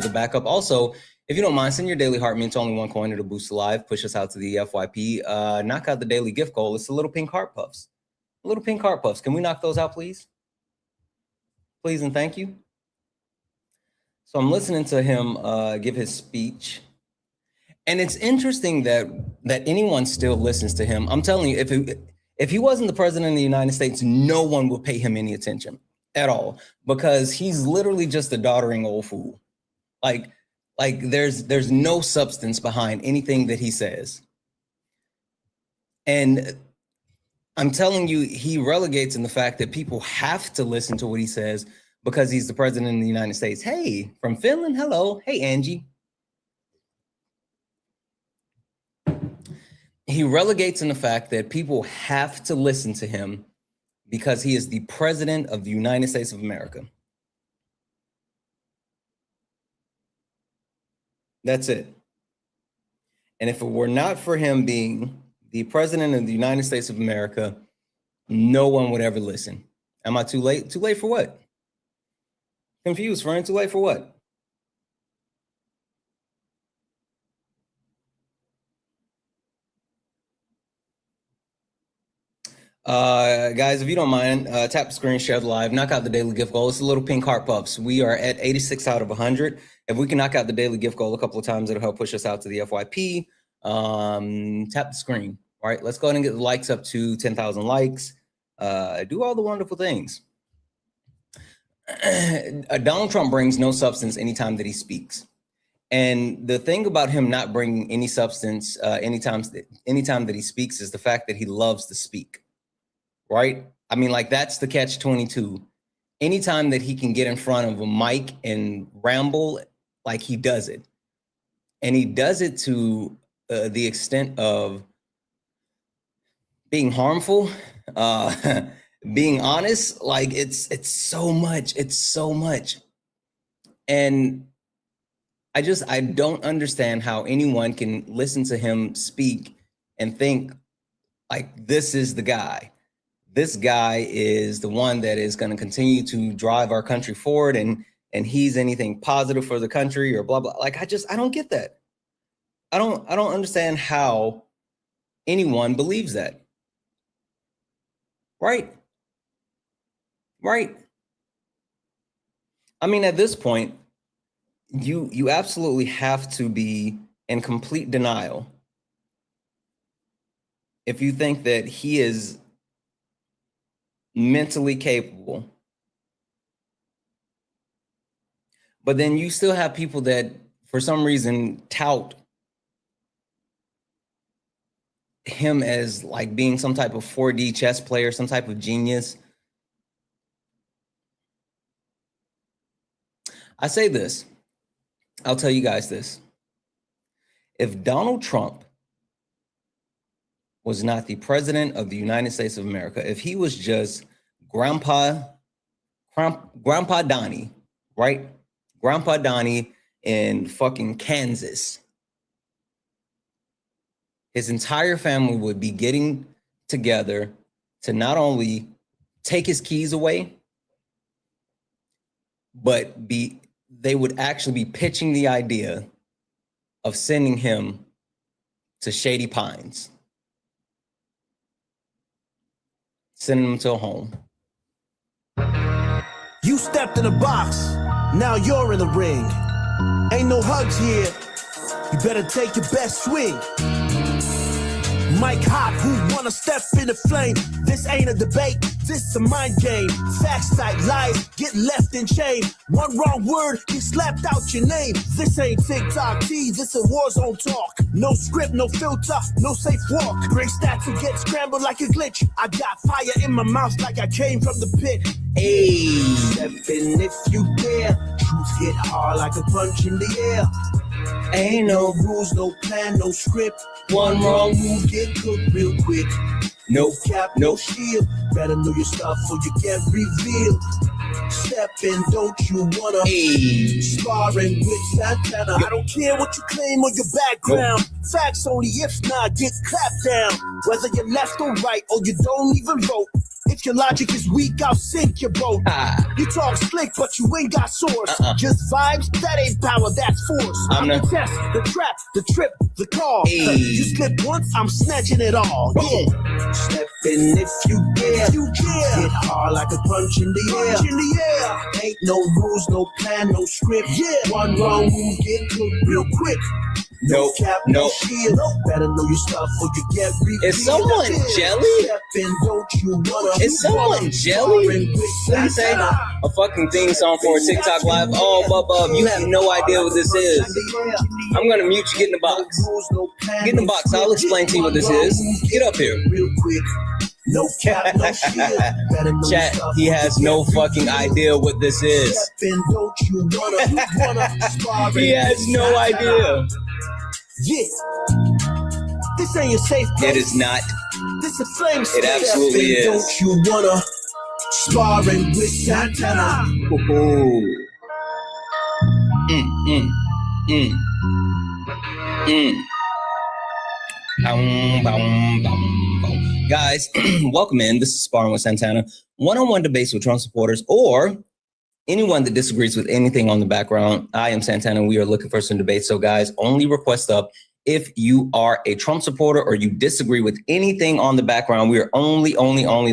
to the backup. Also, if you don't mind, send your daily heart means only one coin to boost the live, push us out to the FYP, knock out the daily gift goal. It's the little pink heart puffs. Little pink heart puffs. Can we knock those out, please? Please and thank you. So I'm listening to him give his speech. And it's interesting that anyone still listens to him. I'm telling you, if he wasn't the president of the United States, no one would pay him any attention at all, because he's literally just a doddering old fool. Like there's no substance behind anything that he says. And I'm telling you, he relegates in the fact that people have to listen to what he says because he's the president of the United States. Hey, from Finland, hello. Hey, Angie. He relegates in the fact that people have to listen to him because he is the president of the United States of America. That's it. And if it were not for him being the president of the United States of America, no one would ever listen. Am I too late? Too late for what? Confused, friend. Too late for what? Guys, if you don't mind, tap the screen, share the live, knock out the daily gift goal. It's a little pink heart puffs. We are at 86 out of 100. If we can knock out the daily gift goal a couple of times, it'll help push us out to the FYP. Tap the screen. All right, let's go ahead and get the likes up to 10,000 likes. Do all the wonderful things. Donald Trump brings no substance anytime that he speaks. And the thing about him not bringing any substance anytime that he speaks is the fact that he loves to speak. Right? I mean, like, that's the catch-22. Anytime that he can get in front of a mic and ramble, like, he does it. And he does it to the extent of being harmful, being honest. Like, it's so much. It's so much. And I don't understand how anyone can listen to him speak and think, like, this is the guy. This guy is the one that is going to continue to drive our country forward, and he's anything positive for the country or blah, blah. Like, I don't get that. I don't understand how anyone believes that. Right? Right. I mean, at this point, you absolutely have to be in complete denial if you think that he is mentally capable. But then you still have people that for some reason tout him as like being some type of 4D chess player, some type of genius. I say this, I'll tell you guys this. If Donald Trump was not the president of the United States of America, if he was just Grandpa Donnie, right? Grandpa Donnie in fucking Kansas, his entire family would be getting together to not only take his keys away, but they would actually be pitching the idea of sending him to Shady Pines. Sending him to a home. You stepped in a box, now you're in the ring. Ain't no hugs here, you better take your best swing. Mike Hot, who wanna step in the flame? This ain't a debate, this a mind game. Facts like lies, get left in chain. One wrong word, get slapped out your name. This ain't TikTok T, this a war zone talk. No script, no filter, no safe walk. Bring stats and get scrambled like a glitch. I got fire in my mouth like I came from the pit. Ayy, step in if you dare. Truth hit hard like a punch in the air. Ain't no rules, no plan, no script. One wrong move, get cooked real quick. No cap, no shield. Better know your stuff so you get revealed. Step in, don't you wanna sparring with Santana? I don't care what you claim or your background. Facts only, if not, get clapped down. Whether you're left or right or you don't even vote. If If your logic is weak, I'll sink your boat. You talk slick, but you ain't got source. Just vibes, that ain't power, that's force. I'm the test, the trap, the trip, the call. You slip once, I'm snatching it all. Yeah. Step in if you dare. Hit hard like a punch in the air. Ain't no rules, no plan, no script. Yeah. One wrong move, get cooked real quick. No cap, no shield. Better know your stuff or you get revealed. Is someone jelly? Is someone jelly? Let me say a fucking theme song for a TikTok live. Oh, bub, you have no idea what this is. I'm gonna mute you. Get in the box. Get in the box. I'll explain to you what this is. Get up here. No cap, no shield. Chat, he has no fucking idea what this is. He has no idea. Yeah. This ain't your safe place. It is not. This a flame It absolutely is. Don't you wanna sparring with Santana? Guys, welcome in. This is Sparring with Santana. One-on-one debates with Trump supporters or anyone that disagrees with anything on the background. I am Santana. We are looking for some debates. So guys, only request up if you are a Trump supporter or you disagree with anything on the background. We are only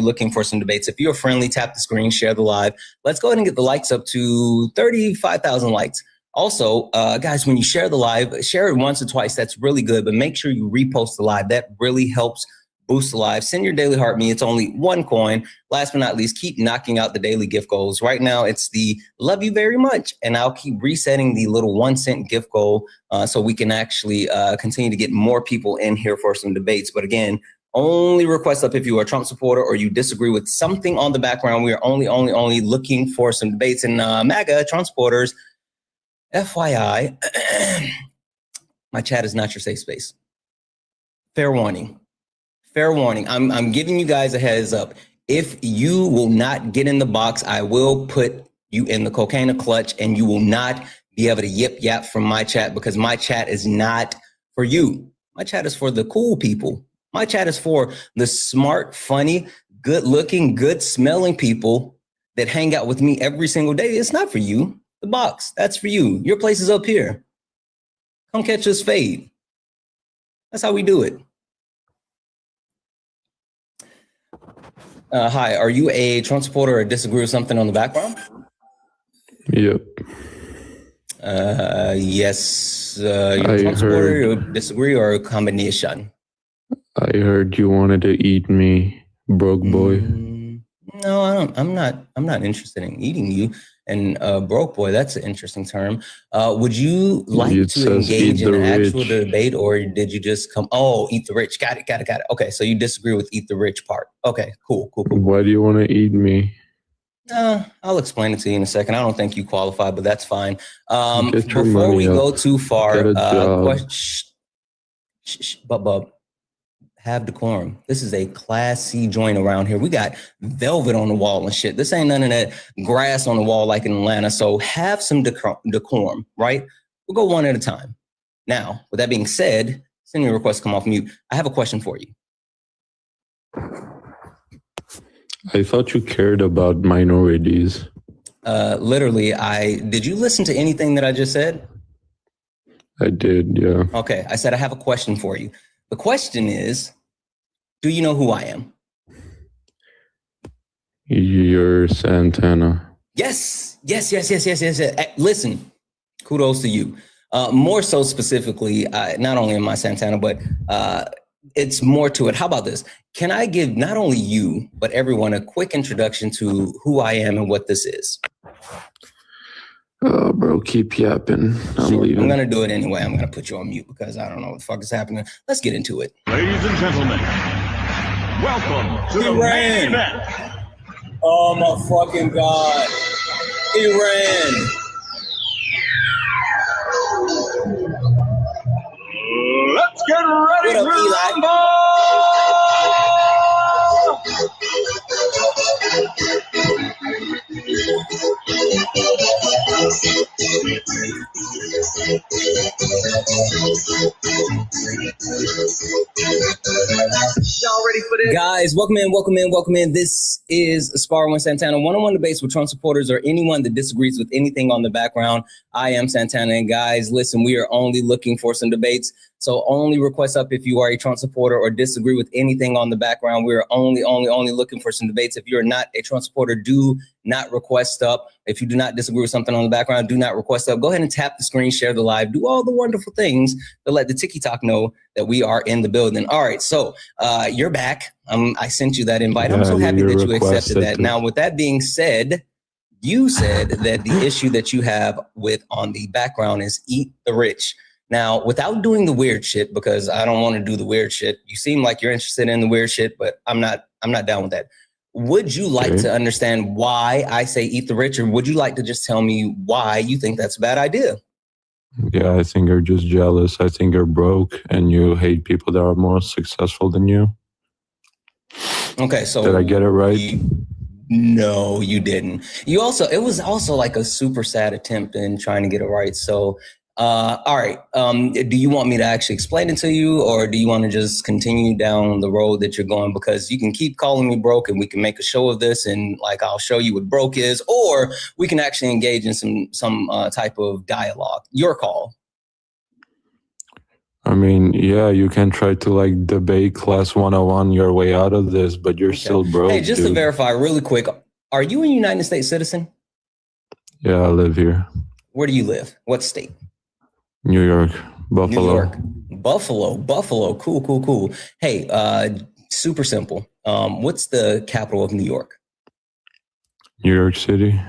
looking for some debates. If you're friendly, tap the screen, share the live. Let's go ahead and get the likes up to 35,000 likes. Also, guys, when you share the live, share it once or twice. That's really good, but make sure you repost the live. That really helps boost the live. Send your daily heart me. It's only one coin. Last but not least, keep knocking out the daily gift goals. Right now, it's the love you very much. And I'll keep resetting the little 1 cent gift goal so we can actually continue to get more people in here for some debates. But again, only request up if you are a Trump supporter or you disagree with something on the background. We are only looking for some debates. And MAGA, Trump supporters, FYI, my chat is not your safe space. Fair warning. Fair warning. I'm giving you guys a heads up. If you will not get in the box, I will put you in the cocaine clutch and you will not be able to yip yap from my chat because my chat is not for you. My chat is for the cool people. My chat is for the smart, funny, good looking, good smelling people that hang out with me every single day. It's not for you. The box, that's for you. Your place is up here. Come catch us fade. That's how we do it. Hi, are you a Trump supporter or disagree with something on the background? Yep. Yes. You're a Trump supporter or disagree or a combination? I heard you wanted to eat me, broke boy. No, I don't. I'm not interested in eating you. And broke boy, that's an interesting term. Would you like to engage in an actual debate, or did you just come? Oh, eat the rich. Got it. Okay, so you disagree with eat the rich part. Okay, cool. Why do you want to eat me? I'll explain it to you in a second. I don't think you qualify, but that's fine. Before we go too far, bub. Have decorum. This is a Class C joint around here. We got velvet on the wall and shit. This ain't none of that grass on the wall like in Atlanta. So have some decorum, right? We'll go one at a time. Now, with that being said, send me a request to come off mute. I have a question for you. I thought you cared about minorities. Literally, did you listen to anything that I just said? I did, yeah. Okay, I said I have a question for you. The question is, do you know who I am? You're Santana. Yes. Listen, kudos to you. More so specifically, not only am I Santana, but it's more to it. How about this? Can I give not only you, but everyone a quick introduction to who I am and what this is? Oh, bro, keep yapping. I'm leaving. I'm going to do it anyway. I'm going to put you on mute because I don't know what the fuck is happening. Let's get into it. Ladies and gentlemen, welcome to the main event. Oh, my fucking God. He ran. Let's get ready What up, to Eli? rumble! y'all ready for this? Guys, welcome in. This is Sparring with Santana, one-on-one debates with Trump supporters or anyone that disagrees with anything on the background. I am Santana, and guys, listen, we are only looking for some debates. So only request up if you are a Trump supporter or disagree with anything on the background. We're only looking for some debates. If you're not a Trump supporter, do not request up. If you do not disagree with something on the background, do not request up. Go ahead and tap the screen, share the live, do all the wonderful things to let the TikTok know that we are in the building. All right, so you're back. I sent you that invite. I'm so happy that you accepted that. Now, with that being said, you said that the issue that you have with on the background is eat the rich. Now, without doing the weird shit, because I don't want to do the weird shit. You seem like you're interested in the weird shit, but I'm not down with that. Would you like to understand why I say eat the rich, or would you like to just tell me why you think that's a bad idea? Yeah, I think you're just jealous. I think you're broke and you hate people that are more successful than you. Okay, so did I get it right? No, you didn't. It was also like a super sad attempt in trying to get it right. So, all right. Do you want me to actually explain it to you, or do you want to just continue down the road that you're going? Because you can keep calling me broke and we can make a show of this and like, I'll show you what broke is, or we can actually engage in some type of dialogue. Your call. I mean, yeah, you can try to like debate class 101 your way out of this, but you're still broke. Hey, just to verify really quick, are you a United States citizen? Yeah, I live here. Where do you live? What state? New York, Buffalo. New York, Buffalo. Cool. Hey, super simple. What's the capital of New York? New York City.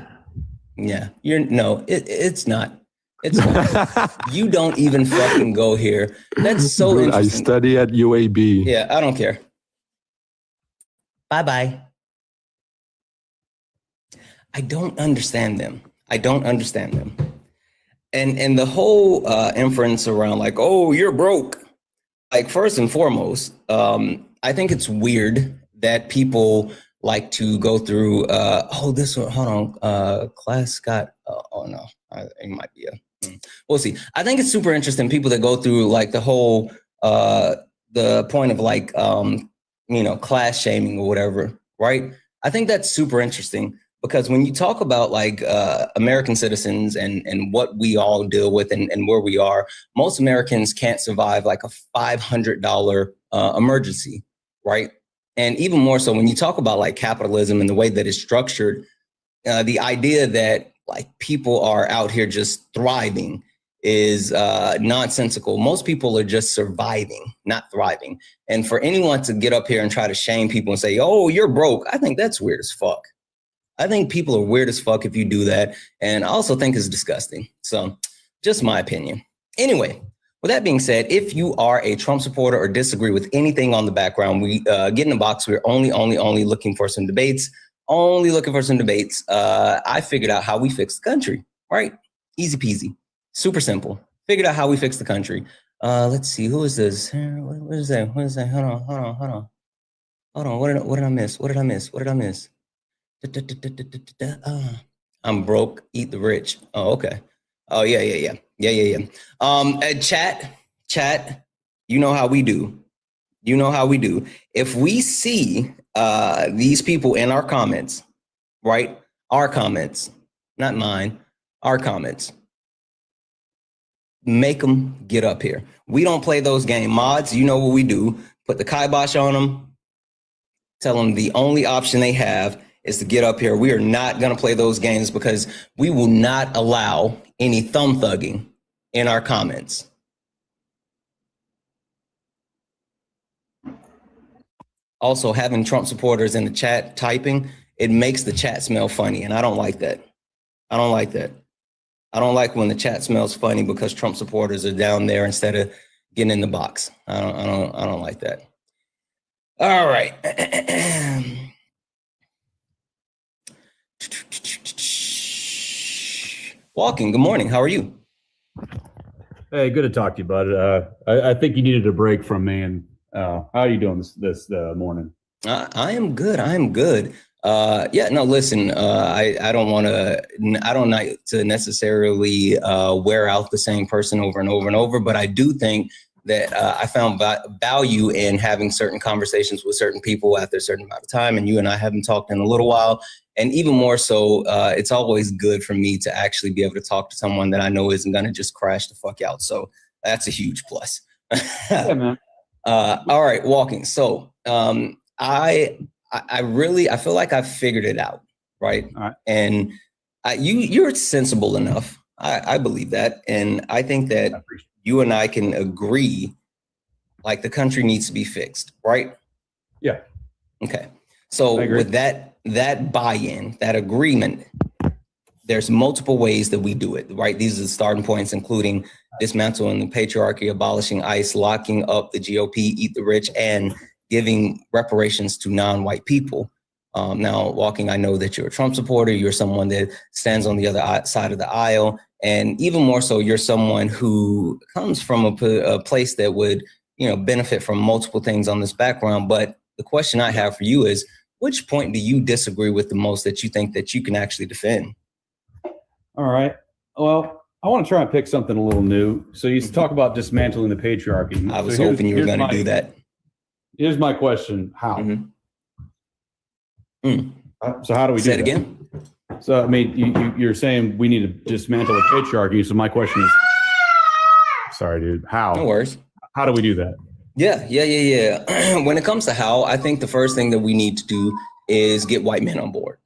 Yeah, it's not. It's not. You don't even fucking go here. That's so Dude, interesting. I study at UAB. Yeah, I don't care. Bye. I don't understand them. And the whole inference around like, oh, you're broke. Like, first and foremost, I think it's weird that people like to go through, this one, hold on, class got, it might be we'll see. I think it's super interesting, people that go through like the whole, the point of like, class shaming or whatever, right? I think that's super interesting. Because when you talk about like American citizens and what we all deal with and where we are, most Americans can't survive like a $500 emergency, right? And even more so when you talk about like capitalism and the way that it's structured, the idea that like people are out here just thriving is nonsensical. Most people are just surviving, not thriving. And for anyone to get up here and try to shame people and say, oh, you're broke, I think that's weird as fuck. I think people are weird as fuck if you do that. And I also think it's disgusting. So just my opinion. Anyway, with that being said, if you are a Trump supporter or disagree with anything on the background, we get in the box. We're only looking for some debates. I figured out how we fix the country, right? Easy peasy, super simple. Figured out how we fix the country. Let's see, who is this? What is that? Hold on. What did I miss? I'm broke, eat the rich. Oh, okay. Oh, yeah. Chat, you know how we do. If we see these people in our comments, right? Our comments, not mine, our comments, make them get up here. We don't play those game mods. You know what we do. Put the kibosh on them. Tell them the only option they have is to get up here. We are not going to play those games because we will not allow any thumb thugging in our comments. Also, having Trump supporters in the chat typing, it makes the chat smell funny, and I don't like that. I don't like when the chat smells funny because Trump supporters are down there instead of getting in the box. I don't like that. All right. Walking, good morning. How are you? Hey, good to talk to you, bud. I think you needed a break from me. And how are you doing this morning? I am good. Listen, I don't like to necessarily wear out the same person over and over and over, but I do think that I found value in having certain conversations with certain people after a certain amount of time. And you and I haven't talked in a little while. And even more so, it's always good for me to actually be able to talk to someone that I know isn't going to just crash the fuck out. So that's a huge plus. Yeah, man. All right, walking. So I feel like I've figured it out, right? All right. And you're sensible enough. I believe that. And I think that you and I can agree, like, the country needs to be fixed, right? Yeah. Okay. So with that buy-in, that agreement, there's multiple ways that we do it, right? These are the starting points, including dismantling the patriarchy, abolishing ICE, locking up the GOP, eat the rich, and giving reparations to non-white people. Now, Walking, I know that you're a Trump supporter. You're someone that stands on the other side of the aisle. And even more so, you're someone who comes from a place that would, benefit from multiple things on this background. But the question I have for you is, which point do you disagree with the most that you think that you can actually defend? All right. Well, I want to try and pick something a little new. So you talk about dismantling the patriarchy. I was hoping you were going to do that. Here's my question. How? So how do we do that? Say it again. So, I mean, you're saying we need to dismantle the patriarchy. So my question is, sorry, dude, how? No worries. How do we do that? Yeah. When it comes to how, I think the first thing that we need to do is get white men on board.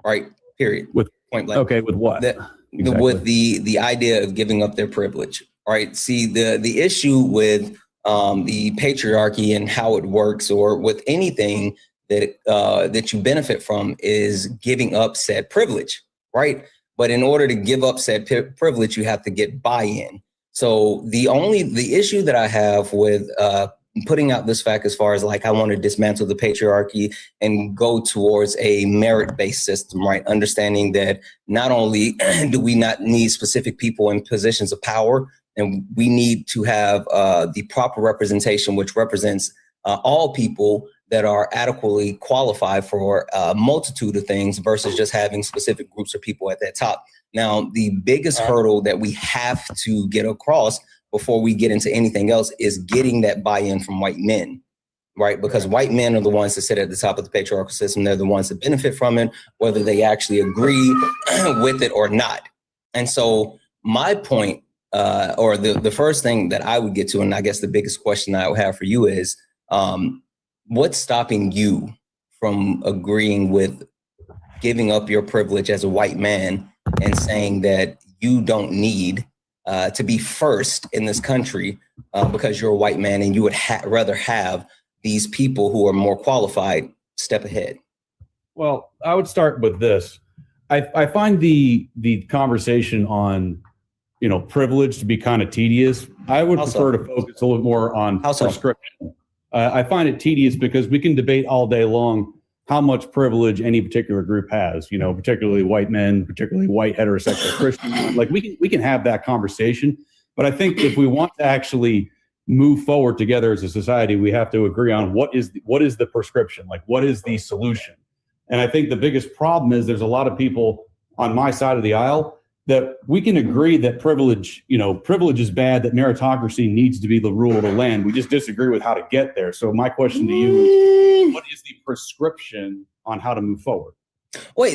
Right? Period. With point blank. Okay, with what? Exactly. With the idea of giving up their privilege. Right? See, the issue with the patriarchy and how it works, or with anything that you benefit from, is giving up said privilege, right? But in order to give up said privilege, you have to get buy-in. So the issue that I have with putting out this fact, as far as like, I want to dismantle the patriarchy and go towards a merit-based system, right? Understanding that not only do we not need specific people in positions of power, and we need to have the proper representation, which represents all people that are adequately qualified for a multitude of things, versus just having specific groups of people at that top. Now, the biggest hurdle that we have to get across before we get into anything else is getting that buy-in from white men, right? Because white men are the ones that sit at the top of the patriarchal system. They're the ones that benefit from it, whether they actually agree with it or not. And so my point, or the first thing that I would get to, and I guess the biggest question I would have for you is, what's stopping you from agreeing with giving up your privilege as a white man and saying that you don't need to be first in this country because you're a white man, and you would rather have these people who are more qualified step ahead? Well, I would start with this. I find the conversation on, privilege to be kind of tedious. I would prefer to focus a little more on prescription. I find it tedious because we can debate all day long how much privilege any particular group has, particularly white men, particularly white heterosexual Christians. Like, we can have that conversation. But I think if we want to actually move forward together as a society, we have to agree on what is the prescription, like what is the solution. And I think the biggest problem is there's a lot of people on my side of the aisle that we can agree that privilege is bad, that meritocracy needs to be the rule of the land. We just disagree with how to get there. So my question to you is, what is the prescription on how to move forward?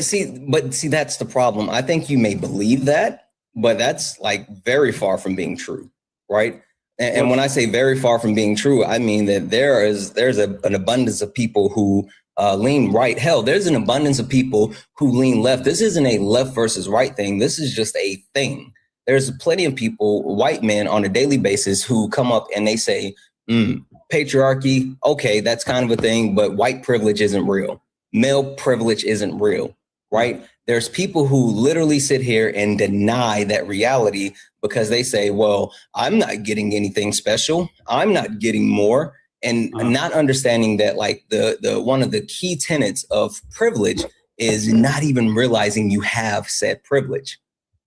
See, that's the problem. I think you may believe that, but that's like very far from being true, right? And when I say very far from being true, I mean that there's an abundance of people who lean right. Hell, there's an abundance of people who lean left. This isn't a left versus right thing. This is just a thing. There's plenty of people, white men on a daily basis, who come up and they say, patriarchy, okay, that's kind of a thing, but white privilege isn't real. Male privilege isn't real, right? There's people who literally sit here and deny that reality because they say, well, I'm not getting anything special. I'm not getting more. And not understanding that, like, the one of the key tenets of privilege is not even realizing you have said privilege,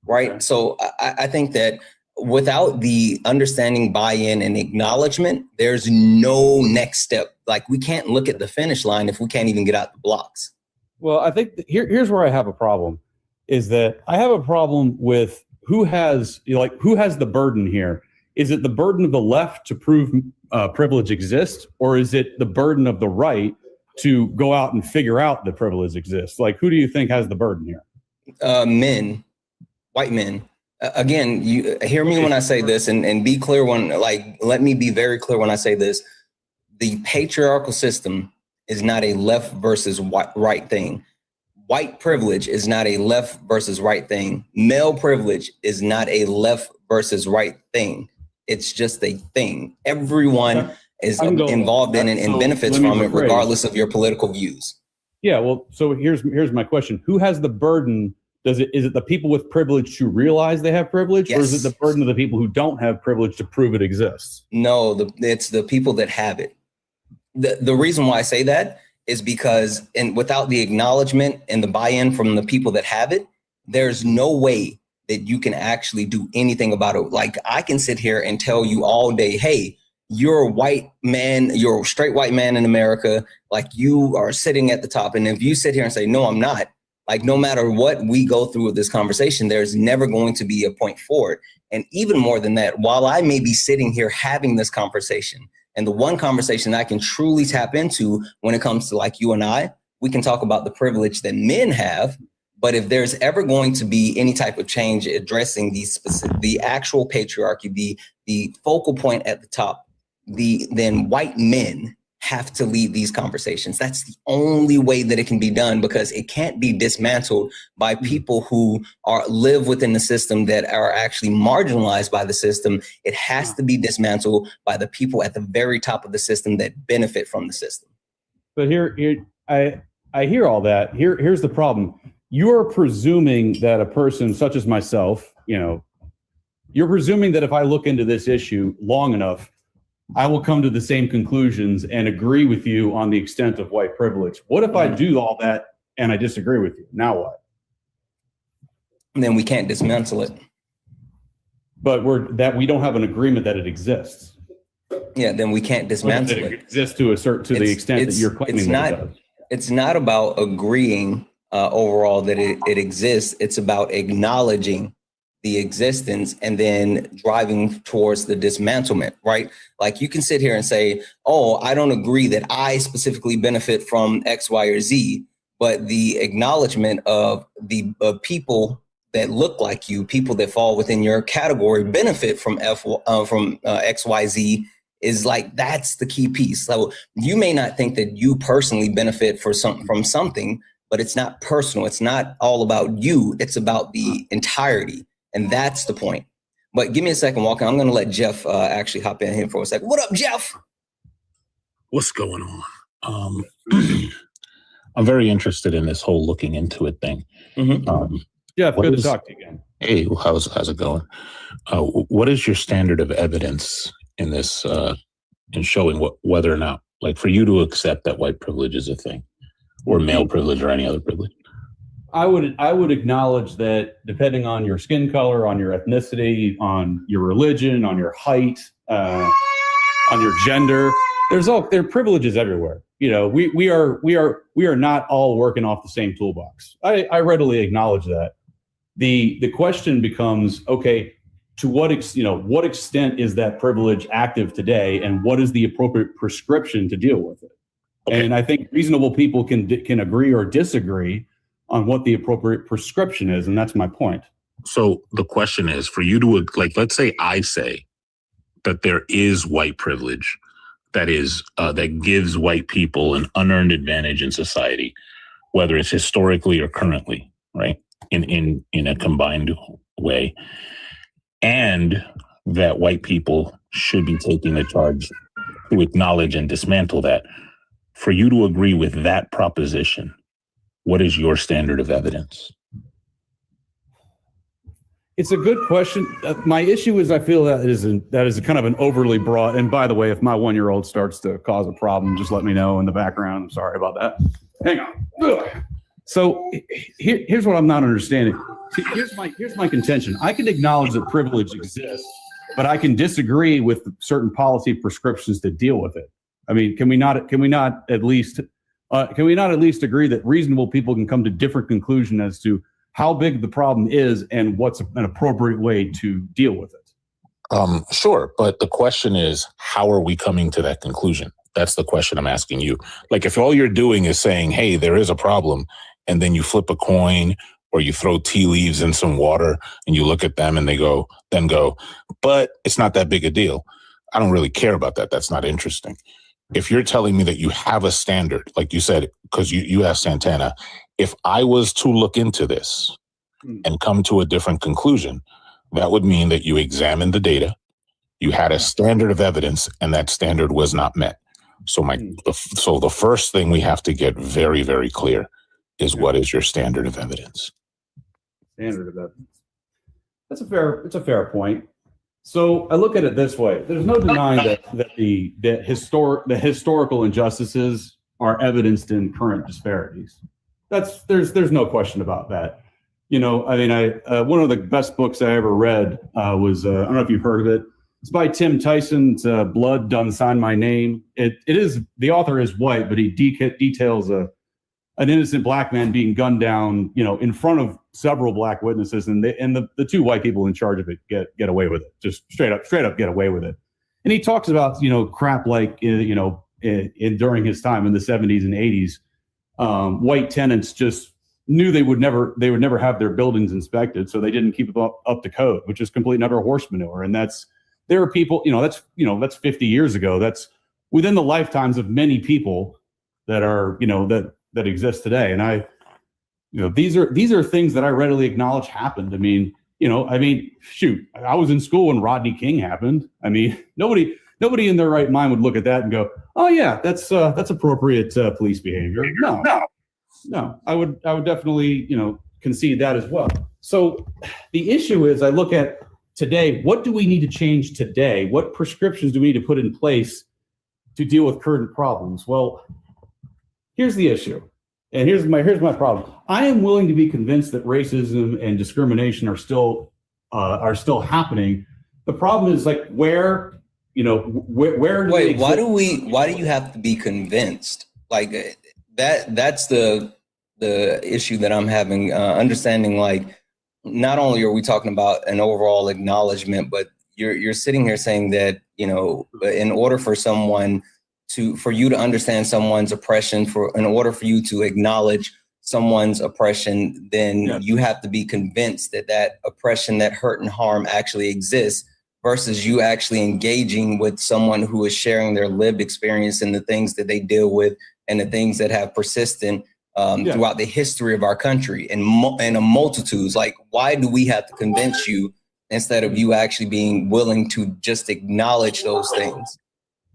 right? So I think that without the understanding, buy-in, and acknowledgement, there's no next step. Like, we can't look at the finish line if we can't even get out the blocks. Well, I think here's where I have a problem, is that I have a problem with who has the burden here. is it the burden of the left to prove privilege exists, or is it the burden of the right to go out and figure out that privilege exists? Like, who do you think has the burden here? Men, white men. Again, you hear me when I say this, and be clear when, like, let me be very clear when I say this. The patriarchal system is not a left versus right thing. White privilege is not a left versus right thing. Male privilege is not a left versus right thing. It's just a thing. Everyone is involved in it and benefits from it, regardless of your political views. Yeah, well, so here's my question. Who has the burden? Is it the people with privilege to realize they have privilege, Yes. or is it the burden of the people who don't have privilege to prove it exists? No, it's the people that have it. The reason why I say that is because without the acknowledgement and the buy-in from the people that have it, there's no way that you can actually do anything about it. Like, I can sit here and tell you all day, hey, you're a white man, you're a straight white man in America, like, you are sitting at the top. And if you sit here and say, no, I'm not, like, no matter what we go through with this conversation, there's never going to be a point forward. And even more than that, while I may be sitting here having this conversation, and the one conversation I can truly tap into when it comes to, like, you and I, we can talk about the privilege that men have. But if there's ever going to be any type of change addressing the actual patriarchy, the focal point at the top, then white men have to lead these conversations. That's the only way that it can be done, because it can't be dismantled by people who live within the system that are actually marginalized by the system. It has to be dismantled by the people at the very top of the system that benefit from the system. But I hear all that. Here's the problem. You're presuming that a person such as myself, you're presuming that if I look into this issue long enough, I will come to the same conclusions and agree with you on the extent of white privilege. What if I do all that and I disagree with you? Now what? And then we can't dismantle it. But we don't have an agreement that it exists. Yeah, then we can't dismantle it. It exists to the extent that you're claiming that it does. It's not about agreeing overall that it exists. It's about acknowledging the existence and then driving towards the dismantlement, right? Like, you can sit here and say, oh, I don't agree that I specifically benefit from X, Y, or Z, but the acknowledgement of the people that look like you, people that fall within your category, benefit from X, Y, Z, is like, that's the key piece. So you may not think that you personally benefit from something, but it's not personal. It's not all about you. It's about the entirety. And that's the point. But give me a second, Walker. I'm going to let Jeff actually hop in here for a second. What up, Jeff? What's going on? I'm very interested in this whole looking into it thing. Mm-hmm. Jeff, good to talk to you again. Hey, how's it going? What is your standard of evidence in this, in showing whether or not, like, for you to accept that white privilege is a thing, or male privilege, or any other privilege? I would acknowledge that depending on your skin color, on your ethnicity, on your religion, on your height, on your gender, there are privileges everywhere. We are not all working off the same toolbox. I readily acknowledge that. The question becomes, okay, to what extent is that privilege active today, and what is the appropriate prescription to deal with it? Okay. And I think reasonable people can agree or disagree on what the appropriate prescription is, and that's my point. So the question is, for you to, like, let's say I say that there is white privilege that gives white people an unearned advantage in society, whether it's historically or currently, right, in a combined way, and that white people should be taking the charge to acknowledge and dismantle that. For you to agree with that proposition, what is your standard of evidence? It's a good question. My issue is I feel that is kind of an overly broad. And by the way, if my 1-year-old starts to cause a problem, just let me know in the background. I'm sorry about that. Hang on. Ugh. So here's what I'm not understanding. Here's my contention. I can acknowledge that privilege exists, but I can disagree with certain policy prescriptions to deal with it. I mean, can we not at least agree that reasonable people can come to different conclusions as to how big the problem is and what's an appropriate way to deal with it? Sure, but the question is, how are we coming to that conclusion? That's the question I'm asking you. Like, if all you're doing is saying, hey, there is a problem, and then you flip a coin or you throw tea leaves in some water and you look at them and they go, but it's not that big a deal. I don't really care about that. That's not interesting. If you're telling me that you have a standard, like you said, because you asked Santana, if I was to look into this and come to a different conclusion, that would mean that you examined the data, you had a standard of evidence, and that standard was not met. So the first thing we have to get very, very clear is what is your standard of evidence? Standard of evidence. It's a fair point. So I look at it this way: there's no denying that the historical injustices are evidenced in current disparities. There's no question about that. You know, I mean, one of the best books I ever read was I don't know if you've heard of it. It's by Tim Tyson's Blood Done Sign My Name. It is, the author is white, but he details an innocent black man being gunned down, you know, in front of several black witnesses, and the two white people in charge of it get away with it, just straight up get away with it. And he talks about, you know, crap like, you know, during his time in the 70s and 80s, white tenants just knew they would never have their buildings inspected, so they didn't keep up to code, which is complete and utter horse manure. And there are people, that's 50 years ago. That's within the lifetimes of many people that are, that exist today. And these are things that I readily acknowledge happened. I mean, shoot, I was in school when Rodney King happened. I mean, nobody in their right mind would look at that and go, oh yeah, that's appropriate police behavior. No, I would definitely, concede that as well. So the issue is, I look at today, what do we need to change today? What prescriptions do we need to put in place to deal with current problems? Well, here's the issue. And here's my problem. I am willing to be convinced that racism and discrimination are still happening. The problem is, like, where wait, why do you have to be convinced? Like, that's the issue that I'm having, understanding, like, not only are we talking about an overall acknowledgement, but you're sitting here saying that, in order for you to understand someone's oppression, in order for you to acknowledge someone's oppression, then you have to be convinced that oppression, that hurt and harm actually exists, versus you actually engaging with someone who is sharing their lived experience and the things that they deal with and the things that have persisted throughout the history of our country and a multitudes. Like, why do we have to convince you instead of you actually being willing to just acknowledge those things?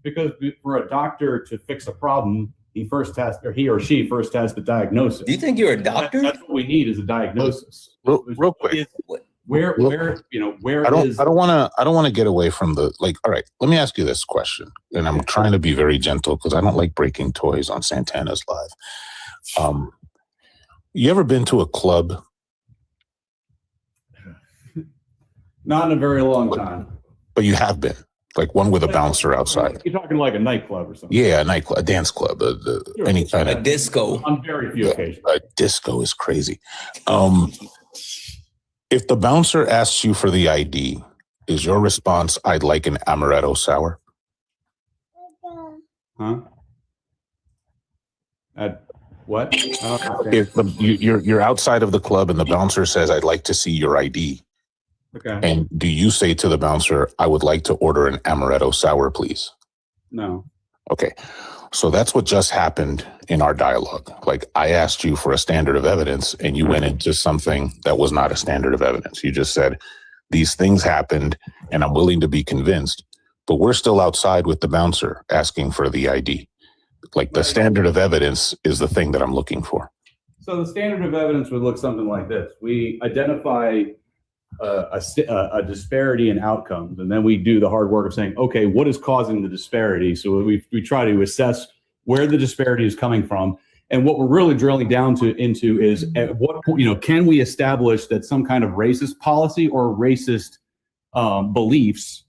Because for a doctor to fix a problem, he or she first has the diagnosis. Do you think you're a doctor? That's what we need, is a diagnosis. Real quick. Where I don't want to get away from the, like, all right, let me ask you this question. And I'm trying to be very gentle because I don't like breaking toys on Santana's Live. You ever been to a club? Not in a very long time. But you have been, like one with a bouncer outside. You're talking like a nightclub or something? Yeah, a nightclub, a dance club, any kind of a disco. On very few occasions. A disco is crazy. If the bouncer asks you for the ID, is your response, "I'd like an amaretto sour"? Huh? What? If you're outside of the club and the bouncer says, "I'd like to see your ID," okay, and do you say to the bouncer, "I would like to order an amaretto sour, please"? No. Okay, so that's what just happened in our dialogue. Like, I asked you for a standard of evidence and you went into something that was not a standard of evidence. You just said, these things happened and I'm willing to be convinced, but we're still outside with the bouncer asking for the ID. Like, the standard of evidence is the thing that I'm looking for. So the standard of evidence would look something like this. We identify a disparity in outcomes, and then we do the hard work of saying, okay, what is causing the disparity? So we try to assess where the disparity is coming from, and what we're really drilling down into is, at what point, can we establish that some kind of racist policy or racist beliefs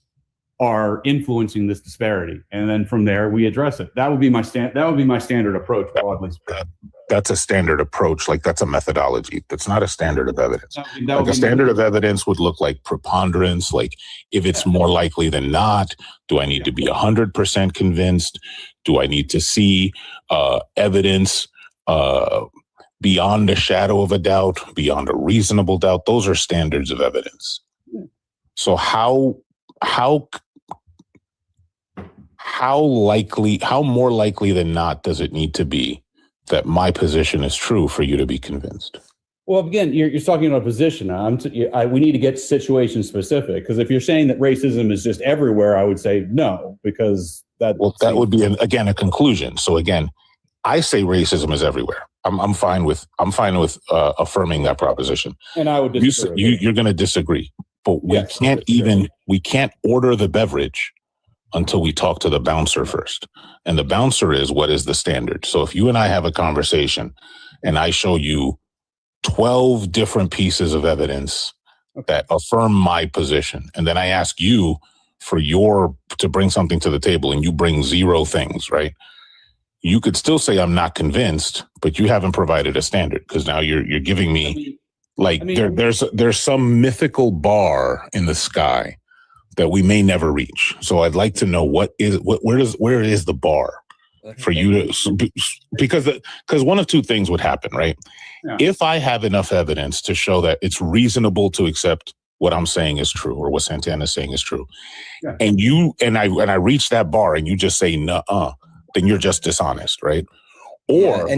are influencing this disparity, and then from there we address it. That would be my standard approach, broadly speaking. that's a standard approach. Like that's a methodology. That's not a standard of evidence. Like a standard of evidence would look like preponderance. Like if it's more likely than not, do I need to be 100% convinced? Do I need to see evidence beyond a shadow of a doubt, beyond a reasonable doubt? Those are standards of evidence. So how more likely than not does it need to be that my position is true for you to be convinced? Well, again, you're talking about a position. We need to get situation specific, because if you're saying that racism is just everywhere, I would say no, because that would be again a conclusion. So again, I say racism is everywhere. I'm fine with affirming that proposition. And I would disagree. You're going to disagree, but we can't order the beverage until we talk to the bouncer first. And the bouncer is, what is the standard? So if you and I have a conversation and I show you 12 different pieces of evidence that affirm my position, and then I ask you to bring something to the table and you bring 0 things, right? You could still say I'm not convinced, but you haven't provided a standard, because now you're giving me there's some mythical bar in the sky that we may never reach. So I'd like to know where is the bar for you to, because one of two things would happen, right? Yeah. If I have enough evidence to show that it's reasonable to accept what I'm saying is true, or what Santana is saying is true, yeah, and I reach that bar and you just say nuh-uh, then you're just dishonest, right? Or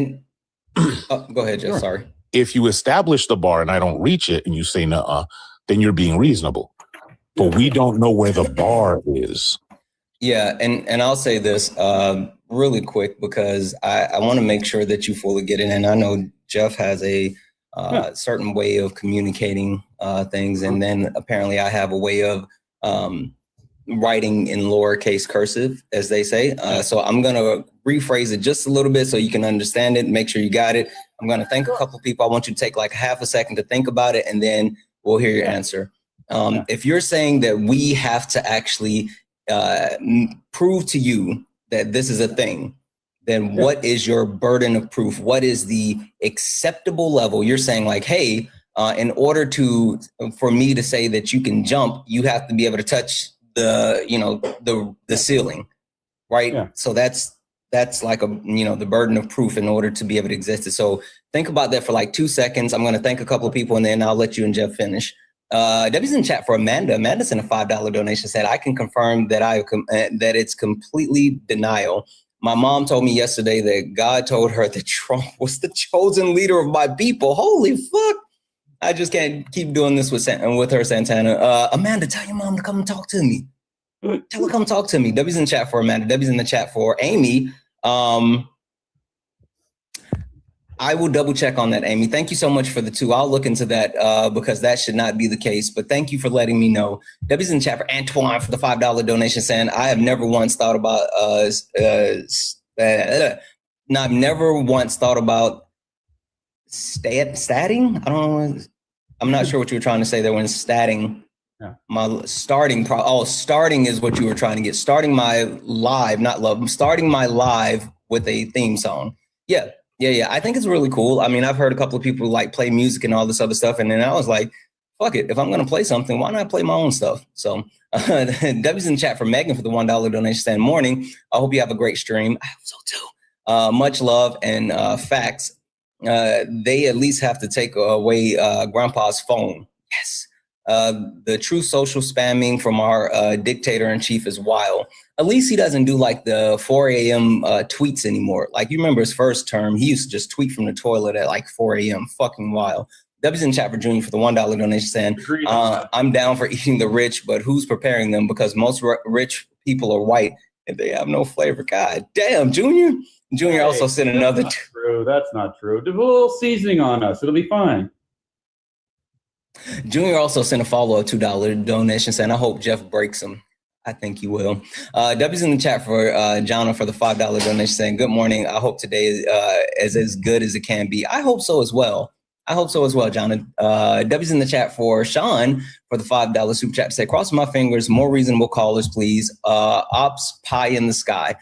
go ahead, Jeff. Sure. Sorry. If you establish the bar and I don't reach it and you say nuh-uh, then you're being reasonable. But we don't know where the bar is. Yeah, and I'll say this really quick, because I want to make sure that you fully get it. And I know Jeff has a certain way of communicating things, and then apparently I have a way of writing in lowercase cursive, as they say. So I'm going to rephrase it just a little bit so you can understand it, make sure you got it. I'm going to thank a couple people. I want you to take like half a second to think about it, and then we'll hear your answer. If you're saying that we have to actually prove to you that this is a thing, then what is your burden of proof? What is the acceptable level? You're saying like, hey, in order for me to say that you can jump, you have to be able to touch the ceiling, right? Yeah. So that's like the burden of proof in order to be able to exist. So think about that for like 2 seconds. I'm going to thank a couple of people, and then I'll let you and Jeff finish. Debbie's in chat for Amanda. Amanda sent a $5 donation, said, I can confirm that that it's completely denial. My mom told me yesterday that God told her that Trump was the chosen leader of my people. Holy fuck. I just can't keep doing this with her, Santana. Amanda, tell your mom to come and talk to me. Tell her come talk to me. Debbie's in chat for Amanda. Debbie's in the chat for Amy. I will double check on that, Amy. Thank you so much for the 2. I'll look into that because that should not be the case. But thank you for letting me know. Debbie's in chat for Antoine for the $5 donation, saying, I have never once thought about I've never once thought about statting. I don't know. I'm not sure what you were trying to say there when statting. Yeah. Starting is what you were trying to get. Starting my live, not love. I'm starting my live with a theme song. Yeah. I think it's really cool. I mean, I've heard a couple of people like play music and all this other stuff. And then I was like, fuck it. If I'm going to play something, why not play my own stuff? So Debbie's in chat for Megan for the $1 donation, saying, morning. I hope you have a great stream. I hope so too. Much love and facts. They at least have to take away grandpa's phone. Yes. The true social spamming from our dictator in chief is wild. At least he doesn't do like the 4 a.m. Tweets anymore. Like you remember his first term, he used to just tweet from the toilet at like 4 a.m. Fucking wild. W's in chat for Junior for the $1 donation, saying, I'm down for eating the rich, but who's preparing them? Because most rich people are white and they have no flavor. God damn, Junior. Junior also sent another. That's not true. Do a little seasoning on us. It'll be fine. Junior also sent a follow-up $2 donation, saying, I hope Jeff breaks him. I think he will. W's in the chat for Jonna for the $5 donation, saying, good morning. I hope today is as good as it can be. I hope so as well. Jonna. W's in the chat for Sean for the $5 super chat, say, cross my fingers, more reasonable callers, please. Ops pie in the sky.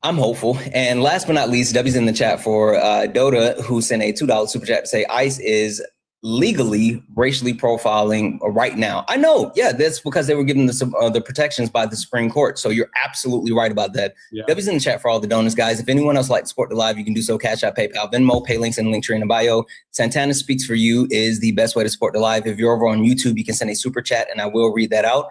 I'm hopeful. And last but not least, W's in the chat for Dota, who sent a $2 super chat to say ICE is legally racially profiling right now. I know, yeah, that's because they were given the protections by the Supreme Court. So you're absolutely right about that. Yeah. W's in the chat for all the donors, guys. If anyone else like to support the live, you can do so. Cash App, PayPal, Venmo, pay links in the link tree in the bio. Santana Speaks for You is the best way to support the live. If you're over on YouTube, you can send a super chat and I will read that out.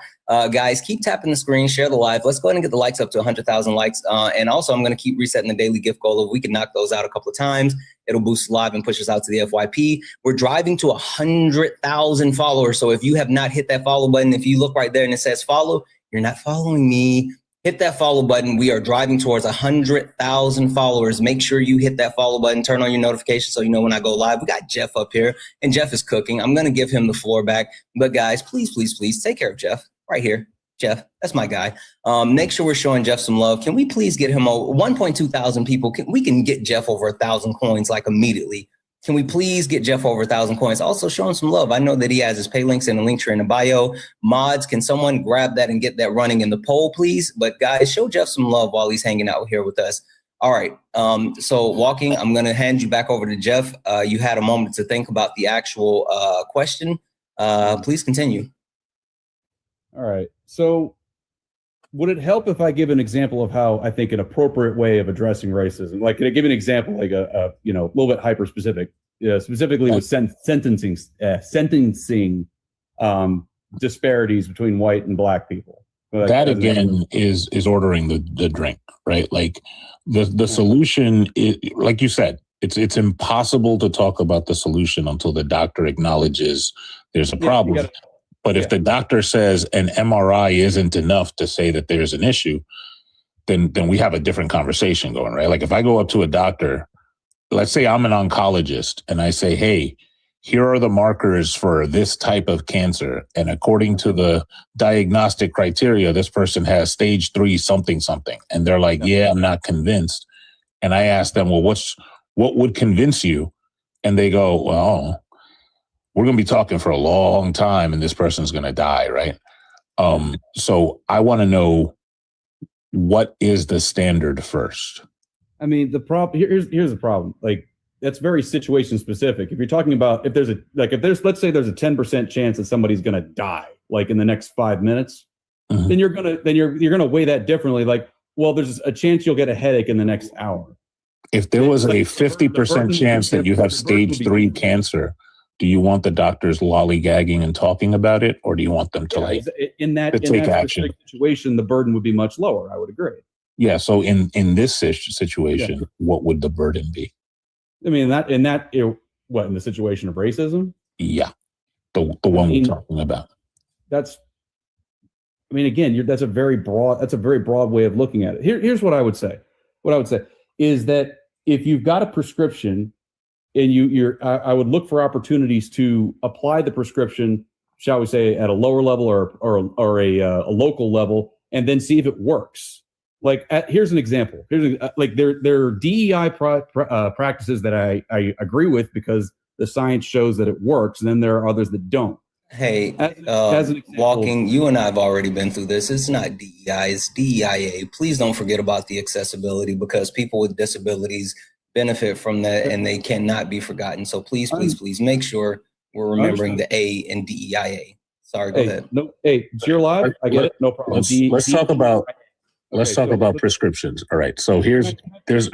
Guys, keep tapping the screen, share the live. Let's go ahead and get the likes up to 100,000 likes. And also, I'm going to keep resetting the daily gift goal. If we can knock those out a couple of times, it'll boost live and push us out to the FYP. We're driving to 100,000 followers. So if you have not hit that follow button, if you look right there and it says follow, you're not following me. Hit that follow button. We are driving towards 100,000 followers. Make sure you hit that follow button. Turn on your notifications so you know when I go live. We got Jeff up here, and Jeff is cooking. I'm going to give him the floor back. But guys, please, please, please take care of Jeff. Right here, Jeff, that's my guy. Make sure we're showing Jeff some love. Can we please get him over 1.2 thousand people? We can get Jeff over 1,000 coins like immediately. Can we please get Jeff over 1,000 coins? Also show him some love. I know that he has his pay links in the link tree in the bio. Mods, can someone grab that and get that running in the poll, please? But guys, show Jeff some love while he's hanging out here with us. All right. So walking, I'm going to hand you back over to Jeff. You had a moment to think about the actual question. Please continue. All right. So would it help if I give an example of how I think an appropriate way of addressing racism? Like, can I give an example, like a little bit hyper specific, specifically with sentencing disparities between white and black people? Like, that again is ordering the drink, right? Like the solution is, like you said, it's impossible to talk about the solution until the doctor acknowledges there's a problem. But if the doctor says an MRI isn't enough to say that there's an issue, then we have a different conversation going, right? Like if I go up to a doctor, let's say I'm an oncologist and I say, hey, here are the markers for this type of cancer. And according to the diagnostic criteria, this person has stage 3 something. And they're like, yeah, I'm not convinced. And I ask them, well, what would convince you? And they go, well, we're going to be talking for a long time and this person's going to die, right? So I want to know, what is the standard first? I mean, the problem here's the problem. Like, that's very situation specific. If you're talking about, let's say there's a 10% chance that somebody's going to die, like in the next 5 minutes, then you're going to weigh that differently. Like, well, there's a chance you'll get a headache in the next hour. If there was a 50% chance that you have stage 3 cancer, do you want the doctors lollygagging and talking about it, or do you want them to in that action situation? The burden would be much lower. I would agree. Yeah. So in this situation, what would the burden be? I mean, in the situation of racism? Yeah, the one we're talking about. That's a very broad way of looking at it. Here's what I would say. What I would say is that if you've got a prescription, and I would look for opportunities to apply the prescription, shall we say, at a lower level or a local level, and then see if it works. Like, here's an example. There are DEI practices that I agree with because the science shows that it works, and then there are others that don't. Hey, as an example, Walking, you and I have already been through this. It's not DEI, it's DEIA. Please don't forget about the accessibility, because people with disabilities benefit from that and they cannot be forgotten. So please make sure we're remembering the A in DEIA. Sorry, go ahead. No, hey, it's your live. I get it. No problem. Let's talk about prescriptions. All right. So wait, because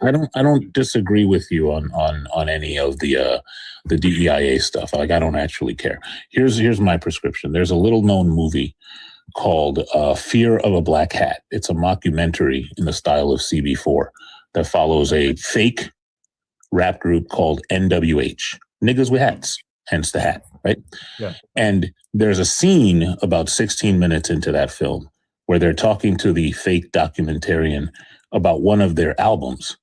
I don't disagree with you on any of the DEIA stuff. Like, I don't actually care. Here's my prescription. There's a little known movie called Fear of a Black Hat. It's a mockumentary in the style of CB4 that follows a fake rap group called NWH, Niggas with Hats, hence the hat, right? Yeah. And there's a scene about 16 minutes into that film where they're talking to the fake documentarian about one of their albums.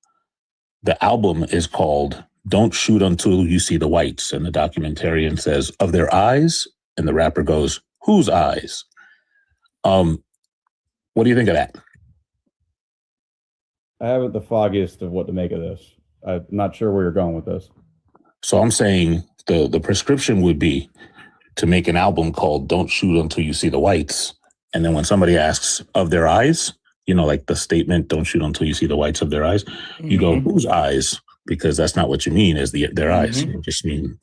The album is called Don't Shoot Until You See the Whites. And the documentarian says, of their eyes? And the rapper goes, whose eyes? What do you think of that? I haven't the foggiest of what to make of this. I'm not sure where you're going with this. So I'm saying the prescription would be to make an album called Don't Shoot Until You See the Whites. And then when somebody asks of their eyes, like the statement, don't shoot until you see the whites of their eyes. You go, whose eyes? Because that's not what you mean as their eyes. You just mean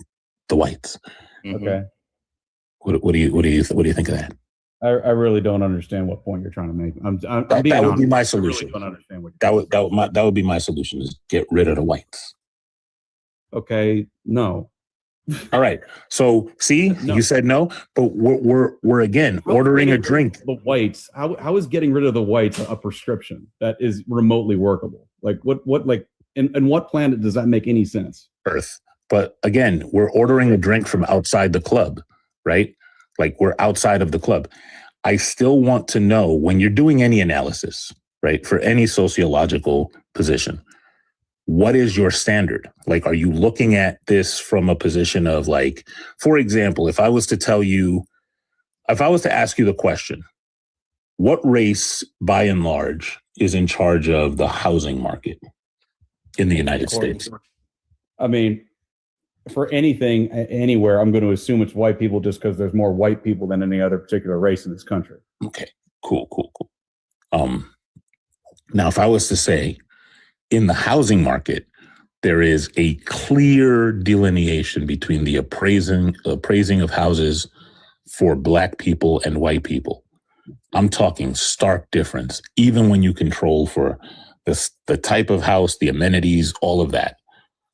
the whites. Okay. What do you think of that? I really don't understand what point you're trying to make. That would be my solution. I really don't understand what that would be my solution, is get rid of the whites. Okay, no. All right. So see, you said no, but we're again ordering a drink. The whites. How is getting rid of the whites a prescription that is remotely workable? Like what like in what planet does that make any sense? Earth. But again, we're ordering a drink from outside the club, right? Like we're outside of the club. I still want to know, when you're doing any analysis, right, for any sociological position, what is your standard? Like, are you looking at this from a position of, like, for example, if I was to ask you the question, what race by and large is in charge of the housing market in the United States? I mean, for anything, anywhere, I'm going to assume it's white people, just because there's more white people than any other particular race in this country. Okay, cool. Now, if I was to say, in the housing market, there is a clear delineation between the appraising of houses for Black people and white people. I'm talking stark difference, even when you control for the type of house, the amenities, all of that,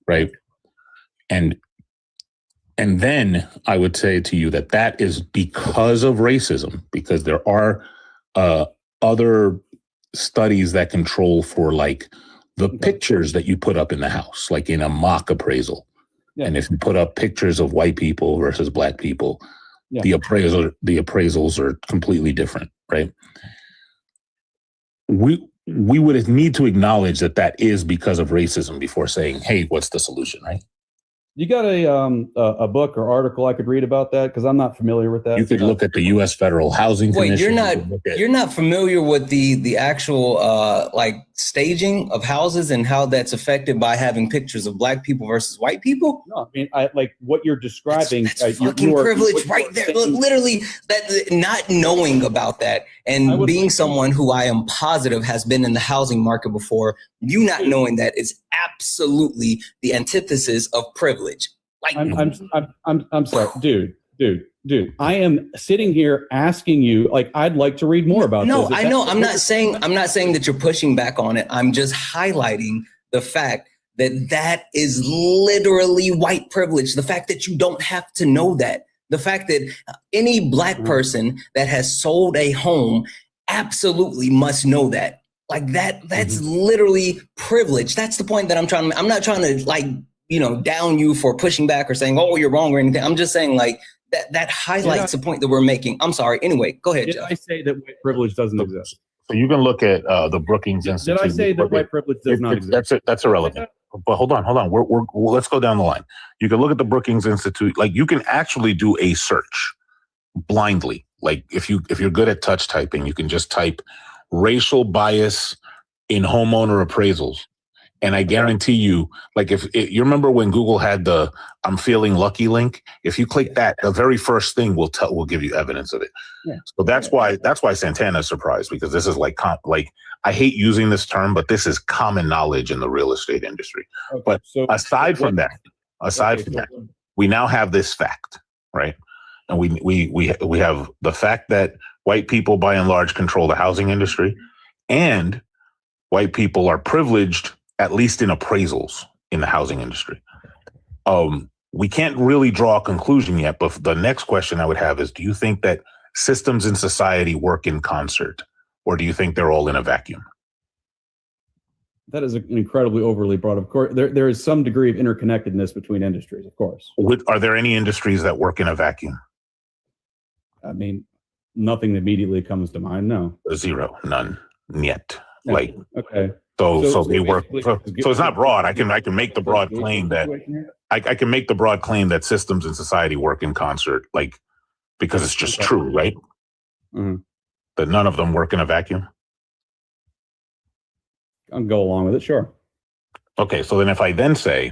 right? And then I would say to you that is because of racism, because there are other studies that control for, like, the pictures that you put up in the house, like in a mock appraisal. Yeah. And if you put up pictures of white people versus Black people, the appraisals are completely different, right? We would need to acknowledge that is because of racism before saying, hey, what's the solution, right? You got a book or article I could read about that? Because I'm not familiar with that. You could look at the U.S. Federal Housing Commission. You're not familiar with the actual like staging of houses and how that's affected by having pictures of Black people versus white people? No, I mean, like what you're describing. That's fucking privilege right there. Literally, that not knowing about that and being someone who I am positive has been in the housing market before, you not knowing that is absolutely the antithesis of privilege. Like, I'm sorry, dude. I am sitting here asking you, like, I'd like to read more about this. No, I know. I'm not saying that you're pushing back on it. I'm just highlighting the fact that is literally white privilege. The fact that you don't have to know that. The fact that any Black person that has sold a home absolutely must know that. Like that's literally privilege. That's the point that I'm not trying to, like, down you for pushing back or saying, oh, you're wrong or anything. I'm just saying, like, that highlights the point that we're making. I'm sorry. Anyway, go ahead, Jeff. Did I say that white privilege doesn't exist? So you can look at the Brookings Institute. Did I say that white privilege does not exist? That's irrelevant. But hold on. Let's go down the line. You can look at the Brookings Institute. Like, you can actually do a search blindly. Like, if you're good at touch typing, you can just type racial bias in homeowner appraisals. And I guarantee you, like, if you remember when Google had the "I'm feeling lucky" link, if you click that, the very first thing will give you evidence of it. Yeah. So that's why Santana is surprised, because this is like I hate using this term, but this is common knowledge in the real estate industry. Okay, but aside from that, we now have this fact, right? And we have the fact that white people by and large control the housing industry, and white people are privileged, at least in appraisals, in the housing industry. We can't really draw a conclusion yet, but the next question I would have is, do you think that systems in society work in concert, or do you think they're all in a vacuum? That is an incredibly overly broad. Of course, there is some degree of interconnectedness between industries, of course. Are there any industries that work in a vacuum? I mean, nothing that immediately comes to mind, no. Zero, none, yet. Yeah. Like, okay. So they work. So it's not broad. I can make the broad claim that I can make the broad claim that systems in society work in concert, like, because it's just true, right? Mm-hmm. That none of them work in a vacuum. I'll go along with it, sure. Okay, so then if I then say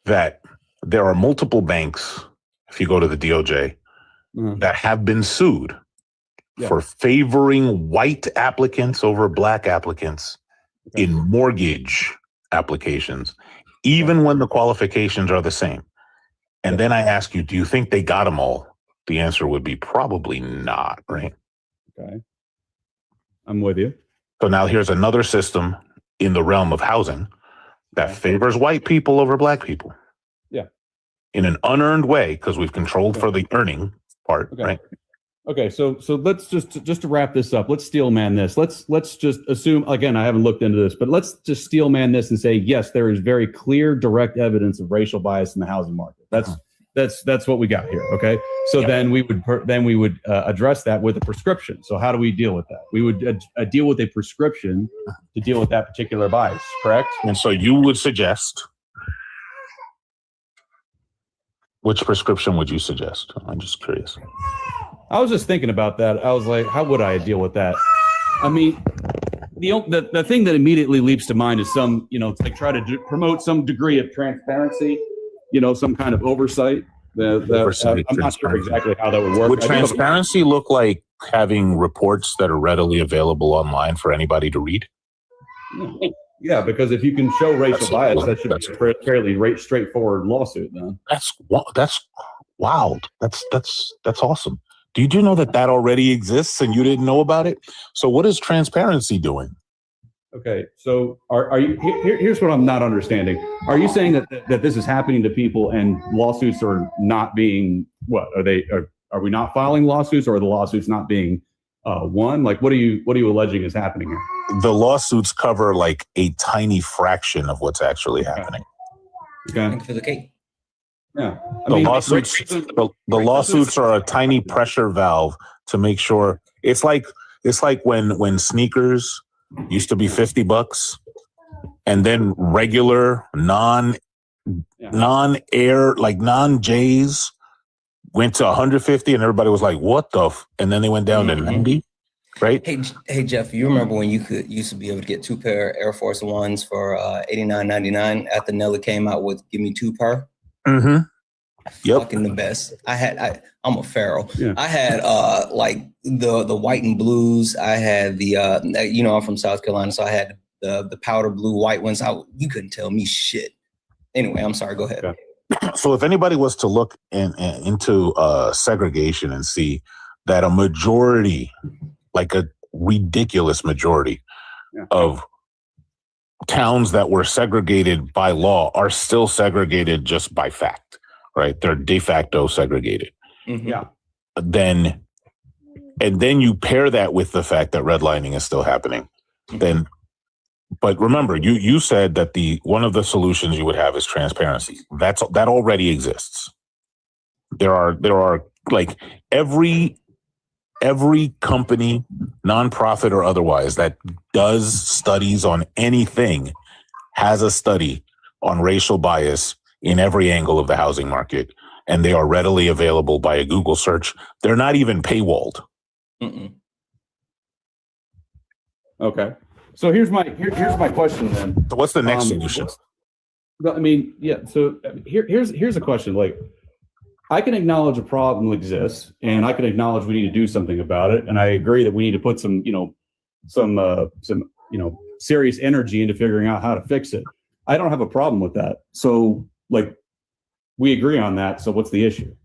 that there are multiple banks, if you go to the DOJ, that have been sued for favoring white applicants over black applicants in mortgage applications, even when the qualifications are the same. And then I ask you, do you think they got them all? The answer would be probably not, right? Okay. I'm with you. So now here's another system in the realm of housing that favors white people over black people. Yeah. In an unearned way, because we've controlled for the earning part, right? Okay, so let's just to wrap this up, let's steel man this. Let's just assume, again, I haven't looked into this, but let's just steel man this and say, yes, there is very clear, direct evidence of racial bias in the housing market. That's what we got here. Okay, so then we would address that with a prescription. So how do we deal with that? We would deal with a prescription to deal with that particular bias, correct? And so you would suggest, which prescription would you suggest? I'm just curious. I was just thinking about that. I was like, how would I deal with that? I mean, the thing that immediately leaps to mind is some, like try to promote some degree of transparency, some kind of oversight. I'm not sure exactly how that would work. Would transparency look like having reports that are readily available online for anybody to read? Yeah, because if you can show racial bias, that should be a fairly straightforward lawsuit. Then that's wild. That's awesome. Do you know that already exists and you didn't know about it? So what is transparency doing? Okay, so are you? Here's what I'm not understanding. Are you saying that this is happening to people and lawsuits are not being what? Are we not filing lawsuits, or are the lawsuits not being won? Like, what are you alleging is happening here? The lawsuits cover like a tiny fraction of what's actually happening. Okay. Thank you for the cake. Yeah, the lawsuits are a tiny pressure valve to make sure it's like when sneakers used to be $50 and then regular non-air like non-J's went to 150 and everybody was like, what the and then they went down to 90, right? Hey Jeff, you remember when you used to be able to get 2 pair Air Force Ones for $89.99 after Nelly came out with give me 2 per? Mm-hmm. Yep. Fucking the best. I'm a feral. Yeah. I had like the white and blues. I had the I'm from South Carolina, so I had the powder blue white ones. You couldn't tell me shit. Anyway, I'm sorry. Go ahead. Okay. So if anybody was to look into segregation and see that a majority, like a ridiculous majority of towns that were segregated by law are still segregated just by fact, right? They're de facto segregated. Mm-hmm. Yeah. Then you pair that with the fact that redlining is still happening. Mm-hmm. But remember, you said that one of the solutions you would have is transparency. That already exists. There are like every company, nonprofit or otherwise, that does studies on anything has a study on racial bias in every angle of the housing market, and they are readily available by a Google search. They're not even paywalled. Mm-mm. Okay. So here's my question then. So what's the next solution? I mean, yeah. So here's a question. Like, I can acknowledge a problem exists, and I can acknowledge we need to do something about it, and I agree that we need to put some serious energy into figuring out how to fix it. I don't have a problem with that. So, like, we agree on that. So what's the issue?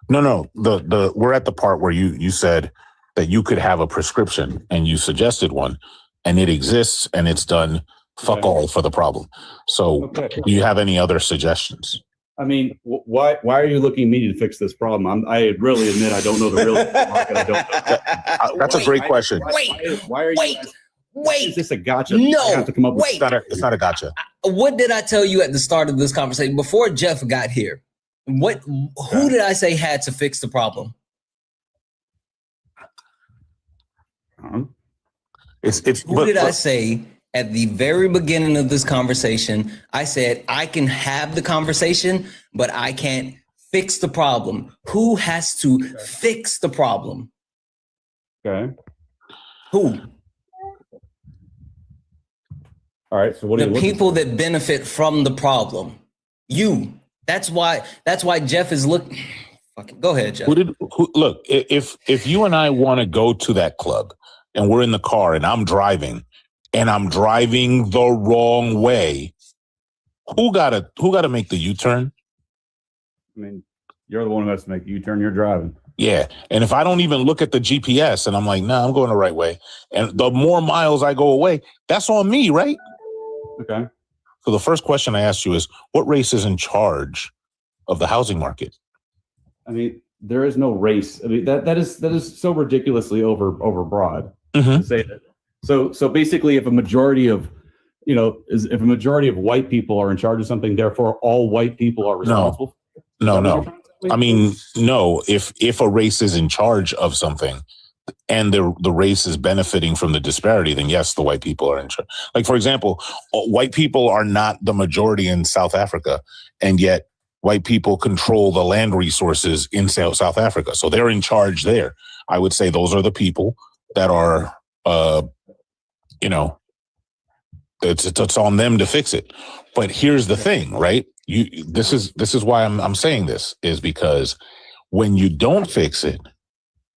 No. We're at the part where you said that you could have a prescription, and you suggested one, and it exists, and it's done fuck all for the problem. So do you have any other suggestions? I mean, why are you looking at me to fix this problem? I really admit I don't know the real market. I don't know. That's a great question. Why are you? Wait. Is this a gotcha? No. I have to come up with it's not a gotcha. What did I tell you at the start of this conversation before Jeff got here? Who did I say had to fix the problem? Who did I say at the very beginning of this conversation? I said, I can have the conversation, but I can't fix the problem. Who has to fix the problem? Okay. Who? All right. So what are the people that benefit from the problem? You. That's why Jeff is looking. Go ahead, Jeff. Look, if you and I want to go to that club and we're in the car and I'm driving the wrong way, who gotta make the U-turn? I mean, you're the one who has to make the U-turn. You're driving. Yeah. And if I don't even look at the GPS and I'm like, nah, I'm going the right way, and the more miles I go away, that's on me, right? Okay. So the first question I asked you is, what race is in charge of the housing market? I mean, there is no race. I mean, that is so ridiculously overbroad to say that. So basically, if a majority of white people are in charge of something, therefore all white people are responsible. No. I mean, no. If a race is in charge of something, and the race is benefiting from the disparity, then yes, the white people are in charge. Like, for example, white people are not the majority in South Africa, and yet white people control the land resources in South Africa. So they're in charge there. I would say those are the people that are, it's on them to fix it. But here's the thing, right? This is why I'm saying this, is because when you don't fix it,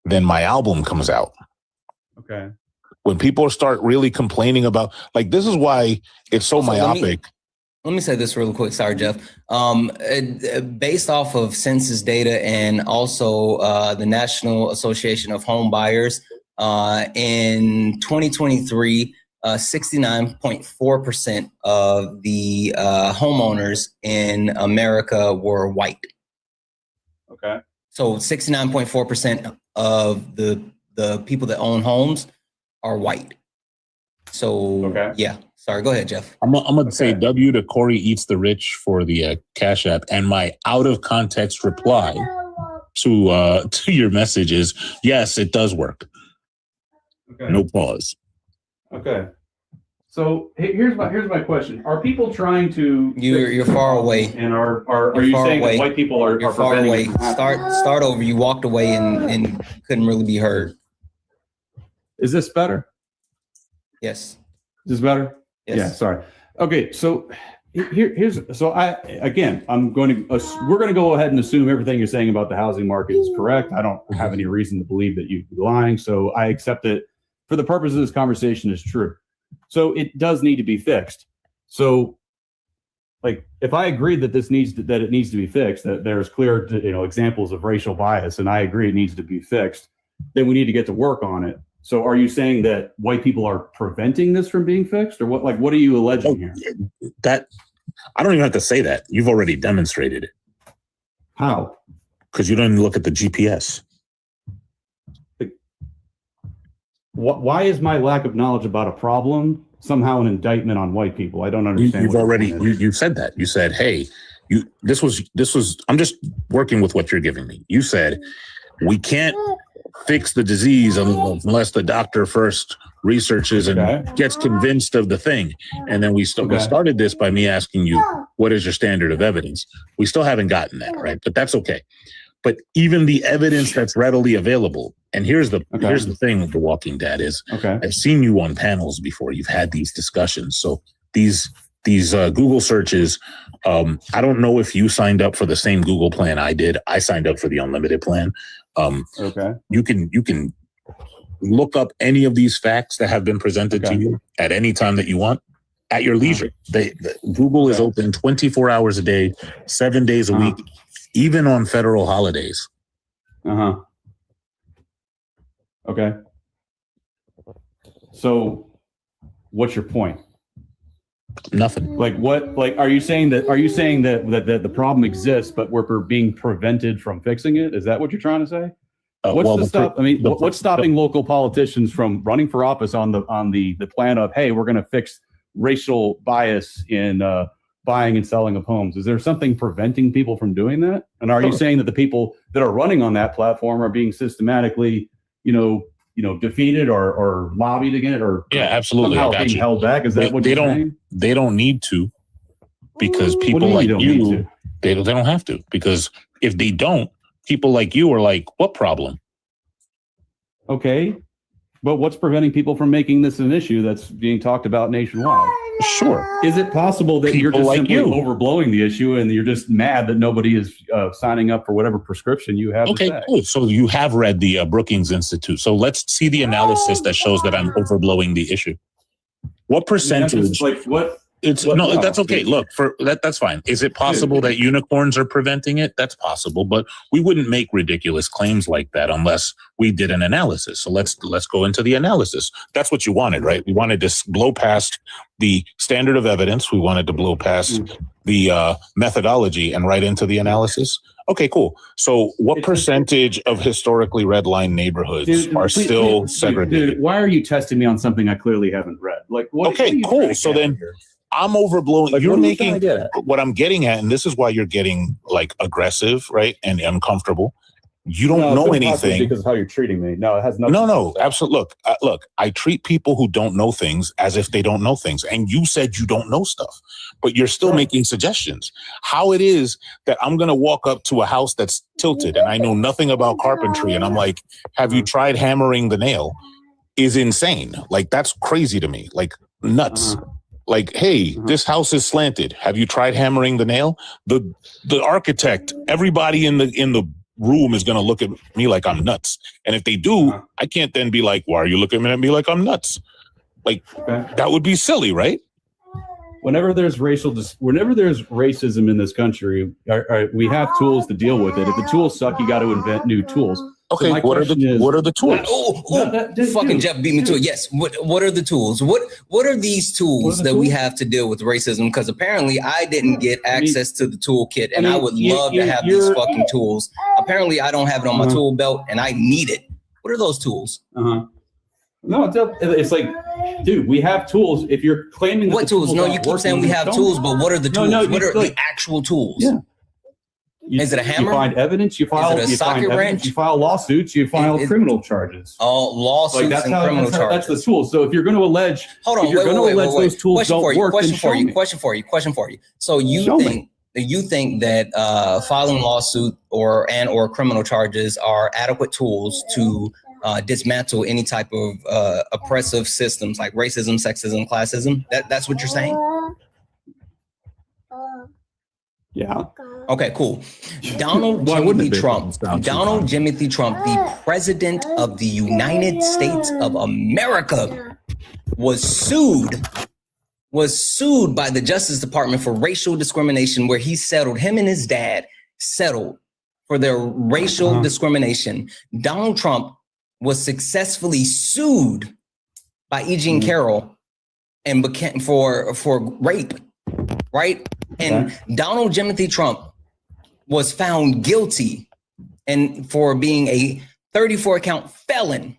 then my album comes out. Okay. When people start really complaining about, like, this is why it's so myopic. Let me say this real quick. Sorry, Jeff. Based off of census data and also the National Association of Home Buyers, in 2023, 69.4% of the homeowners in America were white. Okay. So 69.4% of the people that own homes are white. So, okay. Yeah. Sorry, go ahead, Jeff. I'm going to say W to Corey Eats the Rich for the Cash App. And my out of context reply to your message is, yes, it does work. Okay. No pause. Okay. So here's my question: are people trying to? You're far away. And are you saying that white people are? You're far away. Start over. You walked away and couldn't really be heard. Is this better? Yes. Is this better? Yes. Yeah. Sorry. Okay. So we're going to go ahead and assume everything you're saying about the housing market is correct. I don't have any reason to believe that you'd be lying. So I accept it for the purpose of this conversation is true. So it does need to be fixed. So, like, if I agree that it needs to be fixed, that there's clear, examples of racial bias, and I agree it needs to be fixed, then we need to get to work on it. So, are you saying that white people are preventing this from being fixed, or what? Like, what are you alleging here? That I don't even have to say that. You've already demonstrated it. How? Because you don't even look at the GPS. Why is my lack of knowledge about a problem somehow an indictment on white people? I don't understand. You said that. You said, hey, this was, I'm just working with what you're giving me. You said, we can't fix the disease unless the doctor first researches and gets convinced of the thing. And then we started this by me asking you, what is your standard of evidence? We still haven't gotten that, right? But that's okay. But even the evidence that's readily available, and here's the thing with The Walking Dead is, I've seen you on panels before. You've had these discussions. So these Google searches, I don't know if you signed up for the same Google plan I did. I signed up for the unlimited plan. You can look up any of these facts that have been presented to you at any time that you want at your leisure. Google is open 24 hours a day, 7 days a week, even on federal holidays. Okay. So what's your point? Nothing. Like what? Like, are you saying that the problem exists, but we're being prevented from fixing it? Is that what you're trying to say? What's stopping local politicians from running for office on the plan of, hey, we're going to fix racial bias in buying and selling of homes? Is there something preventing people from doing that? And are you saying that the people that are running on that platform are being systematically, defeated or lobbied against, or absolutely somehow being held back? Is that what you're saying? They don't need to, because people like you, they don't have to, because if they don't, people like you are like, what problem? Okay. But what's preventing people from making this an issue that's being talked about nationwide? Sure. Is it possible that you're People just like simply you. overblowing the issue and you're just mad that nobody is signing up for whatever prescription you have? Okay, cool. So you have read the Brookings Institute. So let's see the analysis that shows that I'm overblowing the issue. What percentage? Like what? That's okay. Look, that's fine. Is it possible that unicorns are preventing it? That's possible, but we wouldn't make ridiculous claims like that unless we did an analysis. So let's go into the analysis. That's what you wanted, right? We wanted to blow past the standard of evidence. We wanted to blow past the methodology and right into the analysis. Okay, cool. So what percentage of historically redlined neighborhoods are still segregated? Dude, why are you testing me on something I clearly haven't read? Like, what? Okay, cool. So then I'm overblowing. Like, you're making what I'm getting at, and this is why you're getting like aggressive, right? And uncomfortable. You don't know anything because of how you're treating me. No, it has nothing. No, absolutely. Look, I treat people who don't know things as if they don't know things. And you said you don't know stuff, but you're still making suggestions. How it is that I'm going to walk up to a house that's tilted and I know nothing about carpentry. And I'm like, have you tried hammering the nail? Is insane. Like, that's crazy to me. Like, nuts. Like, hey, this house is slanted. Have you tried hammering the nail? The architect, everybody in the room is going to look at me like I'm nuts. And if they do, I can't then be like, why are you looking at me like I'm nuts? Like, that would be silly, right? Whenever there's racism in this country, we have tools to deal with it. If the tools suck, you got to invent new tools. Okay, so what are the tools? Fucking Jeff beat me to it. Yes. What are the tools? What are these tools that we have to deal with racism? Because apparently I didn't get access to the toolkit, and I would love to have these fucking tools. Apparently I don't have it on my tool belt, and I need it. What are those tools? No, it's like, dude, we have tools. If you're claiming what tools? No, you keep saying we have tools, but what are the tools? What are the actual tools? Yeah. Is it a hammer? You find evidence. You file. Is it a socket wrench? You file lawsuits. You file criminal charges. Oh, lawsuits and criminal charges. That's the tool. So if you're going to allege, hold on, wait. Those tools don't work, Question for you. So you think that filing lawsuit or criminal charges are adequate tools to dismantle any type of oppressive systems like racism, sexism, classism? That's what you're saying? Yeah. Okay, cool. Donald Timothy Trump, the president of the United States of America, was sued by the Justice Department for racial discrimination, where him and his dad settled for their racial discrimination. Donald Trump was successfully sued by E. Jean Carroll and became for rape, right? And Donald Timothy Trump was found guilty and for being a 34-count felon.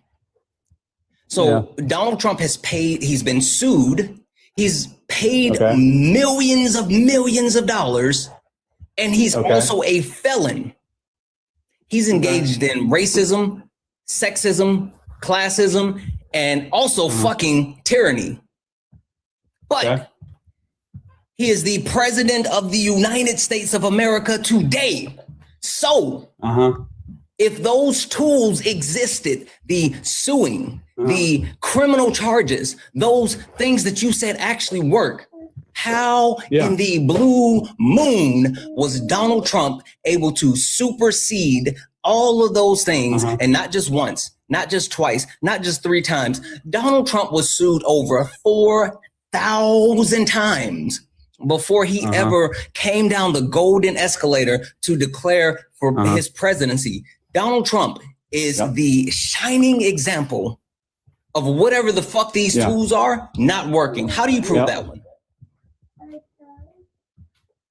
So Donald Trump he's been sued. He's paid millions of dollars, and he's also a felon. He's engaged in racism, sexism, classism, and also fucking tyranny. But he is the president of the United States of America today. So if those tools existed, the suing, the criminal charges, those things that you said actually work, how in the blue moon was Donald Trump able to supersede all of those things, and not just once, not just twice, not just 3 times? Donald Trump was sued over 4,000 times before he ever came down the golden escalator to declare for his presidency. Donald Trump is the shining example of whatever the fuck these tools are not working. How do you prove that one?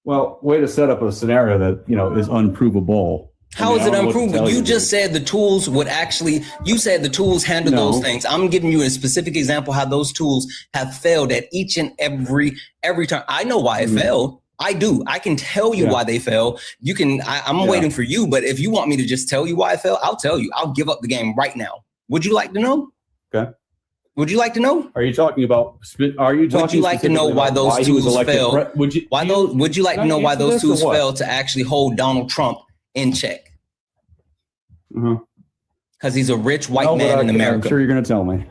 Well, way to set up a scenario that, is unprovable. How is it unproven? You just said the tools would actually, you said the tools handle those things. I'm giving you a specific example how those tools have failed at each and every time. I know why it failed. I do. I can tell you why they fell. You can, I'm waiting for you, but if you want me to just tell you why I fell, I'll tell you. I'll give up the game right now. Would you like to know? Okay. Would you like to know? Would you like to know why those tools failed? Would you like to know why those tools failed to actually hold Donald Trump in check? Because he's a rich white man in America. I'm sure you're going to tell me.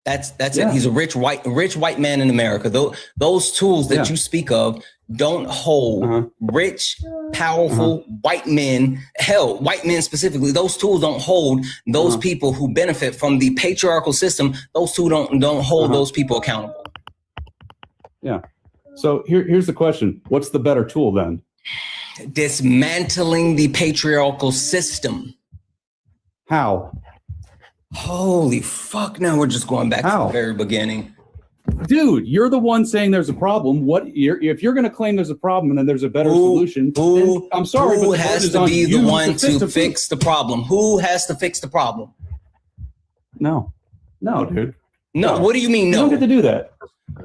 That's it. He's a rich white man in America. Those tools that you speak of don't hold rich, powerful white men. Hell, white men specifically. Those tools don't hold those people who benefit from the patriarchal system. Those tools don't hold those people accountable. Yeah. So here's the question: what's the better tool then? Dismantling the patriarchal system. How? Holy fuck! Now we're just going back to the very beginning. Dude, you're the one saying there's a problem. If you're going to claim there's a problem and then there's a better solution, then I'm sorry, who but has to be the one to fix the problem? Who has to fix the problem? No, dude. No. What do you mean? No, you don't get to do that.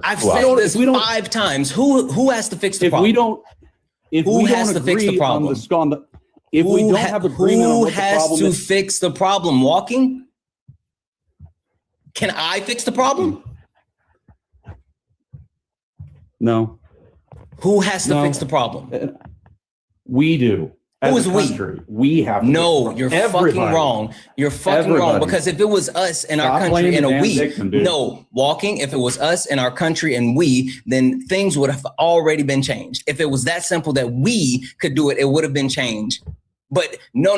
I've said this 5 times. Who has to fix the problem? Who has to fix the problem? If we don't have agreement on what the problem is, who has to fix the problem? Walking? Can I fix the problem? No. Who has to fix the problem? We do. Who is we? We have to. No, you're fucking wrong. You're fucking wrong. Because if it was us in our country and a we, Walking, if it was us in our country and we, then things would have already been changed. If it was that simple that we could do it, it would have been changed. But no.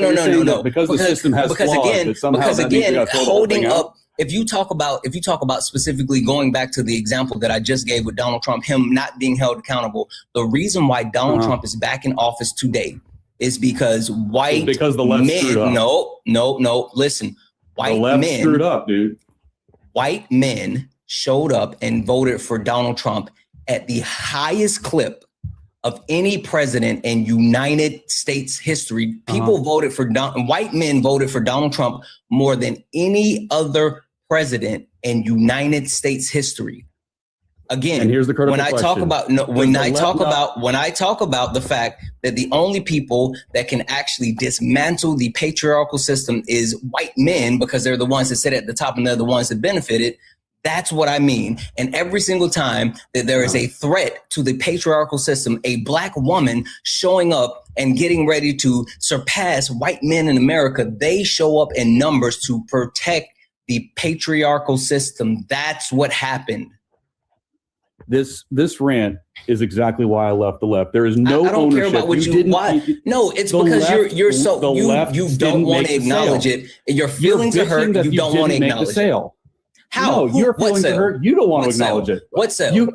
Because the system has because again, holding up. If you talk about specifically going back to the example that I just gave with Donald Trump, him not being held accountable, the reason why Donald Trump is back in office today is because the left screwed up. No. Listen, the left screwed up, dude. White men showed up and voted for Donald Trump at the highest clip of any president in United States history. People voted for white men voted for Donald Trump more than any other president in United States history. Again, and here's the critical question. When I talk about the fact that the only people that can actually dismantle the patriarchal system is white men because they're the ones that sit at the top and they're the ones that benefited. That's what I mean. And every single time that there is a threat to the patriarchal system, a black woman showing up and getting ready to surpass white men in America, they show up in numbers to protect the patriarchal system. That's what happened. This rant is exactly why I left the left. There is no I don't ownership. care about what No, it's because you don't want to acknowledge it. Your feelings are hurt. You don't want to acknowledge it. How? No, your feelings are hurt. You don't want to acknowledge it. What sale?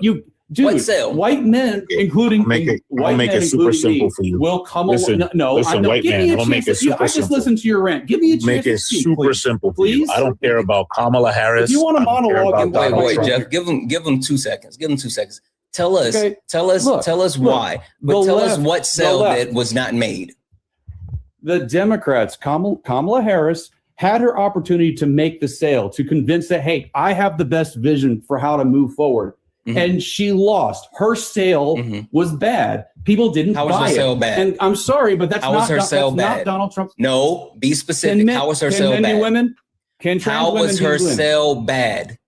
Dude, what sale? White men, including I'll make it super simple for you. Will come listen, white man. I'll make it super simple. I just listened to your rant. Give me a chance. Make it super simple for you. I don't care about Kamala Harris. If you want a monologue, wait, Jeff. Give him 2 seconds. Give him 2 seconds. Tell us why. But tell us what sale that was not made. The Democrats, Kamala Harris, had her opportunity to make the sale, to convince that, hey, I have the best vision for how to move forward. And she lost. Her sale was bad. People didn't buy it. How was her sale bad? And I'm sorry, but that's not Donald Trump. No, be specific. How was her sale bad? Can women? Can trans How women was her sale bad?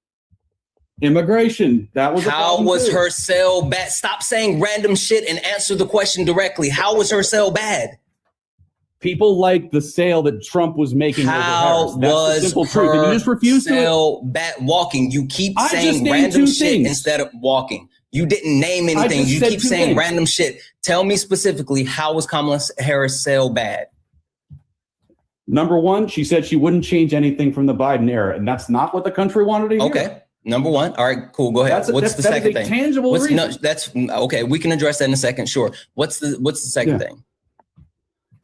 Immigration. That was how was her sale bad? Stop saying random shit and answer the question directly. How was her sale bad? People like the sale that Trump was making. How was her and you just refuse sale bad? Walking. You keep saying random shit instead of walking. You didn't name anything. You keep saying random shit. Tell me specifically, how was Kamala Harris' sale bad? Number one, she said she wouldn't change anything from the Biden era, and that's not what the country wanted to hear. Okay. Number one. All right, cool. Go ahead. What's the second thing? Tangible reason. No, that's okay. We can address that in a second. Sure. What's the second thing?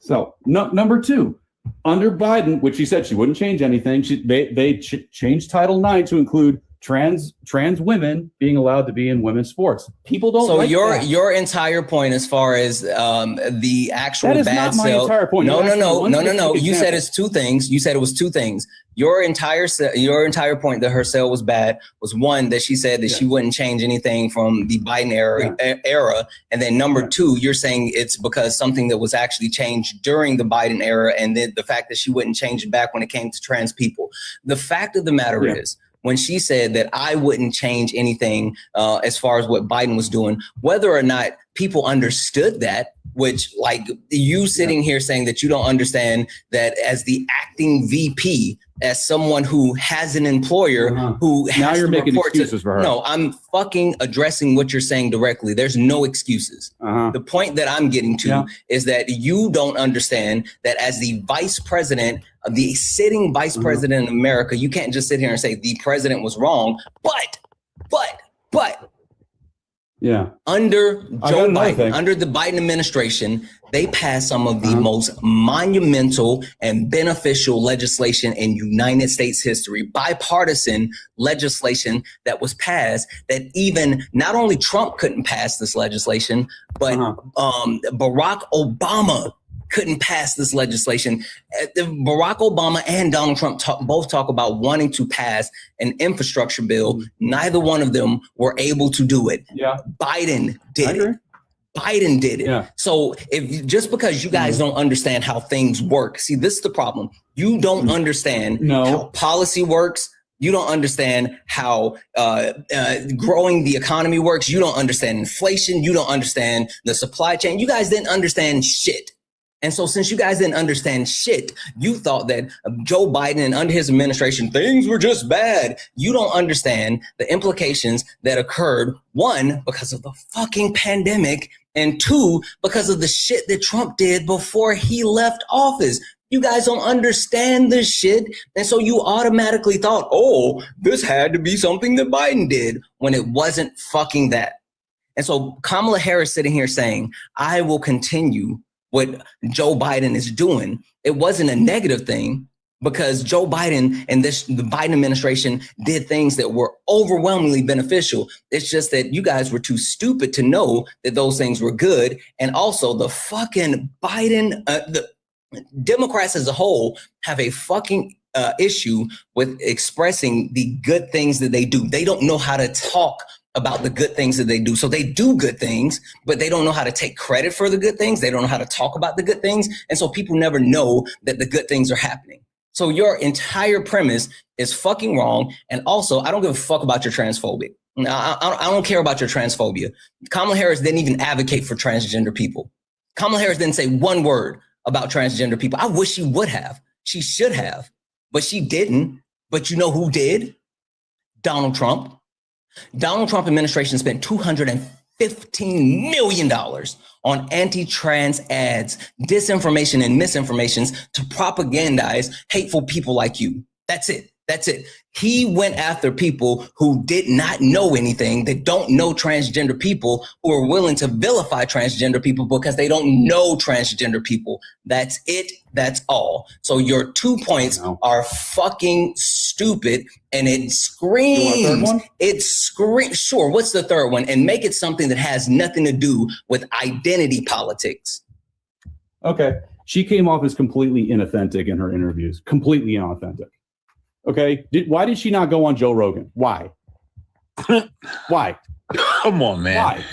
So number two, under Biden, which she said she wouldn't change anything, they changed Title IX to include trans women being allowed to be in women's sports. People don't. So your entire point, as far as the actual that is bad not my sale. entire point. No. You said it's two things. You said it was two things. Your entire point that her sale was bad was one, that she said that she wouldn't change anything from the Biden era, and then number two, you're saying it's because something that was actually changed during the Biden era, and then the fact that she wouldn't change it back when it came to trans people. The fact of the matter is, when she said that I wouldn't change anything as far as what Biden was doing, whether or not people understood that, which like you sitting here saying that you don't understand that as the acting VP, as someone who has an employer who has now you're making excuses for her. No, I'm fucking addressing what you're saying directly. There's no excuses. The point that I'm getting to is that you don't understand that as the vice president, the sitting vice president in America, you can't just sit here and say the president was wrong, but under Joe Biden, under the Biden administration, they passed some of the most monumental and beneficial legislation in United States history, bipartisan legislation that was passed that even not only Trump couldn't pass this legislation, but Barack Obama couldn't pass this legislation. Barack Obama and Donald Trump both talk about wanting to pass an infrastructure bill. Neither one of them were able to do it. Biden did it. Biden did it. So if just because you guys don't understand how things work, see, this is the problem. You don't understand how policy works. You don't understand how growing the economy works. You don't understand inflation. You don't understand the supply chain. You guys didn't understand shit. And so since you guys didn't understand shit, you thought that Joe Biden and under his administration, things were just bad. You don't understand the implications that occurred, one, because of the fucking pandemic, and two, because of the shit that Trump did before he left office. You guys don't understand this shit. And so you automatically thought, oh, this had to be something that Biden did, when it wasn't fucking that. And so Kamala Harris sitting here saying, I will continue what Joe Biden is doing. It wasn't a negative thing, because Joe Biden and the Biden administration did things that were overwhelmingly beneficial. It's just that you guys were too stupid to know that those things were good. And also the fucking Biden, the Democrats as a whole have a fucking issue with expressing the good things that they do. They don't know how to talk about the good things that they do. So they do good things, but they don't know how to take credit for the good things. They don't know how to talk about the good things. And so people never know that the good things are happening. So your entire premise is fucking wrong. And also, I don't give a fuck about your transphobia. I don't care about your transphobia. Kamala Harris didn't even advocate for transgender people. Kamala Harris didn't say one word about transgender people. I wish she would have. She should have, but she didn't. But you know who did? Donald Trump. Donald Trump administration spent $215 million on anti-trans ads, disinformation and misinformations to propagandize hateful people like you. That's it. That's it. He went after people who did not know anything, that don't know transgender people, who are willing to vilify transgender people because they don't know transgender people. That's it. That's all. So your 2 points are fucking stupid, and it screams. It screams. Sure. What's the third one? And make it something that has nothing to do with identity politics. Okay. She came off as completely inauthentic in her interviews. Completely inauthentic. Okay. Why did she not go on Joe Rogan? Why? Why? Come on, man. Why?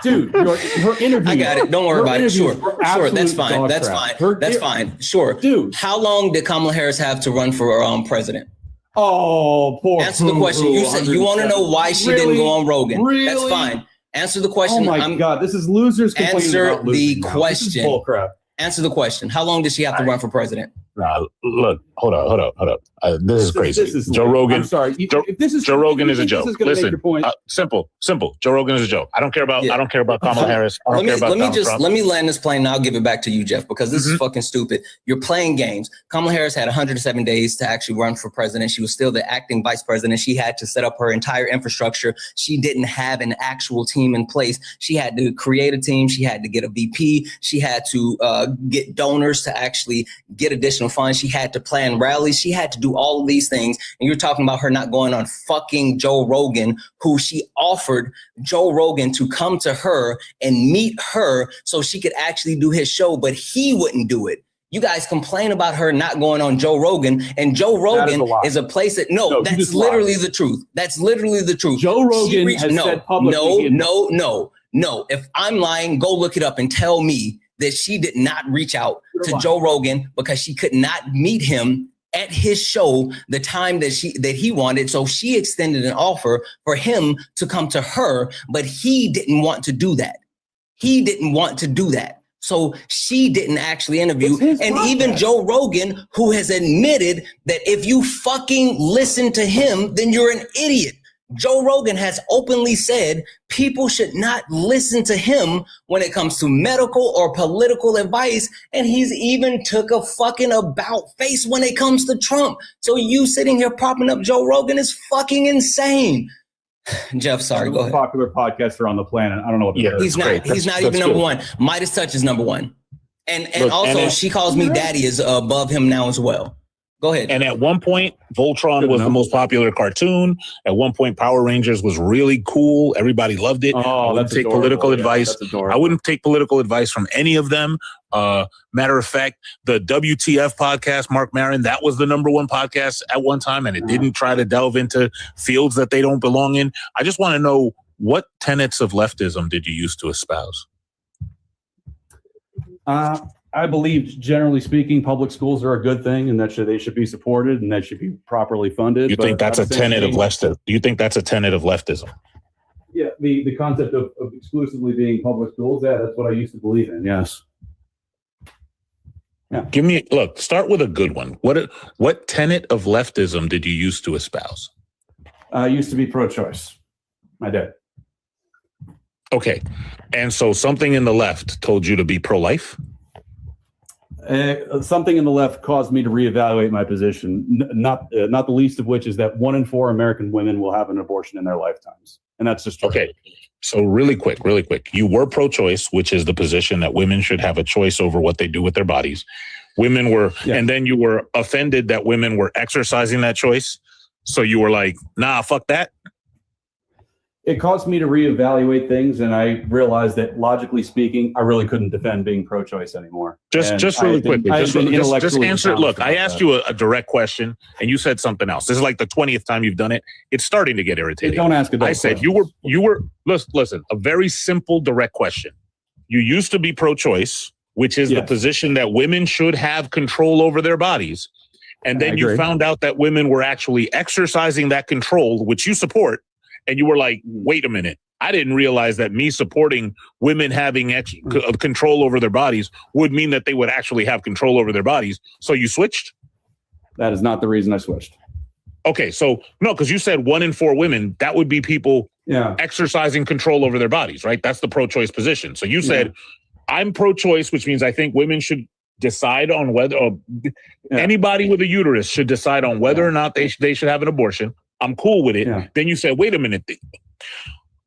Dude, her interview. I got it. Don't worry about it. Sure. That's fine. That's fine. That's fine. Sure. Dude. How long did Kamala Harris have to run for president? Oh, poor. Answer the question. You said you want to know why she didn't go on Rogan. Really? That's fine. Answer the question. Oh my God, this is losers. Answer the question. This is bullcrap. Answer the question. How long did she have to run for president? Look, hold up. This is crazy. Joe Rogan. I'm sorry. Joe Rogan is a joke. Listen, simple. Joe Rogan is a joke. I don't care about Kamala Harris. I don't care about Donald Trump. Let me land this plane, and I'll give it back to you, Jeff, because this is fucking stupid. You're playing games. Kamala Harris had 107 days to actually run for president. She was still the acting vice president. She had to set up her entire infrastructure. She didn't have an actual team in place. She had to create a team. She had to get a VP. She had to get donors to actually get additional funds. She had to plan rallies. She had to do all of these things. And you're talking about her not going on fucking Joe Rogan, who she offered Joe Rogan to come to her and meet her so she could actually do his show, but he wouldn't do it. You guys complain about her not going on Joe Rogan, and Joe Rogan is a place that that's literally the truth. That's literally the truth. Joe Rogan has said publicly. No. If I'm lying, go look it up and tell me that she did not reach out to Joe Rogan because she could not meet him at his show the time that he wanted. So she extended an offer for him to come to her, but he didn't want to do that. He didn't want to do that. So she didn't actually interview. And even Joe Rogan, who has admitted that if you fucking listen to him, then you're an idiot. Joe Rogan has openly said people should not listen to him when it comes to medical or political advice. And he's even took a fucking about face when it comes to Trump. So you sitting here propping up Joe Rogan is fucking insane. Jeff, sorry, go ahead. Popular podcaster on the planet. I don't know what he's not. He's not even number one. Midas Touch is number one. And look, also she calls me daddy is above him now as well. Go ahead. And at one point, Voltron was the most popular cartoon. At one point, Power Rangers was really cool. Everybody loved it. I wouldn't take political advice. I wouldn't take political advice from any of them. Matter of fact, the WTF podcast, Mark Maron, that was the number one podcast at one time, and it didn't try to delve into fields that they don't belong in. I just want to know, what tenets of leftism did you used to espouse? I believe, generally speaking, public schools are a good thing, and that they should be supported, and that should be properly funded. You think that's a tenet of leftism? Do you think that's a tenet of leftism? Yeah, the concept of exclusively being public schools. Yeah, that's what I used to believe in. Yes. Yeah. Start with a good one. What tenet of leftism did you used to espouse? I used to be pro-choice. I did. Okay, and so something in the left told you to be pro-life? Something in the left caused me to reevaluate my position, not the least of which is that 1 in 4 American women will have an abortion in their lifetimes. And that's just true. Okay. So really quick. You were pro-choice, which is the position that women should have a choice over what they do with their bodies. Women were, and then you were offended that women were exercising that choice. So you were like, nah, fuck that. It caused me to reevaluate things, and I realized that, logically speaking, I really couldn't defend being pro-choice anymore. Just really quickly, just answer. Look, I asked you a direct question, and you said something else. This is like the 20th time you've done it. It's starting to get irritating. Don't ask a I said you were. Listen. A very simple, direct question. You used to be pro-choice, which is the position that women should have control over their bodies, and then you found out that women were actually exercising that control, which you support. And you were like, wait a minute, I didn't realize that me supporting women having control over their bodies would mean that they would actually have control over their bodies. So you switched? That is not the reason I switched. Okay, so no, because you said 1 in 4 women, that would be people exercising control over their bodies, right? That's the pro-choice position. So you said, I'm pro-choice, which means I think women should decide on whether, anybody with a uterus should decide on whether or not they should have an abortion. I'm cool with it. Yeah. Then you said, wait a minute,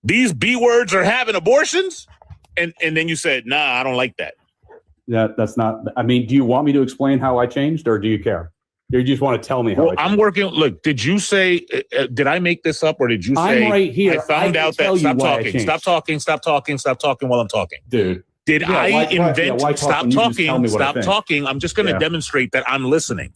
these B words are having abortions? And then you said, nah, I don't like that. Yeah, that's not, I mean, do you want me to explain how I changed, or do you care? Or you just want to tell me how I changed? I'm working, look, did you say, did I make this up, or did you say, I'm right here. I found out that, stop talking while I'm talking. Dude. Did I invent, stop talking. I'm just going to demonstrate that I'm listening.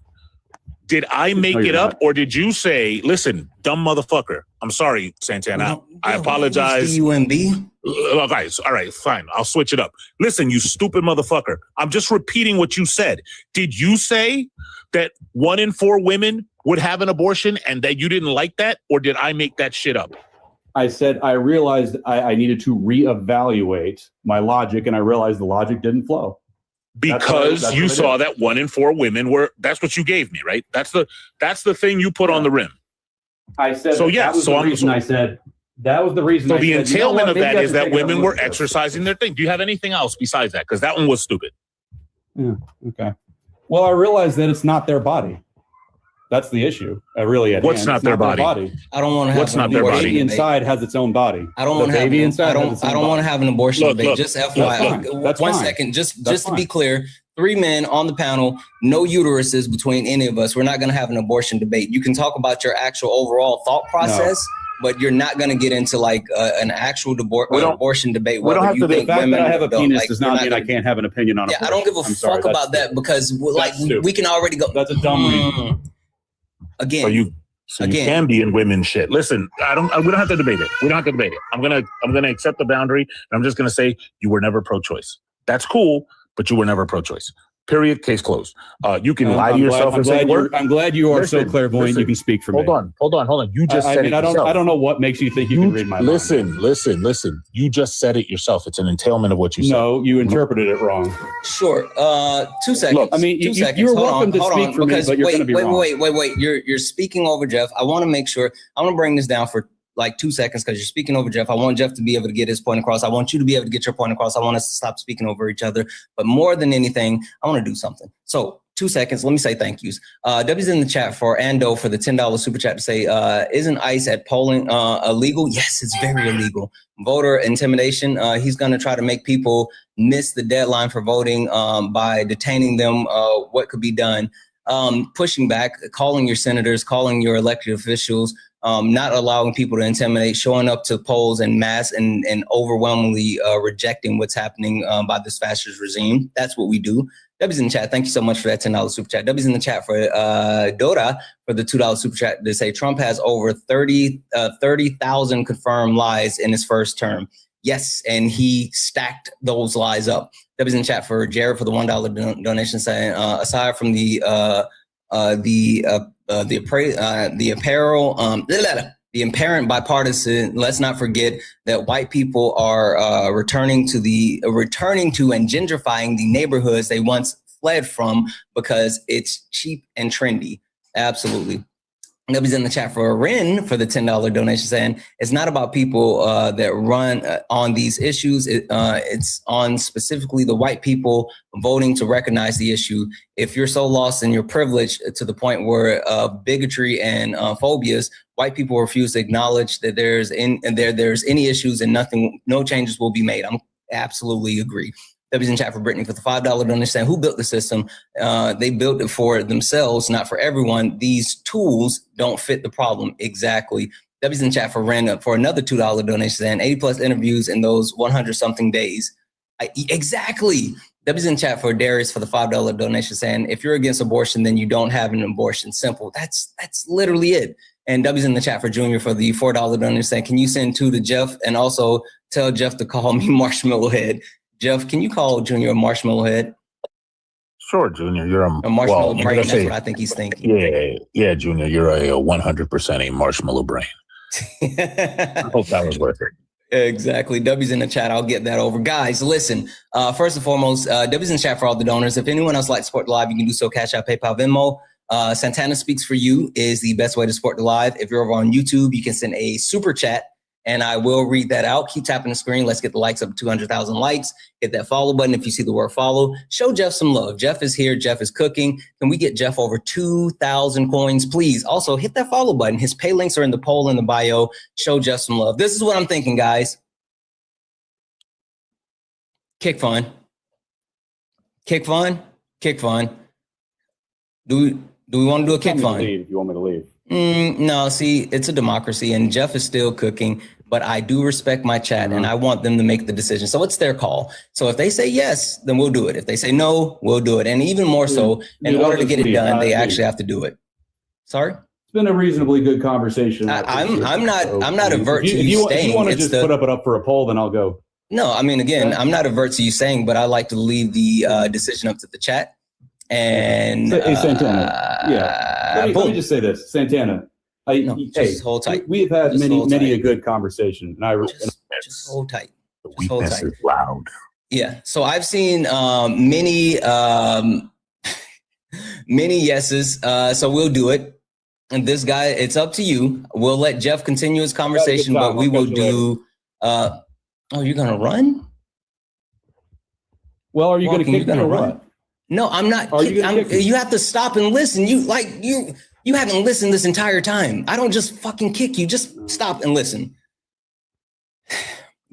Did I make it up, or did you say, listen, dumb motherfucker? I'm sorry, Santana. I apologize. UMB? All right, fine. I'll switch it up. Listen, you stupid motherfucker. I'm just repeating what you said. Did you say that 1 in 4 women would have an abortion and that you didn't like that, or did I make that shit up? I said I realized I needed to reevaluate my logic, and I realized the logic didn't flow. Because you saw that 1 in 4 women were, that's what you gave me, right? That's the thing you put on the rim. I said, so yeah, I said, that was the reason. So the entailment of that is that women were exercising their thing. Do you have anything else besides that? Because that one was stupid. Yeah. Okay. Well, I realized that it's not their body. That's the issue. What's not their body? I don't want to have. What's not their body? The baby inside has its own body. I don't want to have. I don't want to have an abortion debate. Just FYI. One second. Just to be clear, 3 men on the panel, no uteruses between any of us. We're not going to have an abortion debate. You can talk about your actual overall thought process, but you're not going to get into like an actual abortion debate. We don't have to. The fact that I have a penis does not mean I can't have an opinion on it. I don't give a fuck about that, because like we can already go. That's a dumb reason. Again, so you can be in women's shit. Listen, we don't have to debate it. I'm gonna accept the boundary, and I'm just gonna say you were never pro-choice. That's cool, but you were never pro-choice. Period. Case closed. You can lie to yourself and say, I'm glad you are so clairvoyant. You can speak for me. Hold on. You just said it yourself. I don't know what makes you think you can read my mind. Listen. You just said it yourself. It's an entailment of what you said. No, you interpreted it wrong. Sure. 2 seconds. Look, I mean, 2 seconds. You're welcome to speak for me, but you're going to be wrong. Wait. You're speaking over Jeff. I want to make sure. I want to bring this down for like 2 seconds because you're speaking over Jeff. I want Jeff to be able to get his point across. I want you to be able to get your point across. I want us to stop speaking over each other. But more than anything, I want to do something. So 2 seconds. Let me say thank yous. W's in the chat for Ando for the $10 super chat to say, isn't ICE at polling illegal? Yes, it's very illegal. Voter intimidation. He's going to try to make people miss the deadline for voting by detaining them. What could be done? Pushing back, calling your senators, calling your elected officials, not allowing people to intimidate, showing up to polls en masse and overwhelmingly rejecting what's happening by this fascist regime. That's what we do. W's in the chat. Thank you so much for that $10 super chat. W's in the chat for Dota for the $2 super chat to say Trump has over 30,000 confirmed lies in his first term. Yes, and he stacked those lies up. W's in the chat for Jared for the $1 donation saying, aside from the apparel, the apparent bipartisan, let's not forget that white people are returning to and gentrifying the neighborhoods they once fled from because it's cheap and trendy. Absolutely. Nobody's in the chat for Ren for the $10 donation saying it's not about people that run on these issues. It's on specifically the white people voting to recognize the issue. If you're so lost in your privilege to the point where bigotry and phobias, white people refuse to acknowledge that there's any issues and no changes will be made. I'm absolutely agree. W's in chat for Brittany for the $5 donation saying, who built the system? They built it for themselves, not for everyone. These tools don't fit the problem. Exactly. W's in chat for Random for another $2 donation saying 80 plus interviews in those 100 something days. Exactly. W's in chat for Darius for the $5 donation saying, if you're against abortion, then you don't have an abortion. Simple. That's literally it. And W's in the chat for Junior for the $4 donation saying, can you send 2 to Jeff and also tell Jeff to call me Marshmallow Head? Jeff, can you call Junior a marshmallow head? Sure, Junior. You're a marshmallow brain. That's what I think he's thinking. Yeah, Junior. You're a 100% a marshmallow brain. I hope that was worth it. Exactly. W's in the chat. I'll get that over. Guys, listen. First and foremost, W's in the chat for all the donors. If anyone else likes to support the live, you can do so. Cash App, PayPal, Venmo. Santana Speaks For You is the best way to support the live. If you're over on YouTube, you can send a super chat. And I will read that out. Keep tapping the screen. Let's get the likes up to 200,000 likes. Hit that follow button if you see the word follow. Show Jeff some love. Jeff is here. Jeff is cooking. Can we get Jeff over 2,000 coins, please? Also, hit that follow button. His pay links are in the poll in the bio. Show Jeff some love. This is what I'm thinking, guys. Kick fun. Kick fun. Kick fun. Do we want to do a kick fun? If you want me to leave. No, see, it's a democracy and Jeff is still cooking, but I do respect my chat and I want them to make the decision. So it's their call. So if they say yes, then we'll do it. If they say no, we'll do it. And even more so, in order to get it done, they actually have to do it. Sorry? It's been a reasonably good conversation. I'm not avert to you staying. If you want to just put it up for a poll, then I'll go. No, I mean, again, I'm not avert to you saying, but I like to leave the decision up to the chat. And hey, Santana, let me just say this, Santana. Just hold tight. We've had many a good conversation, and just hold tight. The weakness is loud. Yeah. So I've seen many yeses. So we'll do it. And this guy, it's up to you. We'll let Jeff continue his conversation, but we will do. Oh, you're gonna run? Well, are you going to kick me or what? No, I'm not. You have to stop and listen. You haven't listened this entire time. I don't just fucking kick you. Just stop and listen.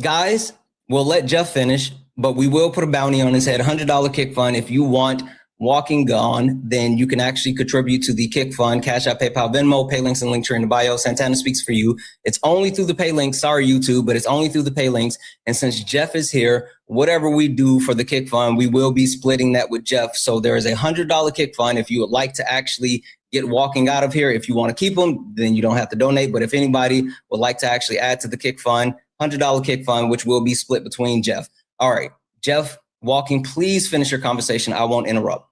Guys, we'll let Jeff finish, but we will put a bounty on his head. $100 kick fund. If you want Walking Gone, then you can actually contribute to the kick fund. Cash App, PayPal, Venmo, pay links and link tree in the bio. Santana Speaks For You. It's only through the pay links. Sorry, YouTube, but it's only through the pay links. And since Jeff is here, whatever we do for the kick fund, we will be splitting that with Jeff. So there is a $100 kick fund. If you would like to actually get Walking out of here, if you want to keep them, then you don't have to donate. But if anybody would like to actually add to the kick fund, $100 kick fund, which will be split between Jeff. All right, Jeff, Walking, please finish your conversation. I won't interrupt.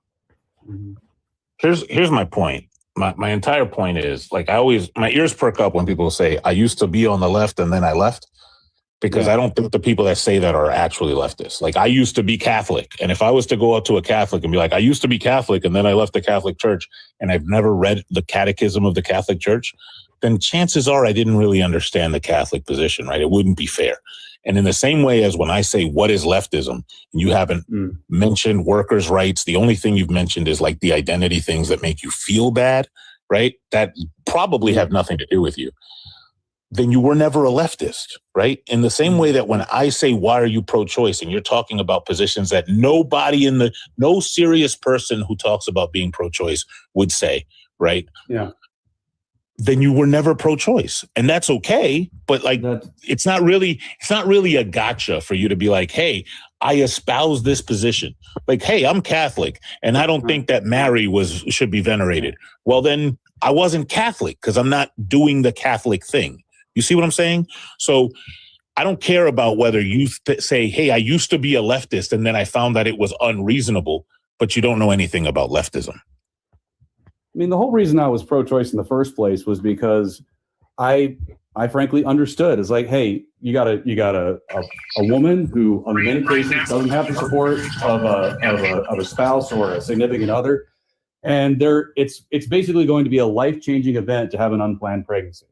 Here's my point. My entire point is, like, my ears perk up when people say, I used to be on the left and then I left. Because I don't think the people that say that are actually leftists. Like, I used to be Catholic. And if I was to go up to a Catholic and be like, I used to be Catholic and then I left the Catholic Church and I've never read the catechism of the Catholic Church, then chances are I didn't really understand the Catholic position, right? It wouldn't be fair. And in the same way as when I say, what is leftism? And you haven't mentioned workers' rights. The only thing you've mentioned is like the identity things that make you feel bad, right? That probably have nothing to do with you. Then you were never a leftist, right? In the same way that when I say, why are you pro-choice? And you're talking about positions that no serious person who talks about being pro-choice would say, right? Yeah. Then you were never pro-choice. And that's okay. But like, it's not really a gotcha for you to be like, hey, I espouse this position. Like, hey, I'm Catholic and I don't think that Mary should be venerated. Well, then I wasn't Catholic because I'm not doing the Catholic thing. You see what I'm saying? So I don't care about whether you say, hey, I used to be a leftist and then I found that it was unreasonable, but you don't know anything about leftism. I mean, the whole reason I was pro-choice in the first place was because I frankly understood. It's like, hey, you got a woman who, in many cases, doesn't have the support of a spouse or a significant other, and it's basically going to be a life-changing event to have an unplanned pregnancy.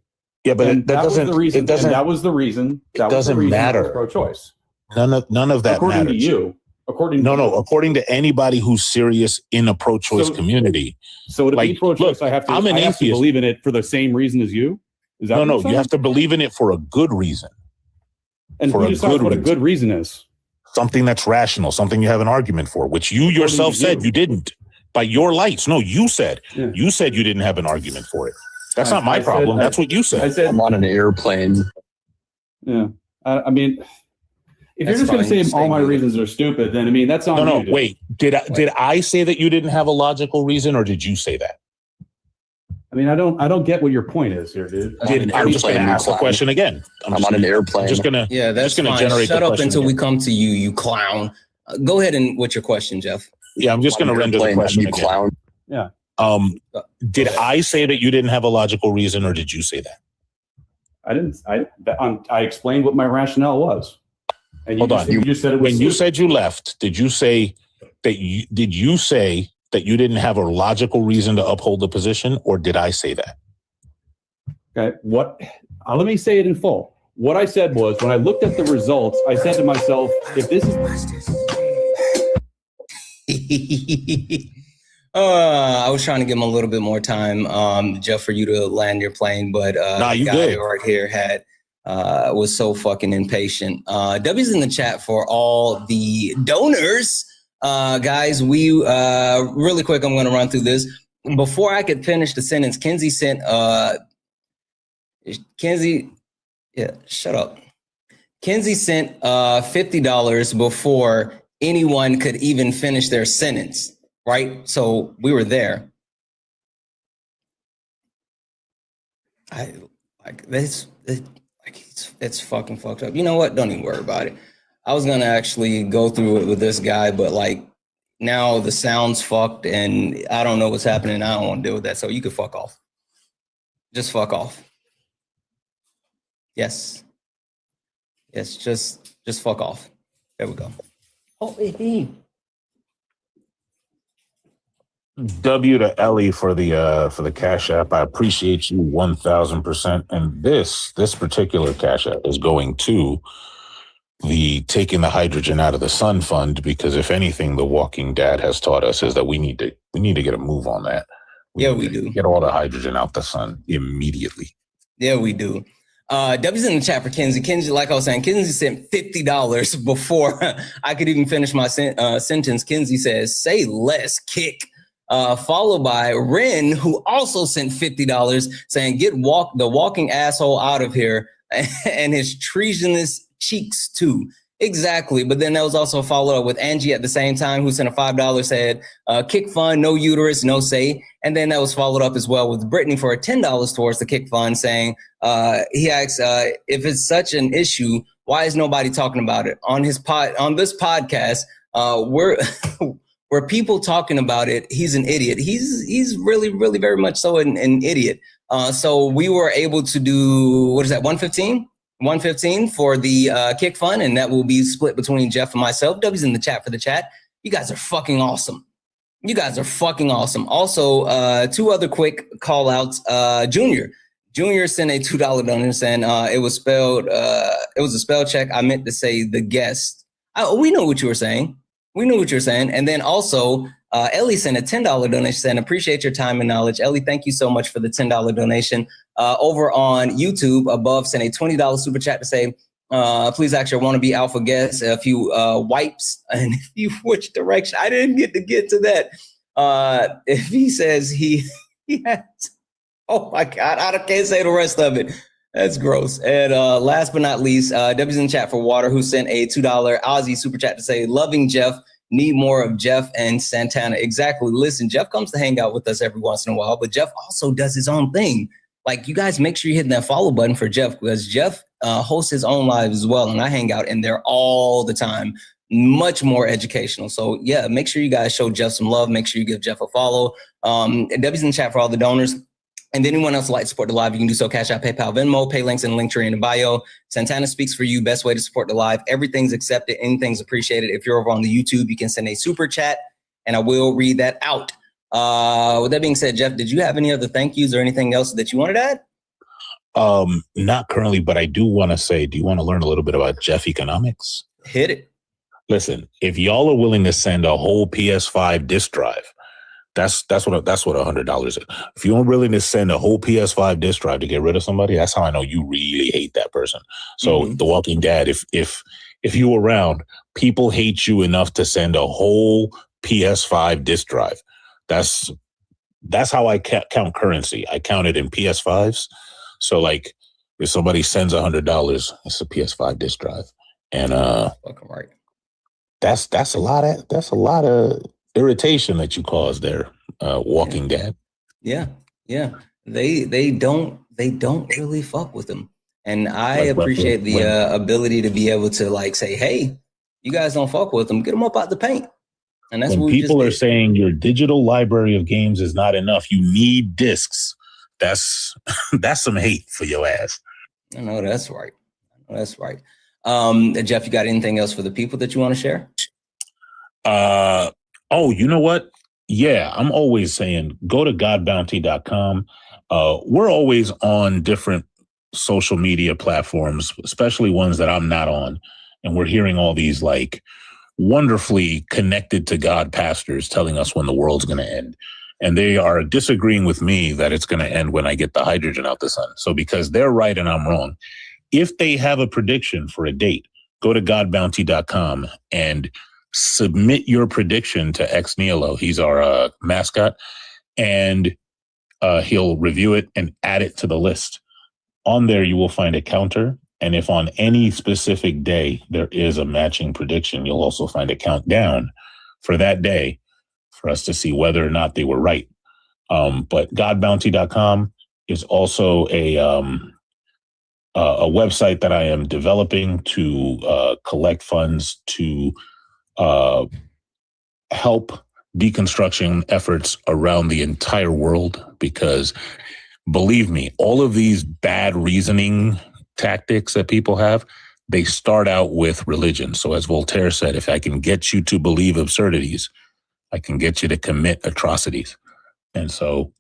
Yeah, but that was the reason. That was the reason. It doesn't matter. Pro-choice. None of that according matters. To you. According to anybody who's serious in a pro-choice community. So to be pro-choice, I have to believe in it for the same reason as you. Is that no? You have to believe in it for a good reason. And who decides what a good reason is? Something that's rational, something you have an argument for, which you yourself said you didn't. By your lights, no, you said you didn't have an argument for it. That's not my problem. That's what you said. I said I'm on an airplane. Yeah, I mean, if you're just going to say all my reasons are stupid, then I mean that's on you. No, wait. Did I say that you didn't have a logical reason, or did you say that? I mean, I don't get what your point is here, dude. I'm just going to ask the question again. I'm on an airplane. Just gonna that's gonna fine. generate. Shut the up until again. we come to you, you clown. Go ahead and what's your question, Jeff? Yeah, I'm just going to render the question again. Clown. Yeah. Did I say that you didn't have a logical reason, or did you say that? I didn't. I explained what my rationale was. And Hold on. You just said it was when stupid. You said you left. Did you say that you didn't have a logical reason to uphold the position, or did I say that? Okay. Let me say it in full. What I said was, when I looked at the results, I said to myself, if this is. I was trying to give him a little bit more time, Jeff, for you to land your plane, but you guy good. right here was so fucking impatient. W's in the chat for all the donors. Guys, we really quick, I'm going to run through this. Before I could finish the sentence, Kenzie sent shut up. Kenzie sent $50 before anyone could even finish their sentence. Right, so we were there. It's fucking fucked up. You know what? Don't even worry about it. I was gonna actually go through it with this guy, but like now the sound's fucked, and I don't know what's happening. I don't want to deal with that. So you can fuck off. Just fuck off. Yes. Just fuck off. There we go. Oh, W to Ellie for the Cash App. I appreciate you 1,000%. And this particular Cash App is going to the Taking the Hydrogen Out of the Sun Fund, because if anything, The Walking Dad has taught us is that we need to get a move on that. We do. Get all the hydrogen out the sun immediately. Yeah, we do. W's in the chat for Kenzie. Kenzie, like I was saying, Kenzie sent $50 before I could even finish my sentence. Kenzie says, say less, kick. Followed by Ren, who also sent $50 saying, get the walking asshole out of here, and his treasonous cheeks too. Exactly. But then that was also followed up with Angie at the same time, who sent a $5, said, kick fund, no uterus, no say. And then that was followed up as well with Brittany for a $10 towards the kick fund, saying, he asks, if it's such an issue, why is nobody talking about it on this podcast? We're where people talking about it, he's an idiot. He's really, really very much so an idiot. So we were able to do, what is that, 115? 115 for the kick fund, and that will be split between Jeff and myself. W's in the chat for the chat. You guys are fucking awesome. You guys are fucking awesome. Also, two other quick call outs. Junior sent a $2 donation saying it was a spell check. I meant to say the guest. We know what you were saying. We knew what you're saying. And then also, Ellie sent a $10 donation saying, appreciate your time and knowledge. Ellie, thank you so much for the $10 donation. Over on YouTube, above sent a $20 super chat to say, please ask your wannabe alpha guest a few wipes and if you which direction. I didn't get to that. If he says he has, oh my God, I can't say the rest of it. That's gross. And last but not least, W's in the chat for Water, who sent a $2 Aussie super chat to say, loving Jeff, need more of Jeff and Santana. Exactly. Listen, Jeff comes to hang out with us every once in a while, but Jeff also does his own thing. Like, you guys make sure you hit that follow button for Jeff, because Jeff hosts his own lives as well, and I hang out in there all the time. Much more educational. So yeah, make sure you guys show Jeff some love. Make sure you give Jeff a follow. W's in the chat for all the donors. And anyone else would like to support the live, you can do so. Cash App, PayPal, Venmo, pay links in the link tree in the bio. Santana speaks for you. Best way to support the live. Everything's accepted. Anything's appreciated. If you're over on the YouTube, you can send a super chat and I will read that out. With that being said, Jeff, did you have any other thank yous or anything else that you wanted to add? Not currently, but I do want to say, do you want to learn a little bit about Jeff economics? Hit it. Listen, if y'all are willing to send a whole PS5 disk drive, that's what $100 is. If you're willing to send a whole PS5 disk drive to get rid of somebody, that's how I know you really hate that person. So The Walking Dead, if you were around, people hate you enough to send a whole PS5 disk drive. That's how I count currency. I count it in PS5s. So like, if somebody sends $100, it's a PS5 disk drive, and fucking right. That's a lot of irritation that you caused there, Walking Dead. Yeah. They don't really fuck with them, and I appreciate the ability to be able to like say, hey, you guys don't fuck with them, get them up out the paint. And that's when what people are saying your digital library of games is not enough, you need discs. That's some hate for your ass. I know that's right. Jeff, you got anything else for the people that you want to share? Oh, you know what? Yeah, I'm always saying go to godbounty.com. We're always on different social media platforms, especially ones that I'm not on. And we're hearing all these like wonderfully connected to God pastors telling us when the world's going to end. And they are disagreeing with me that it's going to end when I get the hydrogen out the sun. So because they're right and I'm wrong, if they have a prediction for a date, go to godbounty.com and submit your prediction to Ex Nihilo. He's our mascot, and he'll review it and add it to the list. On there, you will find a counter. And if on any specific day there is a matching prediction, you'll also find a countdown for that day for us to see whether or not they were right. But godbounty.com is also a website that I am developing to collect funds to help deconstruction efforts around the entire world, because believe me, all of these bad reasoning tactics that people have, they start out with religion. So as Voltaire said, if I can get you to believe absurdities, I can get you to commit atrocities. And so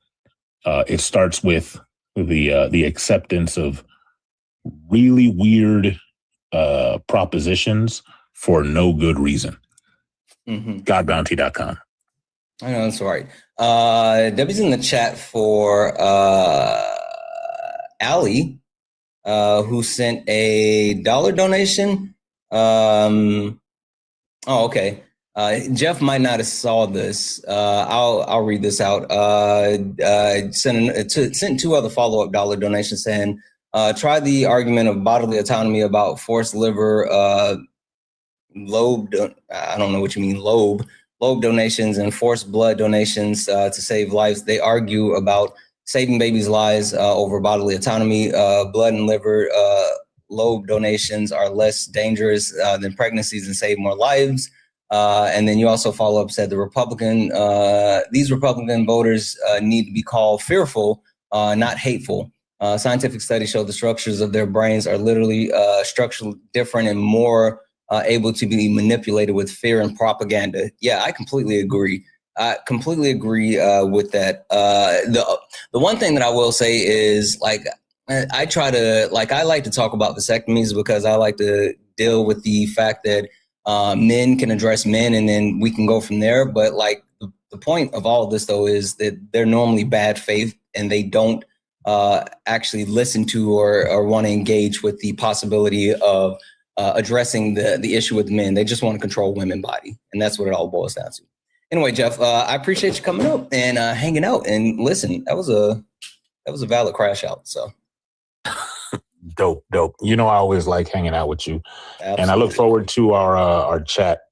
it starts with the acceptance of really weird propositions for no good reason. Godbounty.com. I know, that's right. Debbie's in the chat for Ali, who sent a $1 donation. Okay. Jeff might not have saw this. I'll read this out. Sent two other follow-up $1 donations saying, try the argument of bodily autonomy about forced liver, lobe, I don't know what you mean, lobe donations and forced blood donations to save lives. They argue about saving babies' lives over bodily autonomy. Blood and liver lobe donations are less dangerous than pregnancies and save more lives. And then you also follow up, said these Republican voters need to be called fearful, not hateful. Scientific studies show the structures of their brains are literally structurally different and more able to be manipulated with fear and propaganda. Yeah, I completely agree. I completely agree with that. The one thing that I will say is, like, I like to talk about vasectomies because I like to deal with the fact that men can address men and then we can go from there. But like the point of all of this, though, is that they're normally bad faith and they don't actually listen to or want to engage with the possibility of addressing the issue with men. They just want to control women's body. And that's what it all boils down to. Anyway, Jeff, I appreciate you coming up and hanging out. And listen, that was a valid crash out. So dope. You know, I always like hanging out with you. Absolutely. And I look forward to our chat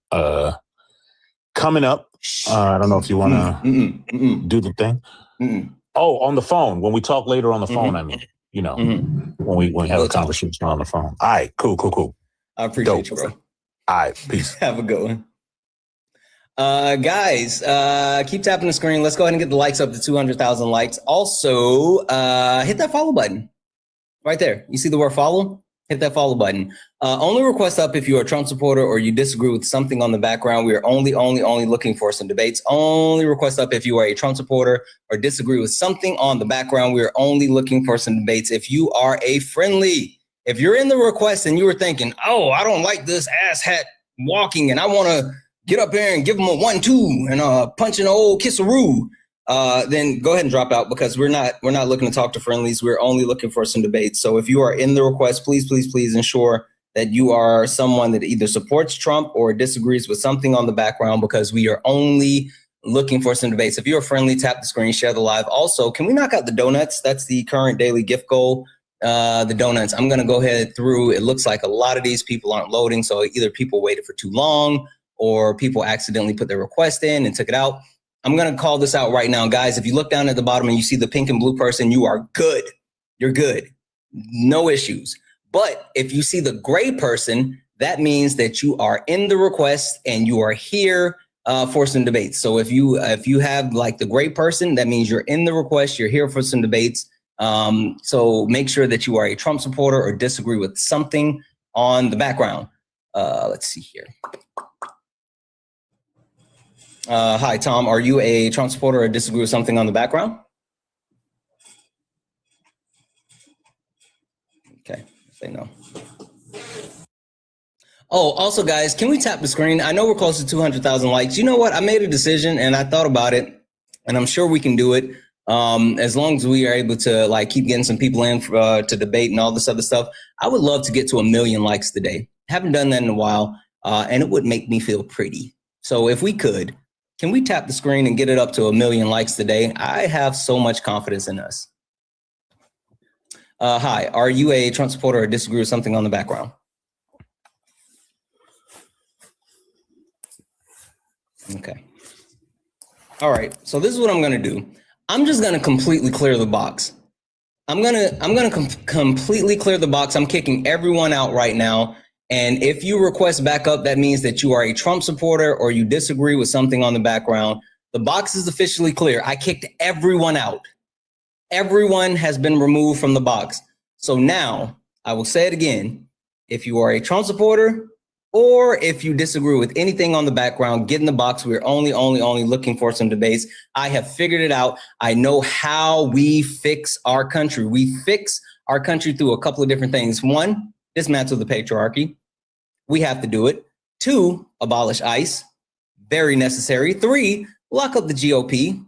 coming up. I don't know if you want to do the thing. Oh, on the phone. When we talk later on the phone, I mean, you know, when we have a conversation on the phone. All right, cool. I appreciate you, bro. All right, peace. Have a good one. Guys, keep tapping the screen. Let's go ahead and get the likes up to 200,000 likes. Also, hit that follow button right there. You see the word follow? Hit that follow button. Only request up if you are a Trump supporter or you disagree with something on the background. We are only looking for some debates. Only request up if you are a Trump supporter or disagree with something on the background. We are only looking for some debates. If you are a friendly, if you're in the request and you were thinking, oh, I don't like this asshat walking and I want to get up there and give them a 1-2 and punch an old kisseroo, then go ahead and drop out because we're not looking to talk to friendlies. We're only looking for some debates. So if you are in the request, please ensure that you are someone that either supports Trump or disagrees with something on the background because we are only looking for some debates. If you're friendly, tap the screen, share the live. Also, can we knock out the donuts? That's the current daily gift goal. The donuts. I'm going to go ahead through. It looks like a lot of these people aren't loading. So either people waited for too long or people accidentally put their request in and took it out. I'm going to call this out right now. Guys, if you look down at the bottom and you see the pink and blue person, you are good. You're good. No issues. But if you see the gray person, that means that you are in the request and you are here for some debates. So if you have like the gray person, that means you're in the request. You're here for some debates. So make sure that you are a Trump supporter or disagree with something on the background. Let's see here. Hi, Tom. Are you a Trump supporter or disagree with something on the background? Okay, say no. Oh, also, guys, can we tap the screen? I know we're close to 200,000 likes. You know what? I made a decision and I thought about it, and I'm sure we can do it as long as we are able to like keep getting some people in to debate and all this other stuff. I would love to get to 1 million likes today. Haven't done that in a while, and it would make me feel pretty. So if we could, can we tap the screen and get it up to 1 million likes today? I have so much confidence in us. Hi, are you a Trump supporter or disagree with something on the background? Okay. All right. So this is what I'm going to do. I'm just going to completely clear the box. I'm going to completely clear the box. I'm kicking everyone out right now. And if you request backup, that means that you are a Trump supporter or you disagree with something on the background. The box is officially clear. I kicked everyone out. Everyone has been removed from the box. So now I will say it again. If you are a Trump supporter or if you disagree with anything on the background, get in the box. We're only looking for some debates. I have figured it out. I know how we fix our country. We fix our country through a couple of different things. One, dismantle the patriarchy. We have to do it. 2, abolish ICE. Very necessary. 3, lock up the GOP.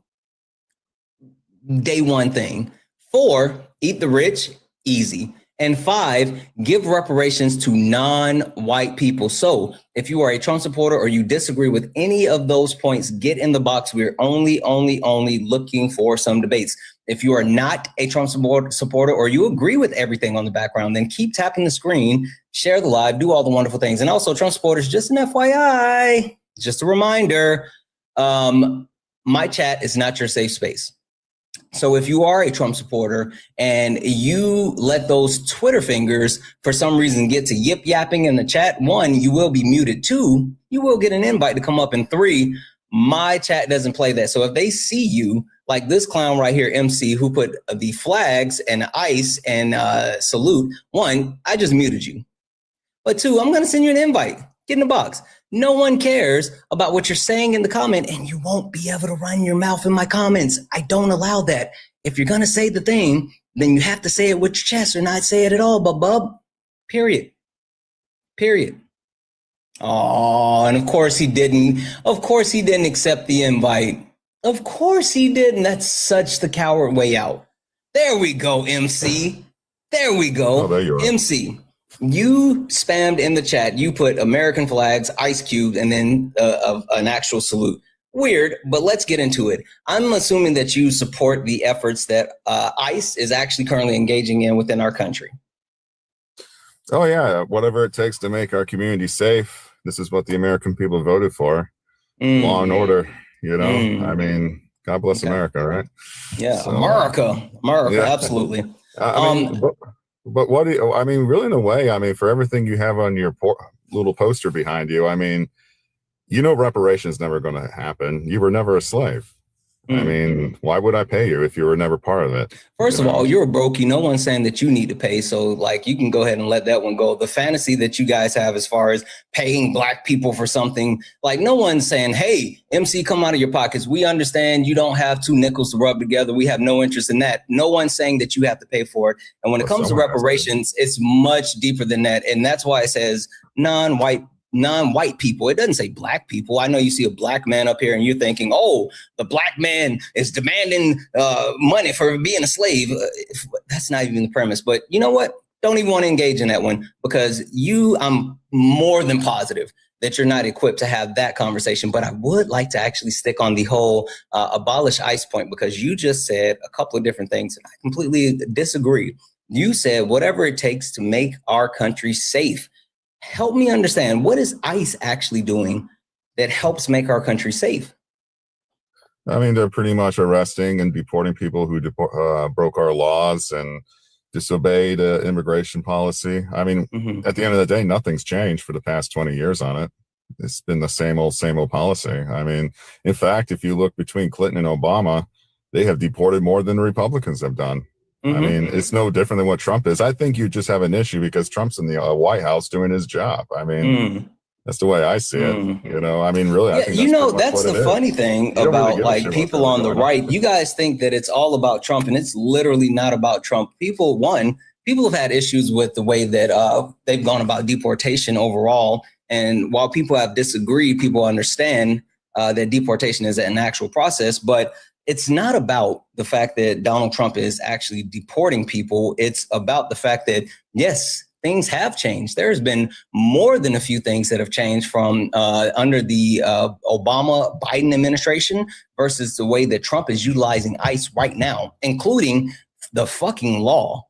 Day one thing. 4, eat the rich. Easy. And 5, give reparations to non-white people. So if you are a Trump supporter or you disagree with any of those points, get in the box. We're only looking for some debates. If you are not a Trump supporter or you agree with everything on the background, then keep tapping the screen, share the live, do all the wonderful things. And also Trump supporters, just an FYI, just a reminder, my chat is not your safe space. So if you are a Trump supporter and you let those Twitter fingers for some reason get to yip yapping in the chat, 1, you will be muted. 2, you will get an invite to come up. And 3, my chat doesn't play that. So if they see you like this clown right here, MC, who put the flags and ICE and salute, 1, I just muted you. But 2, I'm going to send you an invite. Get in the box. No one cares about what you're saying in the comment, and you won't be able to run your mouth in my comments. I don't allow that. If you're going to say the thing, then you have to say it with your chest or not say it at all, bub. Period. Oh, and of course he didn't. Of course he didn't accept the invite. Of course he didn't. That's such the coward way out. There we go, MC. There we go. Oh, there you are. MC. You spammed in the chat. You put American flags, ice cubes, and then an actual salute. Weird, but let's get into it. I'm assuming that you support the efforts that ICE is actually currently engaging in within our country. Oh, yeah. Whatever it takes to make our community safe. This is what the American people voted for. Law and order, you know. I mean, God bless America, right? Yeah, So, America, yeah. absolutely. I mean, but what do you, I mean, really, in a way, I mean, for everything you have on your little poster behind you, I mean, you know, reparations never going to happen. You were never a slave. I mean, why would I pay you if you were never part of it? First of all, you're a brokey. No one's saying that you need to pay. So like, you can go ahead and let that one go. The fantasy that you guys have as far as paying black people for something, like no one's saying, hey, MC, come out of your pockets. We understand you don't have 2 nickels to rub together. We have no interest in that. No one's saying that you have to pay for it. And when it comes to reparations, it's much deeper than that. And that's why it says non-white people. It doesn't say black people. I know you see a black man up here and you're thinking, oh, the black man is demanding money for being a slave. That's not even the premise. But you know what? Don't even want to engage in that one, because I'm more than positive that you're not equipped to have that conversation. But I would like to actually stick on the whole abolish ICE point, because you just said a couple of different things and I completely disagree. You said whatever it takes to make our country safe. Help me understand, what is ICE actually doing that helps make our country safe? I mean, they're pretty much arresting and deporting people who broke our laws and disobeyed immigration policy. I mean, at the end of the day, nothing's changed for the past 20 years on it. It's been the same old policy. I mean, in fact, if you look between Clinton and Obama, they have deported more than the Republicans have done. I mean, it's no different than what Trump is. I think you just have an issue because Trump's in the White House doing his job. I mean, that's the way I see it. You know, I mean, really, I think that's the funny thing about really like people on the right. You guys think that it's all about Trump, and it's literally not about Trump. People have had issues with the way that they've gone about deportation overall. And while people have disagreed, people understand that deportation is an actual process, but it's not about the fact that Donald Trump is actually deporting people. It's about the fact that, yes, things have changed. There's been more than a few things that have changed from under the Obama-Biden administration versus the way that Trump is utilizing ICE right now, including the fucking law.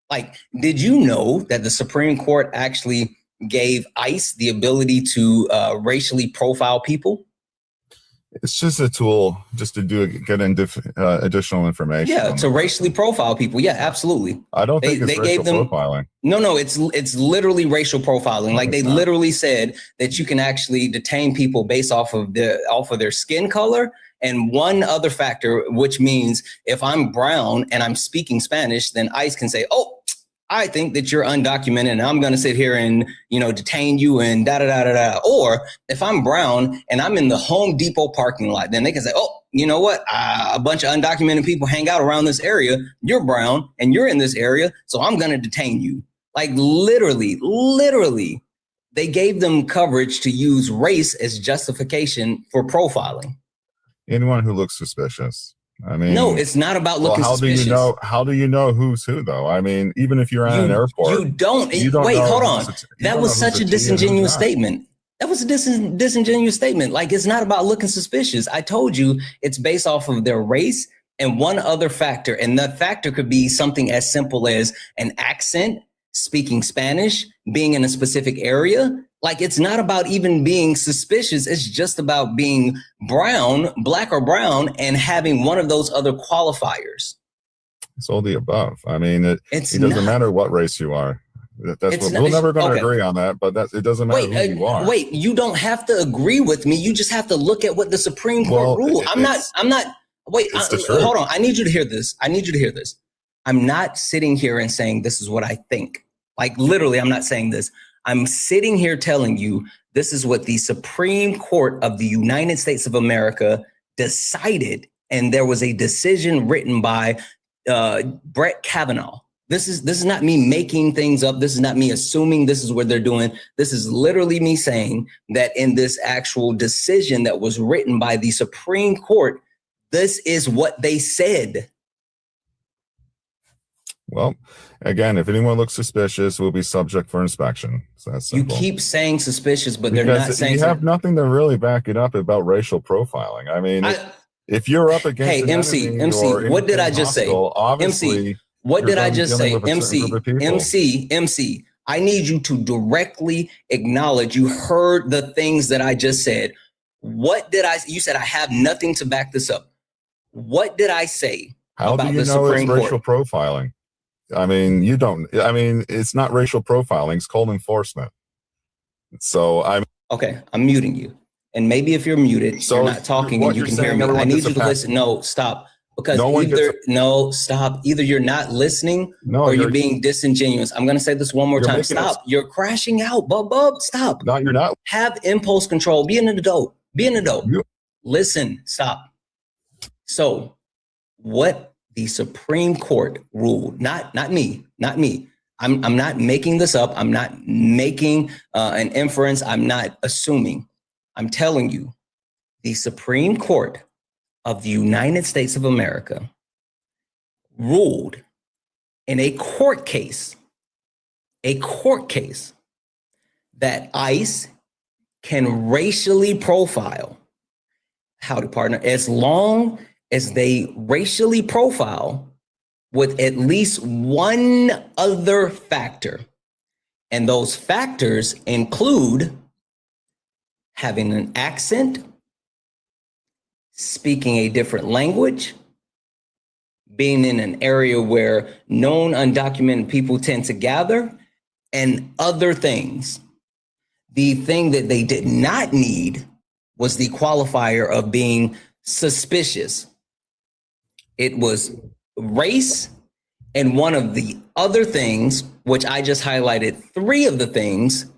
Like, did you know that the Supreme Court actually gave ICE the ability to racially profile people? It's just a tool just to get additional information. Yeah, to racially profile people. Yeah, absolutely. I don't think it's racial profiling. No, it's literally racial profiling. Like they literally said that you can actually detain people based off of their skin color and one other factor, which means if I'm brown and I'm speaking Spanish, then ICE can say, oh, I think that you're undocumented and I'm going to sit here and, detain you and da-da-da-da-da. Or if I'm brown and I'm in the Home Depot parking lot, then they can say, oh, you know what? A bunch of undocumented people hang out around this area. You're brown and you're in this area, so I'm going to detain you. Like literally, they gave them coverage to use race as justification for profiling. Anyone who looks suspicious. I mean, no, it's not about looking suspicious. How do you know who's who, though? I mean, even if you're at an airport, you don't wait, hold on. That was such a disingenuous statement. That was a disingenuous statement. Like, it's not about looking suspicious. I told you it's based off of their race and one other factor. And that factor could be something as simple as an accent, speaking Spanish, being in a specific area. Like, it's not about even being suspicious. It's just about being brown, black or brown, and having one of those other qualifiers. It's all the above. I mean, it doesn't matter what race you are. That's what we're never going to agree on that, but it doesn't matter who you are. Wait, you don't have to agree with me. You just have to look at what the Supreme Court ruled. I'm not, wait, hold on. I need you to hear this. I'm not sitting here and saying this is what I think. Like, literally, I'm not saying this. I'm sitting here telling you this is what the Supreme Court of the United States of America decided. And there was a decision written by Brett Kavanaugh. This is not me making things up. This is not me assuming this is what they're doing. This is literally me saying that in this actual decision that was written by the Supreme Court, this is what they said. Well, again, if anyone looks suspicious, we'll be subject for inspection. So that's simple. You keep saying suspicious, but they're not saying. You have nothing to really back it up about racial profiling. I mean, if you're up against MC, what did I just say? MC, what did I just say? MC, I need you to directly acknowledge you heard the things that I just said. What did you said I have nothing to back this up. What did I say? How do you know it's racial profiling? I mean, you don't. I mean, it's not racial profiling. It's called enforcement. So okay. I'm muting you, and maybe if you're muted, so you're not talking and you can hear me. I need you to listen. No, stop. Because either you're not listening or you're being disingenuous. I'm going to say this one more time. Stop. You're crashing out. Bub. Stop. No, you're not. Have impulse control. Be an adult. Listen. Stop. So what the Supreme Court ruled, not me. I'm not making this up. I'm not making an inference. I'm not assuming. I'm telling you, the Supreme Court of the United States of America ruled in a court case that ICE can racially profile. Howdy, partner. As long as they racially profile with at least one other factor. And those factors include having an accent, speaking a different language, being in an area where known undocumented people tend to gather, and other things. The thing that they did not need was the qualifier of being suspicious. It was race, and one of the other things, which I just highlighted 3 of the things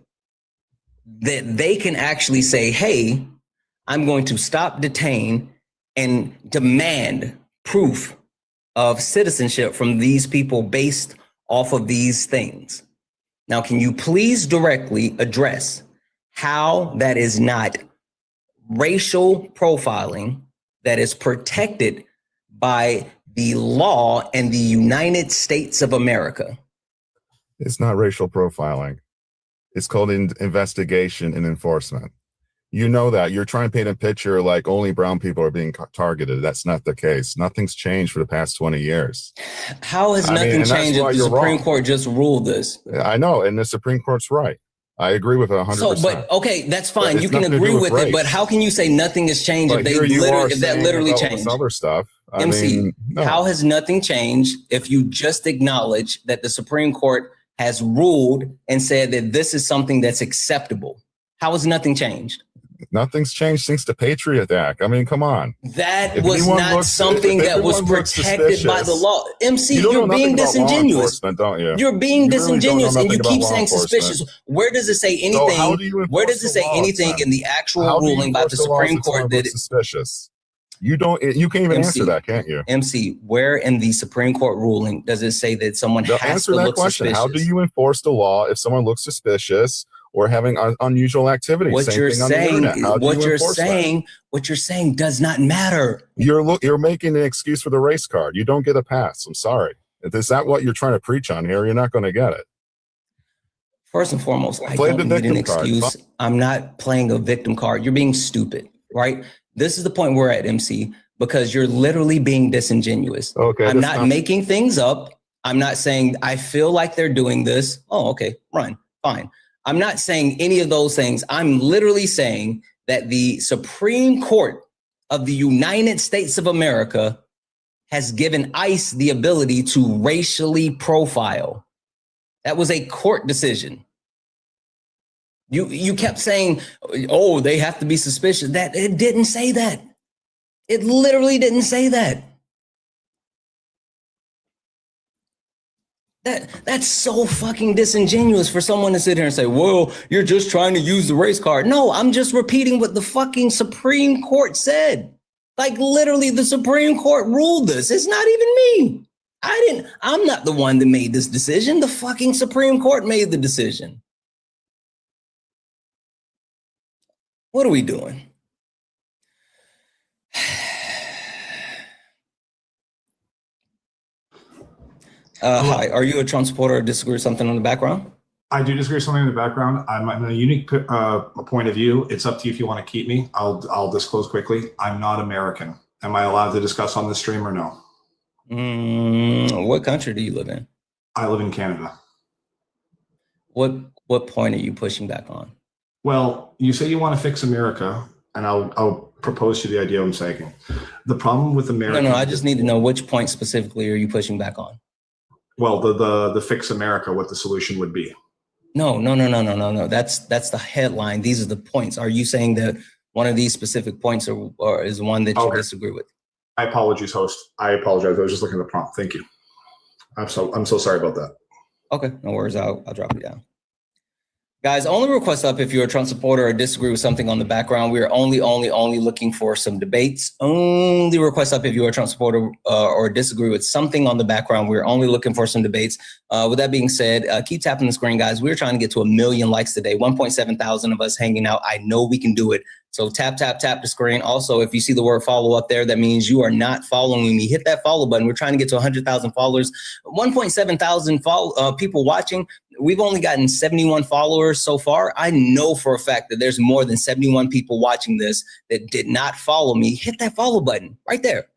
that they can actually say, hey, I'm going to stop, detain, and demand proof of citizenship from these people based off of these things. Now, can you please directly address how that is not racial profiling that is protected by the law in the United States of America? It's not racial profiling. It's called investigation and enforcement. You know that. You're trying to paint a picture like only brown people are being targeted. That's not the case. Nothing's changed for the past 20 years. How has nothing changed if the Supreme Court just ruled this? I know, and the Supreme Court's right. I agree with it 100%. So, but okay, that's fine. You can agree with it, but how can you say nothing has changed if that literally changed? Other stuff. MC, how has nothing changed if you just acknowledge that the Supreme Court has ruled and said that this is something that's acceptable? How has nothing changed? Nothing's changed since the Patriot Act. I mean, come on. That was not something that was protected by the law. MC, you're being disingenuous. Don't you? You're being disingenuous, and you keep saying suspicious. Where does it say anything? Where does it say anything in the actual ruling by the Supreme Court that it's suspicious? You don't. You can't even answer that, can't you? MC, where in the Supreme Court ruling does it say that someone has to look suspicious? How do you enforce the law if someone looks suspicious or having unusual activity? What you're saying does not matter. You're making an excuse for the race card. You don't get a pass. I'm sorry. If is that what you're trying to preach on here, you're not going to get it. First and foremost, I don't need an excuse. I'm not playing a victim card. You're being stupid, right? This is the point we're at, MC, because you're literally being disingenuous. Okay, I'm not making things up. I'm not saying I feel like they're doing this. Oh, okay, fine. I'm not saying any of those things. I'm literally saying that the Supreme Court of the United States of America has given ICE the ability to racially profile. That was a court decision. You kept saying, oh, they have to be suspicious. That it didn't say that. It literally didn't say that. That's so fucking disingenuous for someone to sit here and say, well, you're just trying to use the race card. No, I'm just repeating what the fucking Supreme Court said. Like literally the Supreme Court ruled this. It's not even me. I'm not the one that made this decision. The fucking Supreme Court made the decision. What are we doing? Hi, are you a Trump supporter or disagree with something on the background? I do disagree with something in the background. I'm in a unique point of view. It's up to you if you want to keep me. I'll disclose quickly. I'm not American. Am I allowed to discuss on this stream or no? What country do you live in? I live in Canada. What point are you pushing back on? Well, you say you want to fix America, and I'll propose to you the idea I'm saying. The problem with America. No, I just need to know which point specifically are you pushing back on? Well, the fix America, what the solution would be. No. That's the headline. These are the points. Are you saying that one of these specific points or is one that you disagree with? I apologize, host. I apologize. I was just looking at the prompt. Thank you. I'm so sorry about that. Okay, no worries. I'll drop it down. Guys, only request up if you're a Trump supporter or disagree with something on the background. We are only looking for some debates. Only request up if you're a Trump supporter or disagree with something on the background. We're only looking for some debates. With that being said, keep tapping the screen, guys. We're trying to get to 1 million likes today. 1.7 thousand of us hanging out. I know we can do it. So tap the screen. Also, if you see the word follow up there, that means you are not following me. Hit that follow button. We're trying to get to 100,000 followers. 1.7 thousand people watching. We've only gotten 71 followers so far. I know for a fact that there's more than 71 people watching this that did not follow me. Hit that follow button right there.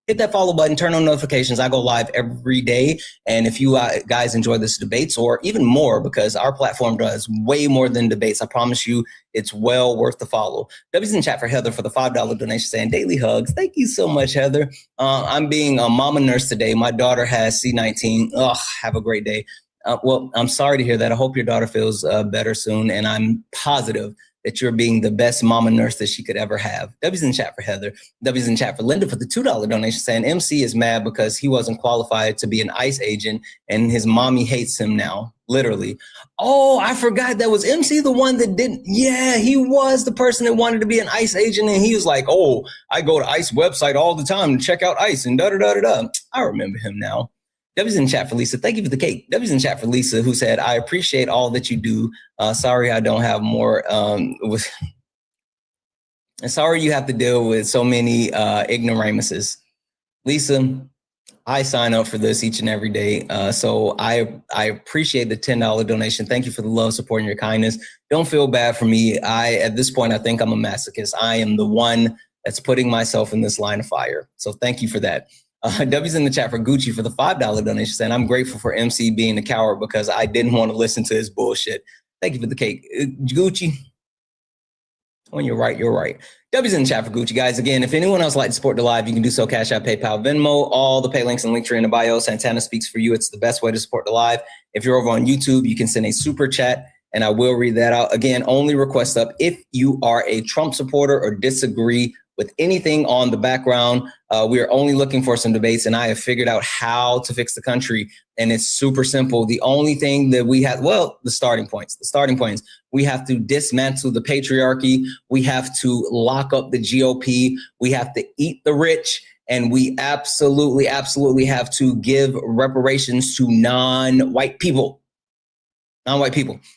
Hit that follow button, turn on notifications. I go live every day. And if you guys enjoy this debates or even more, because our platform does way more than debates, I promise you it's well worth the follow. W's in chat for Heather for the $5 donation saying daily hugs. Thank you so much, Heather. I'm being a mama nurse today. My daughter has C19. Have a great day. Well, I'm sorry to hear that. I hope your daughter feels better soon. And I'm positive that you're being the best mama nurse that she could ever have. W's in chat for Heather. W's in chat for Linda for the $2 donation saying MC is mad because he wasn't qualified to be an ICE agent and his mommy hates him now. Literally. Oh, I forgot that was MC the one that didn't. Yeah, he was the person that wanted to be an ICE agent. And he was like, oh, I go to ICE website all the time to check out ICE and da-da-da-da-da. I remember him now. W's in chat for Lisa. Thank you for the cake. W's in chat for Lisa, who said, I appreciate all that you do. Sorry, I don't have more. Sorry you have to deal with so many ignoramuses. Lisa, I sign up for this each and every day. So I appreciate the $10 donation. Thank you for the love, support, and your kindness. Don't feel bad for me. At this point, I think I'm a masochist. I am the one that's putting myself in this line of fire. So thank you for that. W's in the chat for Gucci for the $5 donation saying, I'm grateful for MC being a coward because I didn't want to listen to his bullshit. Thank you for the cake. Gucci, when you're right, you're right. W's in the chat for Gucci. Guys, again, if anyone else would like to support the live, you can do so. Cash App, PayPal, Venmo, all the pay links and links are in the bio. Santana speaks for you. It's the best way to support the live. If you're over on YouTube, you can send a super chat and I will read that out. Again, only request up if you are a Trump supporter or disagree with anything on the background. We are only looking for some debates, and I have figured out how to fix the country, and it's super simple. The only thing that we have, well, the starting points. We have to dismantle the patriarchy. We have to lock up the GOP. We have to eat the rich, and we absolutely have to give reparations to non-white people.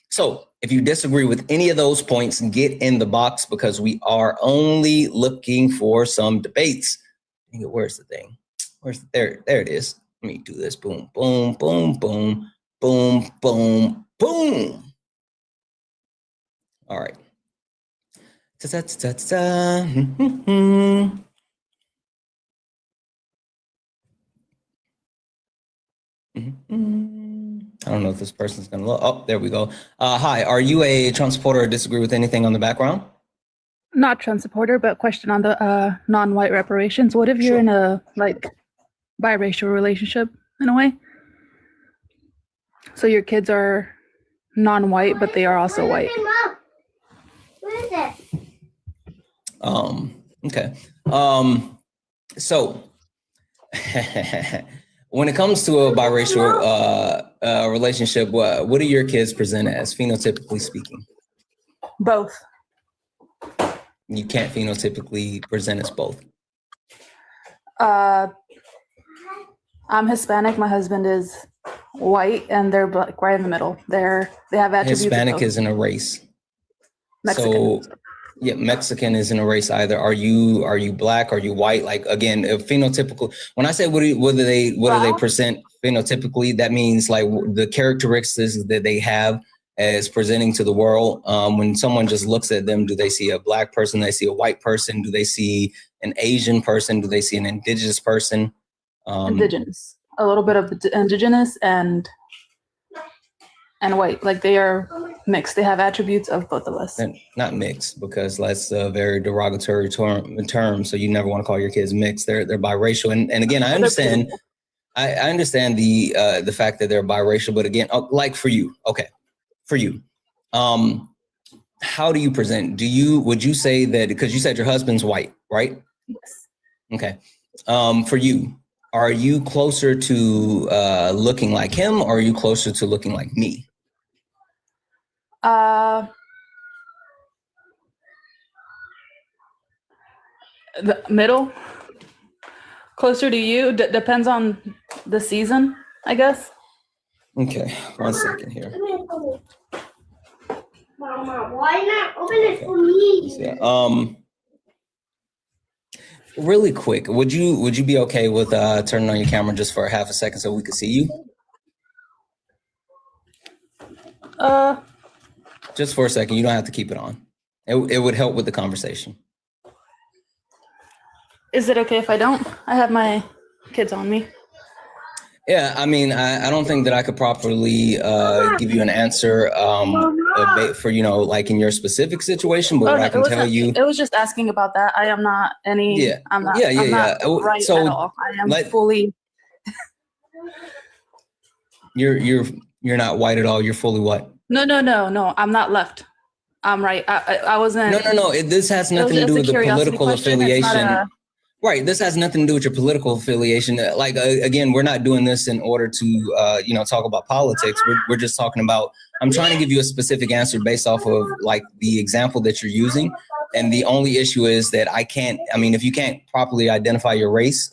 So if you disagree with any of those points, get in the box because we are only looking for some debates. Where's the thing? There it is. Let me do this. Boom, boom, boom, boom, boom, boom, boom. All right. I don't know if this person's going to look. Oh, there we go. Hi, are you a Trump supporter or disagree with anything on the background? Not Trump supporter, but question on the non-white reparations. What if you're in a like biracial relationship in a way? So your kids are non-white, but they are also white. Okay. So when it comes to a biracial relationship, what do your kids present as, phenotypically speaking? Both. You can't phenotypically present as both. I'm Hispanic. My husband is white, and they're like right in the middle. They have attributes. Hispanic isn't a race. Mexican. So yeah, Mexican isn't a race either. Are you black? Are you white? Like again, phenotypical. When I say what do they present phenotypically, that means like the characteristics that they have as presenting to the world. When someone just looks at them, do they see a black person? Do they see a white person? Do they see an Asian person? Do they see an indigenous person? Indigenous, a little bit of indigenous and white. Like they are mixed. They have attributes of both of us. And not mixed, because that's a very derogatory term. So you never want to call your kids mixed. They're biracial. And again, I understand. I understand the fact that they're biracial, but again, like for you, okay. For you, how do you present? Would you say that, because you said your husband's white, right? Yes. Okay. For you, are you closer to looking like him, or are you closer to looking like me? The middle, closer to you. Depends on the season, I guess. Okay, 1 second here. Mama, why not open it for me? Yeah. Really quick, would you be okay with turning on your camera just for half a second so we could see you? Just for a second. You don't have to keep it on. It would help with the conversation. Is it okay if I don't? I have my kids on me. Yeah, I mean, I don't think that I could properly give you an answer for, like in your specific situation, but what I can tell you. It was just asking about that. I am not any. Yeah. I'm not. Yeah. I'm not right so at all. I am fully. You're not white at all. You're fully what? No. I'm not left. I'm right. I wasn't. No. This has nothing to do with the political affiliation. Right. This has nothing to do with your political affiliation. Like, again, we're not doing this in order to, talk about politics. We're just talking about, I'm trying to give you a specific answer based off of like the example that you're using. And the only issue is that if you can't properly identify your race,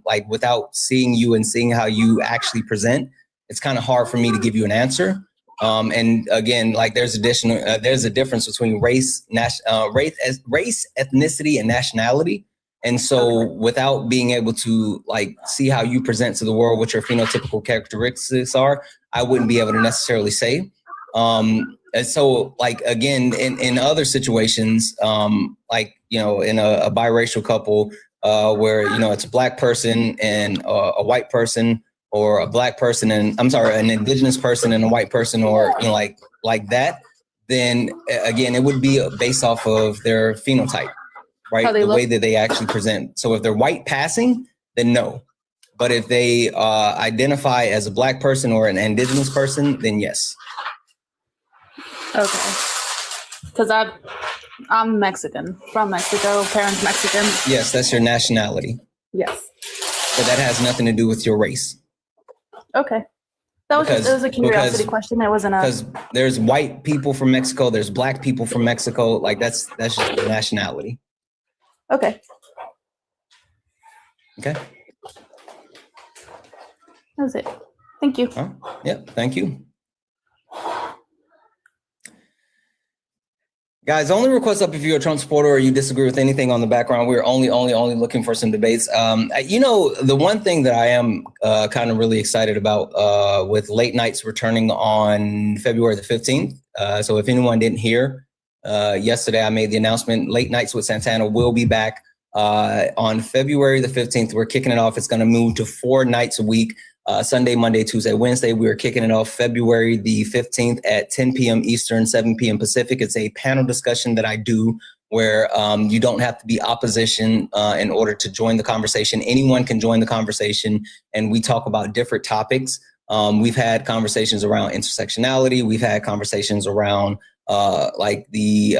like without seeing you and seeing how you actually present, it's kind of hard for me to give you an answer. And again, like there's a difference between race, ethnicity, and nationality. And so without being able to like see how you present to the world, what your phenotypical characteristics are, I wouldn't be able to necessarily say. And so like, again, in other situations, in a biracial couple where, it's a black person and a white person, or a black person and an indigenous person and a white person, or, like that, then again, it would be based off of their phenotype. Right, the way that they actually present. So if they're white passing, then no. But if they identify as a black person or an indigenous person, then yes. Okay. Because I'm Mexican, from Mexico, parents Mexican. Yes, that's your nationality. Yes. But that has nothing to do with your race. Okay. It was a curiosity question. It wasn't because there's white people from Mexico, there's black people from Mexico. Like that's just your nationality. Okay. Okay. That was it. Thank you. Yeah, thank you. Guys, only request up if you're a Trump supporter or you disagree with anything on the background. We're only looking for some debates. The one thing that I am kind of really excited about with late nights returning on February the 15th. So if anyone didn't hear, yesterday I made the announcement, Late Nights with Santana will be back on February the 15th. We're kicking it off. It's going to move to 4 nights a week. Sunday, Monday, Tuesday, Wednesday. We are kicking it off February the 15th at 10 p.m. Eastern, 7 p.m. Pacific. It's a panel discussion that I do where you don't have to be opposition in order to join the conversation. Anyone can join the conversation, and we talk about different topics. We've had conversations around intersectionality. We've had conversations around like the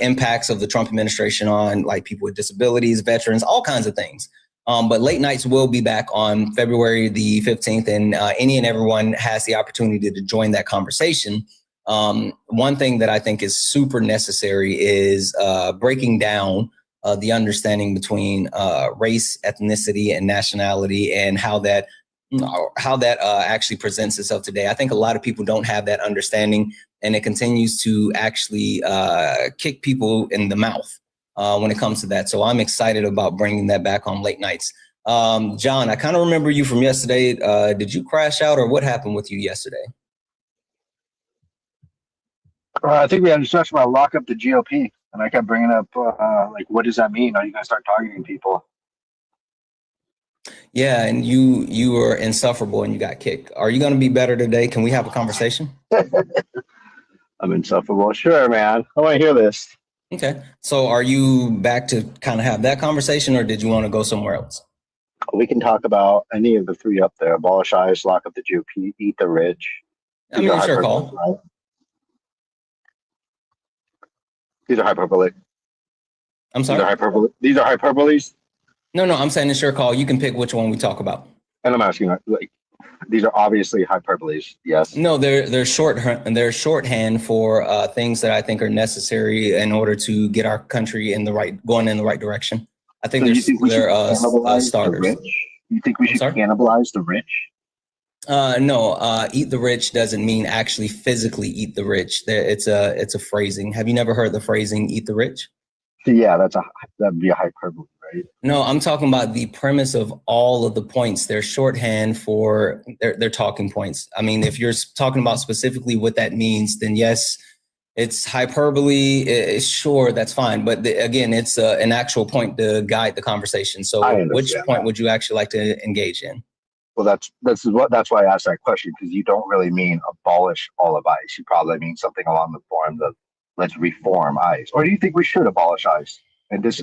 impacts of the Trump administration on like people with disabilities, veterans, all kinds of things. But late nights will be back on February the 15th, and any and everyone has the opportunity to join that conversation. One thing that I think is super necessary is breaking down the understanding between race, ethnicity, and nationality, and how that actually presents itself today. I think a lot of people don't have that understanding, and it continues to actually kick people in the mouth when it comes to that. So I'm excited about bringing that back on late nights. John, I kind of remember you from yesterday. Did you crash out, or what happened with you yesterday? I think we had a discussion about lock up the GOP, and I kept bringing up like, what does that mean? Are you going to start targeting people? Yeah, and you were insufferable and you got kicked. Are you going to be better today? Can we have a conversation? I'm insufferable. Sure, man. I want to hear this. Okay. So are you back to kind of have that conversation, or did you want to go somewhere else? We can talk about any of the three up there. Abolish ICE, lock up the GOP, eat the rich. I mean, sure call. Right? These are hyperbole. I'm sorry? These are hyperbole. These are hyperboles? No, I'm saying it's your call. You can pick which one we talk about. And I'm asking, like, these are obviously hyperboles, yes? No, they're shorthand for things that I think are necessary in order to get our country going in the right direction. I think they're starters. You think we should cannibalize the rich? No, eat the rich doesn't mean actually physically eat the rich. It's a phrasing. Have you never heard the phrasing "eat the rich"? Yeah, that'd be a hyperbole, right? No, I'm talking about the premise of all of the points. They're shorthand for their talking points. I mean, if you're talking about specifically what that means, then yes, it's hyperbole. Sure, that's fine. But again, it's an actual point to guide the conversation. So which point would you actually like to engage in? Well, that's why I asked that question, because you don't really mean abolish all of ICE. You probably mean something along the forms of let's reform ICE. Or do you think we should abolish ICE and just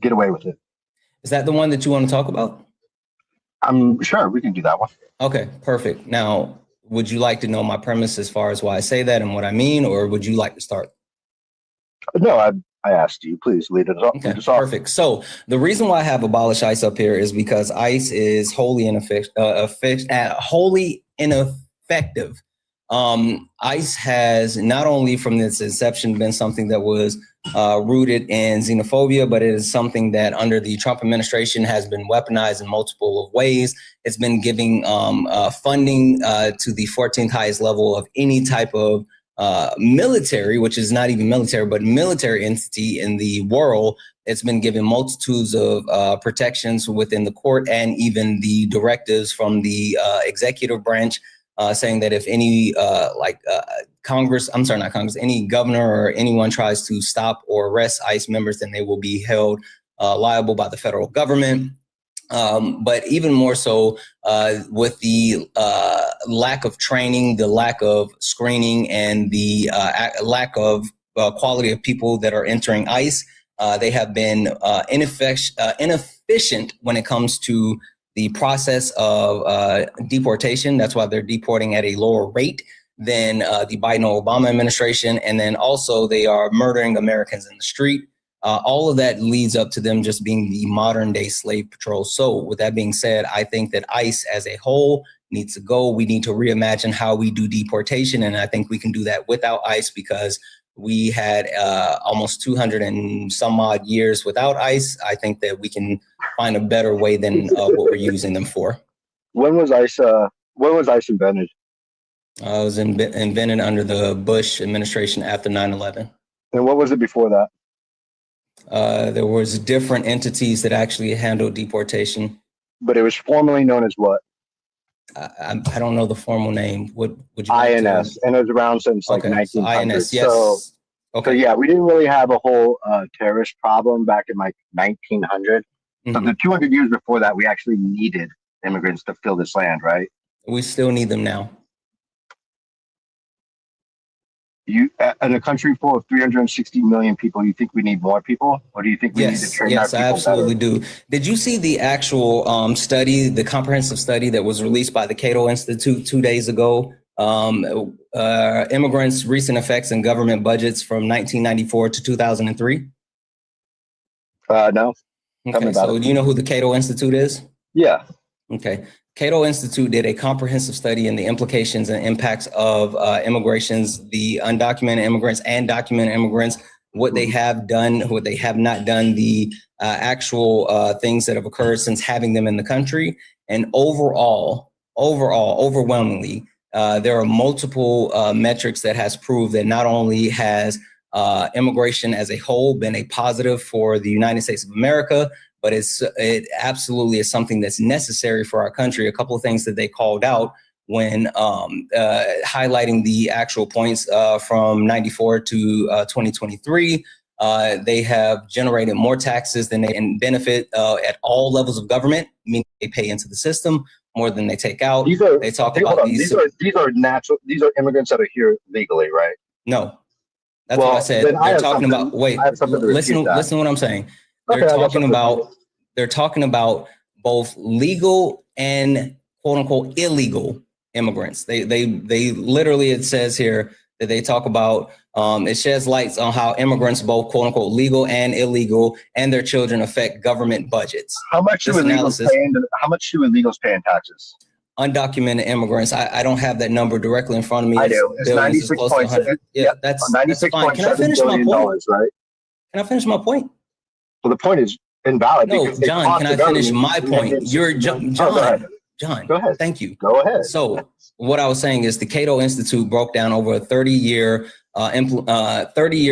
get away with it? Is that the one that you want to talk about? I'm sure we can do that one. Okay, perfect. Now, would you like to know my premise as far as why I say that and what I mean, or would you like to start? No, I asked you. Please lead us off. Okay, perfect. So the reason why I have Abolish ICE up here is because ICE is wholly ineffective. ICE has not only from its inception been something that was rooted in xenophobia, but it is something that under the Trump administration has been weaponized in multiple of ways. It's been giving funding to the 14th highest level of any type of military, which is not even military, but military entity in the world. It's been given multitudes of protections within the court and even the directives from the executive branch, saying that if any any governor or anyone tries to stop or arrest ICE members, then they will be held liable by the federal government. But even more so with the lack of training, the lack of screening, and the lack of quality of people that are entering ICE, they have been inefficient when it comes to the process of deportation. That's why they're deporting at a lower rate than the Biden or Obama administration. And then also they are murdering Americans in the street. All of that leads up to them just being the modern day slave patrol. So with that being said, I think that ICE as a whole needs to go. We need to reimagine how we do deportation. And I think we can do that without ICE, because we had almost 200 and some odd years without ICE. I think that we can find a better way than what we're using them for. When was ICE invented? It was invented under the Bush administration after 9/11. And what was it before that? There was different entities that actually handled deportation. But it was formerly known as what? I don't know the formal name. Would you INS, and it was around since like 1900. INS, yes. So yeah, we didn't really have a whole terrorist problem back in like 1900. So the 200 years before that, we actually needed immigrants to fill this land, right? We still need them now. You, in a country full of 360 million people, you think we need more people, or do you think we need to train our people I absolutely better? do. Did you see the actual study, the comprehensive study that was released by the Cato Institute 2 days ago? Immigrants' recent effects in government budgets from 1994 to 2003? No. Okay, so do you know who the Cato Institute is? Yeah. Okay. Cato Institute did a comprehensive study in the implications and impacts of immigrations, the undocumented immigrants and documented immigrants, what they have done, what they have not done, the actual things that have occurred since having them in the country. And overwhelmingly, there are multiple metrics that has proved that not only has immigration as a whole been a positive for the United States of America, but it absolutely is something that's necessary for our country. A couple of things that they called out when highlighting the actual points from 94 to 2023, they have generated more taxes than they can benefit at all levels of government, meaning they pay into the system more than they take out. These are natural. These are immigrants that are here legally, right? No, that's what I said. They're talking about. Wait, listen to what I'm saying. They're talking about both legal and quote unquote illegal immigrants. They literally, it says here that they talk about it sheds lights on how immigrants, both quote unquote legal and illegal, and their children affect government budgets. How much do illegals pay in taxes? Undocumented immigrants. I don't have that number directly in front of me. I do. It's 96.7. Yeah, that's fine. Can I finish my point? Right? Can I finish my point? Well, the point is invalid. No, John, can I finish my point? You're John. John, go ahead. Thank you. Go ahead. So what I was saying is the Cato Institute broke down over a 30-year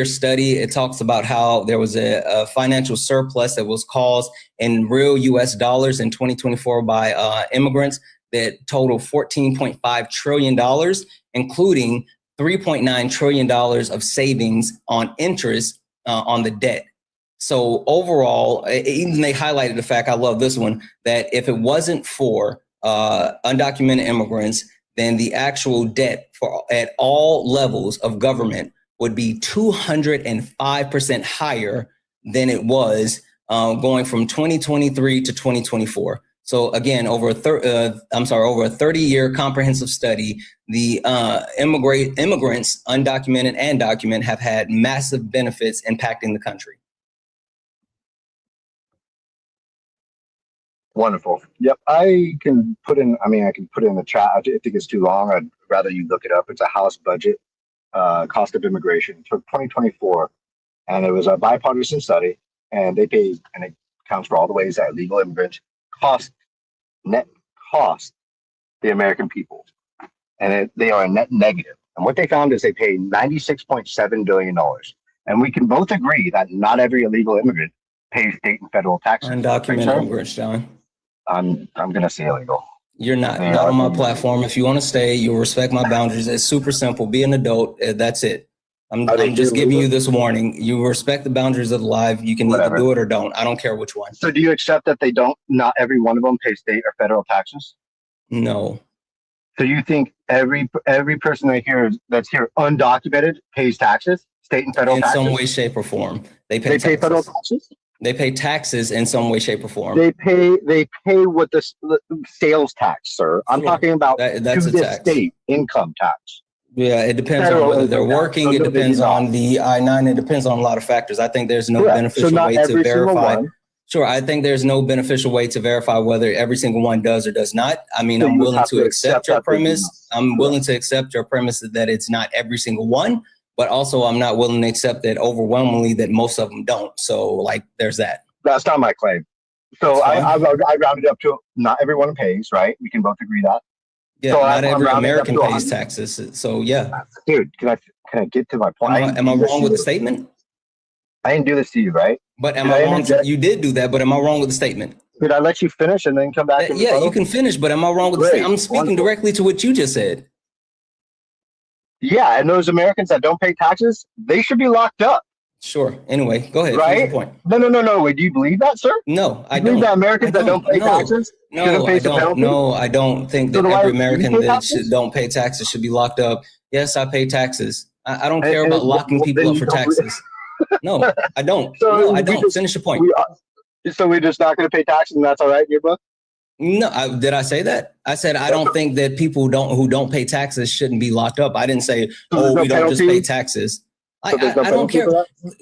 study. It talks about how there was a financial surplus that was caused in real U.S. dollars in 2024 by immigrants that totaled $14.5 trillion, including $3.9 trillion of savings on interest on the debt. So overall, even they highlighted the fact, I love this one, that if it wasn't for undocumented immigrants, then the actual debt for at all levels of government would be 205% higher than it was going from 2023 to 2024. So again, over a 30-year comprehensive study, the immigrants, undocumented and documented, have had massive benefits impacting the country. Wonderful. Yep. I can put in the chat. I think it's too long. I'd rather you look it up. It's a House budget, cost of immigration for 2024. And it was a bipartisan study, and they paid, and it counts for all the ways that illegal immigrants net cost the American people. And they are a net negative. And what they found is they paid $96.7 billion. And we can both agree that not every illegal immigrant pays state and federal taxes. Undocumented immigrants, John. I'm going to say illegal. You're not on my platform. If you want to stay, you'll respect my boundaries. It's super simple. Be an adult. That's it. I'm just giving you this warning. You respect the boundaries of the live. You can either do it or don't. I don't care which one. So do you accept that not every one of them pays state or federal taxes? No. So you think every person that's here undocumented pays taxes, state and federal taxes? In some way, shape, or form. They pay federal taxes? They pay taxes in some way, shape, or form. They pay with the sales tax, sir. I'm talking about that's to the state income tax. Yeah, it depends on whether they're working. It depends on the I-9. It depends on a lot of factors. I think there's no beneficial way to verify. Sure, I think there's no beneficial way to verify whether every single one does or does not. I mean, I'm willing to accept your premise. I'm willing to accept your premise that it's not every single one. But also, I'm not willing to accept that overwhelmingly that most of them don't. So, like, there's that. That's not my claim. So I rounded up to not everyone pays, right? We can both agree that. Yeah, so not every American pays taxes. So yeah. Dude, can I get to my point? Am I wrong with the statement? I didn't do this to you, right? But am I wrong? You did do that, but am I wrong with the statement? Did I let you finish and then come back? Yeah, you can finish, but am I wrong with the statement? I'm speaking directly to what you just said. Yeah, and those Americans that don't pay taxes, they should be locked up. Sure. Anyway, go ahead. Right? Finish your point. No. Wait, do you believe that, sir? No, I You believe don't. that Americans that don't pay taxes shouldn't pay some penalty? No, I don't think that every American that don't pay taxes should be locked up. Yes, I pay taxes. I don't care about locking people up for taxes. No, I don't. No, I don't. Finish your point. So we're just not going to pay taxes, and that's all right in your book? No, did I say that? I said I don't think that people who don't pay taxes shouldn't be locked up. I didn't say, we don't just pay taxes. I don't care.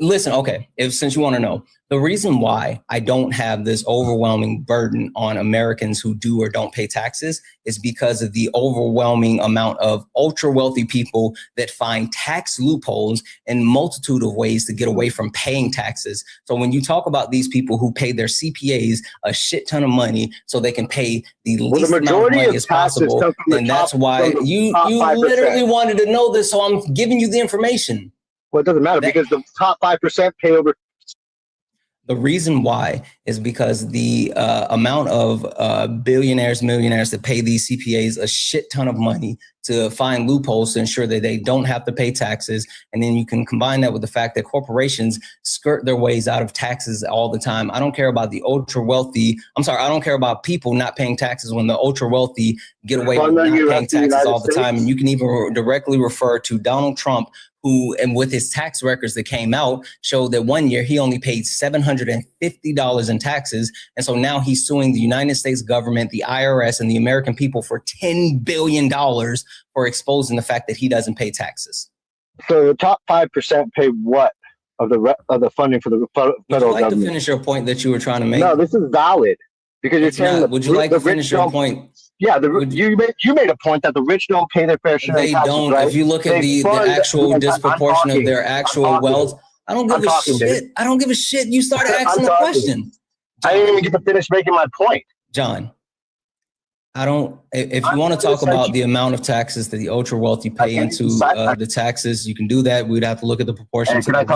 Listen, okay, since you want to know, the reason why I don't have this overwhelming burden on Americans who do or don't pay taxes is because of the overwhelming amount of ultra wealthy people that find tax loopholes in multitude of ways to get away from paying taxes. So when you talk about these people who pay their CPAs a shit ton of money so they can pay the least amount of money as possible, and that's why you literally wanted to know this, so I'm giving you the information. Well, it doesn't matter because the top 5% pay over. The reason why is because the amount of billionaires, millionaires that pay these CPAs a shit ton of money to find loopholes to ensure that they don't have to pay taxes. And then you can combine that with the fact that corporations skirt their ways out of taxes all the time. I don't care about the ultra wealthy. I don't care about people not paying taxes when the ultra wealthy get away with not paying taxes all the time. And you can even directly refer to Donald Trump, who, and with his tax records that came out, showed that one year he only paid $750 in taxes. And so now he's suing the United States government, the IRS, and the American people for $10 billion for exposing the fact that he doesn't pay taxes. So the top 5% pay what of the funding for the federal government? Would you like to finish your point that you were trying to make? No, this is valid because you're saying would you like to finish your point? Yeah, you made a point that the rich don't pay their fair share. They don't. Right? If you look at the actual disproportion of their actual wealth, I don't give a shit. I don't give a shit. You started asking the question. I didn't even get to finish making my point. John, I don't. If you want to talk about the amount of taxes that the ultra wealthy pay into the taxes, you can do that. We'd have to look at the proportions. But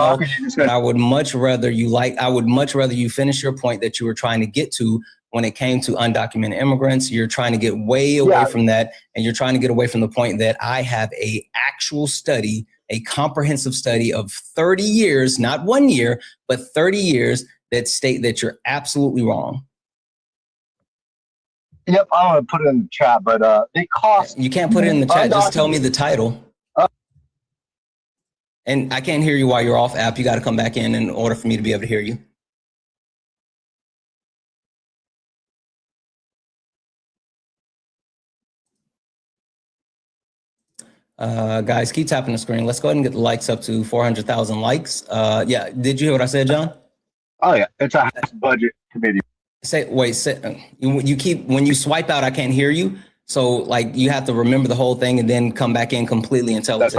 I would much rather you finish your point that you were trying to get to. When it came to undocumented immigrants, you're trying to get way away from that. And you're trying to get away from the point that I have a actual study, a comprehensive study of 30 years, not 1 year, but 30 years that state that you're absolutely wrong. Yep, I'm going to put it in the chat, but they cost. You can't put it in the chat. Just tell me the title. And I can't hear you while you're off app. You got to come back in order for me to be able to hear you. Guys, keep tapping the screen. Let's go ahead and get the likes up to 400,000 likes. Yeah, did you hear what I said, John? Oh yeah, it's a budget committee. You keep, when you swipe out, I can't hear you. So like you have to remember the whole thing and then come back in completely and tell us.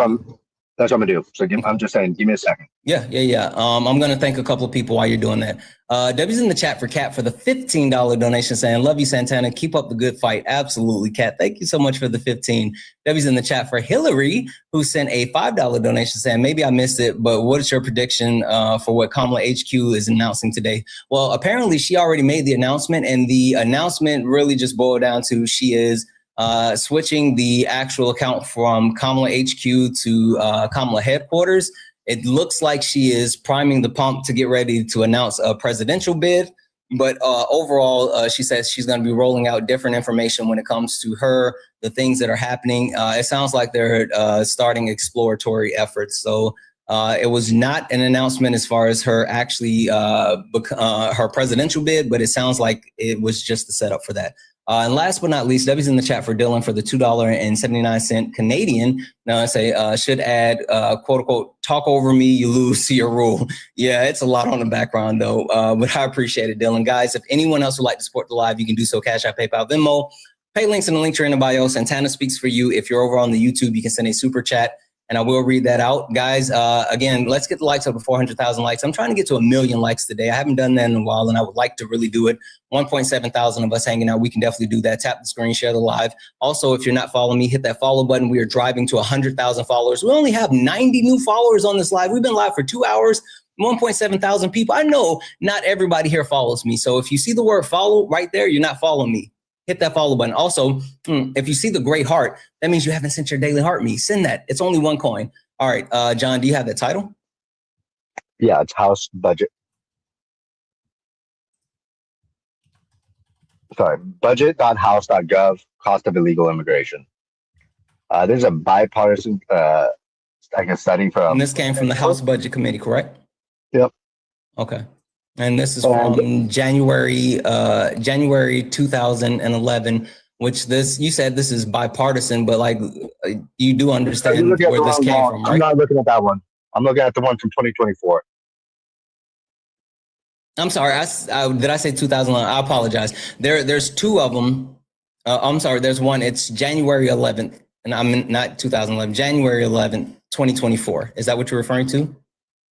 That's what I'm gonna do. So I'm just saying, give me a second. Yeah. I'm gonna thank a couple of people while you're doing that. Debbie's in the chat for Kat for the $15 donation saying, love you, Santana. Keep up the good fight. Absolutely, Kat. Thank you so much for the 15. Debbie's in the chat for Hillary, who sent a $5 donation saying, maybe I missed it, but what is your prediction for what Kamala HQ is announcing today? Well, apparently she already made the announcement, and the announcement really just boiled down to she is switching the actual account from Kamala HQ to Kamala headquarters. It looks like she is priming the pump to get ready to announce a presidential bid. But overall, she says she's going to be rolling out different information when it comes to the things that are happening. It sounds like they're starting exploratory efforts. So it was not an announcement as far as her actually her presidential bid, but it sounds like it was just the setup for that. And last but not least, Debbie's in the chat for Dylan for the $2.79 Canadian. Now I say, should add, quote unquote, talk over me, you lose to your rule. Yeah, it's a lot on the background though, but I appreciate it, Dylan. Guys, if anyone else would like to support the live, you can do so. Cash App, PayPal, Venmo. Pay links in the link tree in the bio. Santana speaks for you. If you're over on the YouTube, you can send a super chat and I will read that out. Guys, again, let's get the likes up to 400,000 likes. I'm trying to get to 1 million likes today. I haven't done that in a while, and I would like to really do it. 1.7 thousand of us hanging out. We can definitely do that. Tap the screen, share the live. Also, if you're not following me, hit that follow button. We are driving to 100,000 followers. We only have 90 new followers on this live. We've been live for 2 hours. 1.7 thousand people. I know not everybody here follows me. So if you see the word follow right there, you're not following me. Hit that follow button. Also, if you see the great heart, that means you haven't sent your daily heart me. Send that. It's only 1 coin. All right, John, do you have that title? Yeah, it's House budget. Sorry, budget.house.gov, cost of illegal immigration. There's a bipartisan, study from. And this came from the House Budget Committee, correct? Yep. Okay. And this is from January 2011, which you said this is bipartisan, but like you do understand where this came from, right? I'm not looking at that one. I'm looking at the one from 2024. I'm sorry. Did I say 2011? I apologize. There's two of them. I'm sorry. There's one. It's January 11th, and I'm not 2011. January 11th, 2024. Is that what you're referring to?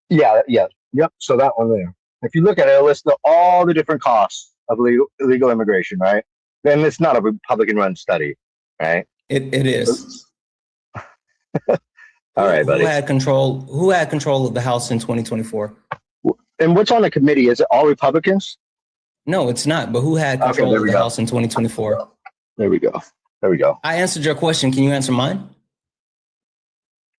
Yeah. Yep. So that one there. If you look at it, it lists all the different costs of illegal immigration, right? Then it's not a Republican-run study, right? It is. All right, buddy. Who had control of the House in 2024? And what's on the committee? Is it all Republicans? No, it's not. But who had control of the House in 2024? There we go. I answered your question. Can you answer mine?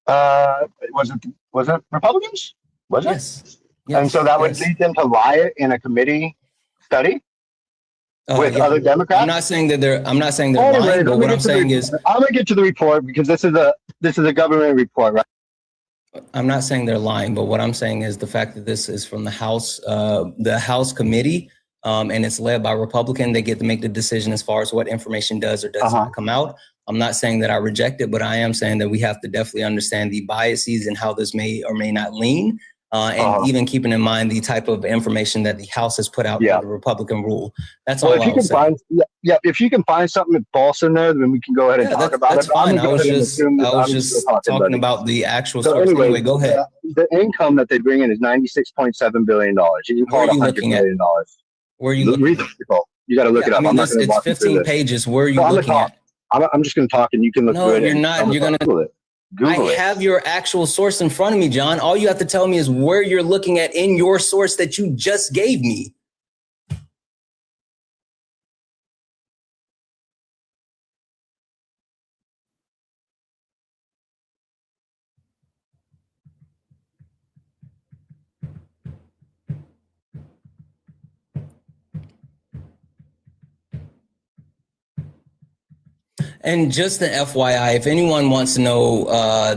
Was it Republicans? Was it? Yes. And so that would lead them to lie in a committee study with other Democrats. I'm not saying that they're lying, but what I'm saying is I'm gonna get to the report because this is a government report, right? I'm not saying they're lying, but what I'm saying is the fact that this is from the House committee, and it's led by Republican. They get to make the decision as far as what information does or does not come out. I'm not saying that I reject it, but I am saying that we have to definitely understand the biases and how this may or may not lean. And even keeping in mind the type of information that the House has put out for the Republican rule. That's all I was saying. If you can find something false in there, then we can go ahead and talk about it. That's fine. I was just talking about the actual source. Anyway, go ahead. The income that they bring in is $96.7 billion. You can call it $100 million. Where are you looking at? You got to look it up. It's 15 pages. Where are you looking at? I'm just going to talk and you can look through it. No, you're not. You're going to Google it. I have your actual source in front of me, John. All you have to tell me is where you're looking at in your source that you just gave me. And just an FYI, if anyone wants to know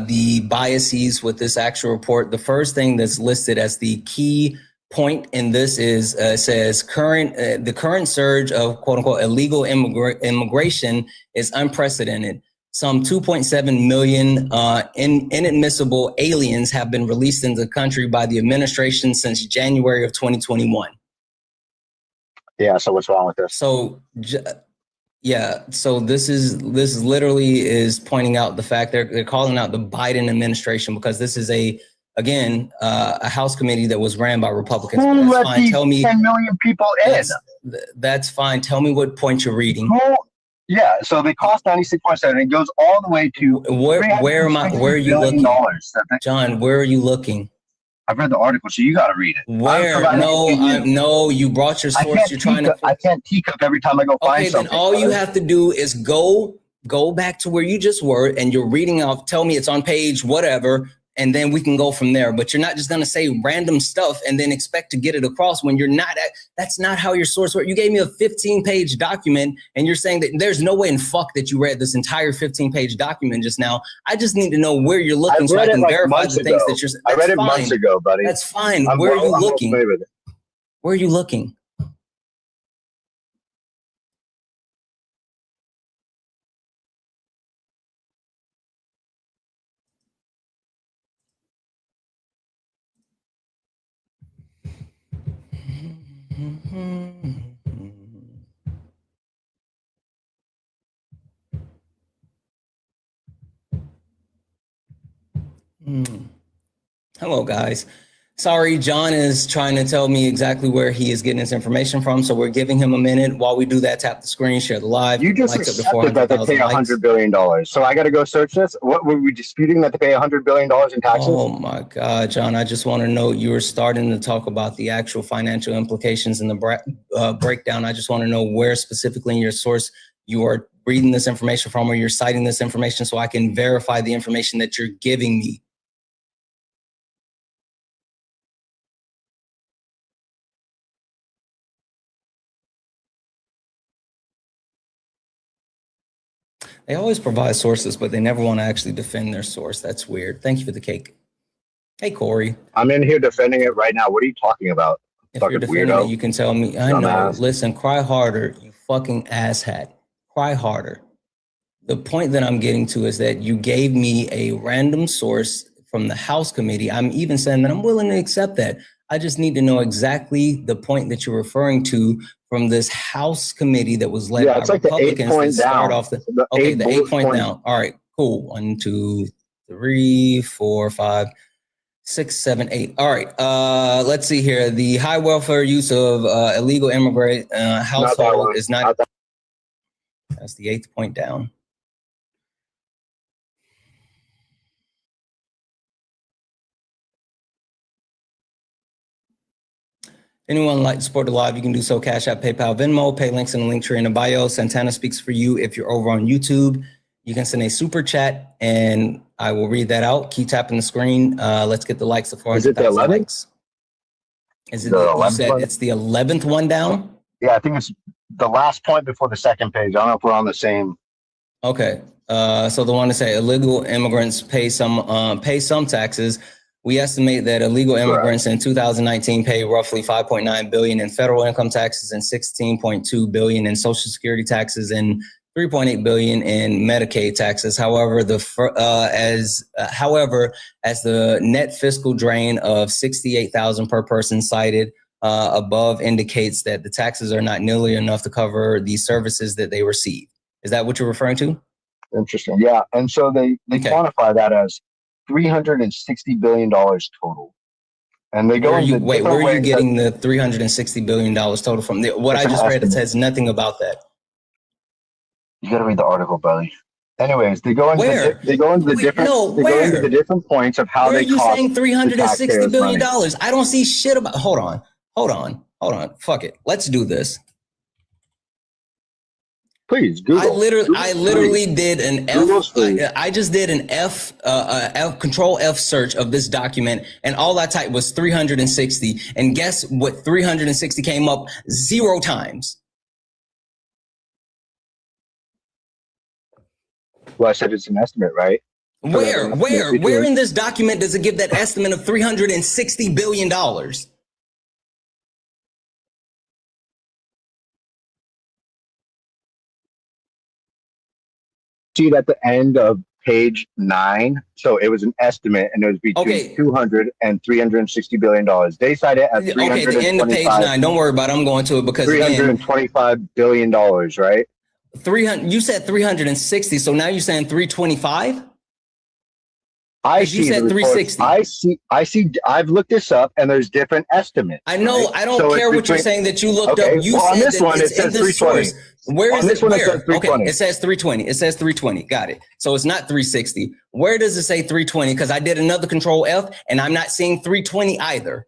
the biases with this actual report, the first thing that's listed as the key point in this is says the current surge of quote unquote illegal immigration is unprecedented. Some 2.7 million inadmissible aliens have been released into the country by the administration since January of 2021. Yeah. So what's wrong with this? So this is literally is pointing out the fact they're calling out the Biden administration because this is a House committee that was ran by Republicans. Who let these 10 million people in? That's fine. Tell me what point you're reading. Yeah, so they cost 96.7. It goes all the way to where are you looking? John, where are you looking? I've read the article, so you got to read it. Where? No, you brought your source. You're trying to. I can't teacup every time I go find something. Then all you have to do is go back to where you just were, and you're reading off. Tell me it's on page whatever, and then we can go from there. But you're not just going to say random stuff and then expect to get it across when you're not. That's not how your source works. You gave me a 15-page document, and you're saying that there's no way in fuck that you read this entire 15-page document just now. I just need to know where you're looking so I can verify the things that you're saying. I read it months ago, buddy. That's fine. Where are you looking? Where are you looking? Hello, guys. Sorry, John is trying to tell me exactly where he is getting his information from, so we're giving him a minute. While we do that, tap the screen, share the live. You just accepted that they pay $100 billion. So I got to go search this? What were we disputing that they pay $100 billion in taxes? Oh my God, John, I just want to know you were starting to talk about the actual financial implications and the breakdown. I just want to know where specifically in your source you are reading this information from or you're citing this information so I can verify the information that you're giving me. They always provide sources, but they never want to actually defend their source. That's weird. Thank you for the cake. Hey, Corey. I'm in here defending it right now. What are you talking about? If you're defending it, you can tell me. I know. Listen, cry harder, you fucking asshat. Cry harder. The point that I'm getting to is that you gave me a random source from the House committee. I'm even saying that I'm willing to accept that. I just need to know exactly the point that you're referring to from this House committee that was led by Republicans to start off the 8 point down. All right, cool. 1, 2, 3, 4, 5, 6, 7, 8. All right. Let's see here. The high welfare use of illegal immigrant household is not. That's the 8th point down. Anyone like to support the live, you can do so. Cash App, PayPal, Venmo, pay links in the link tree in the bio. Santana speaks for you. If you're over on YouTube, you can send a super chat and I will read that out. Keep tapping the screen. Let's get the likes of 400,000 likes. Is it you said it's the 11th one down? Yeah, I think it's the last point before the second page. I don't know if we're on the same. Okay. So the one to say illegal immigrants pay some taxes. We estimate that illegal immigrants in 2019 pay roughly 5.9 billion in federal income taxes and 16.2 billion in Social Security taxes and 3.8 billion in Medicaid taxes. However, as the net fiscal drain of 68,000 per person cited above indicates that the taxes are not nearly enough to cover the services that they receive. Is that what you're referring to? Interesting. Yeah, and so they quantify that as $360 billion total. And they go where are you getting the $360 billion total from? What I just read, it says nothing about that. You got to read the article, buddy. Anyways, they go into the different points of how they cost. Where are you saying $360 billion? I don't see shit about. Hold on. Fuck it. Let's do this. Please, Google. I literally did an I just did an Control F search of this document, and all I typed was 360. And guess what? 360 came up 0 times. Well, I said it's an estimate, right? Where in this document does it give that estimate of $360 billion? See it at the end of page 9. So it was an estimate, and it was between 200 and $360 billion. They cite it at the end of page 9. Don't worry about it. I'm going to it because $325 billion, right? 300. You said 360. So now you're saying 325. You said 360. I see. I've looked this up, and there's different estimates. I know. Right? I don't care what you're saying that you looked up. You said on this one it says 320. Where is it? Okay, it says 320. It says 320. Got it. So it's not 360. Where does it say 320? Because I did another Control F, and I'm not seeing 320 either.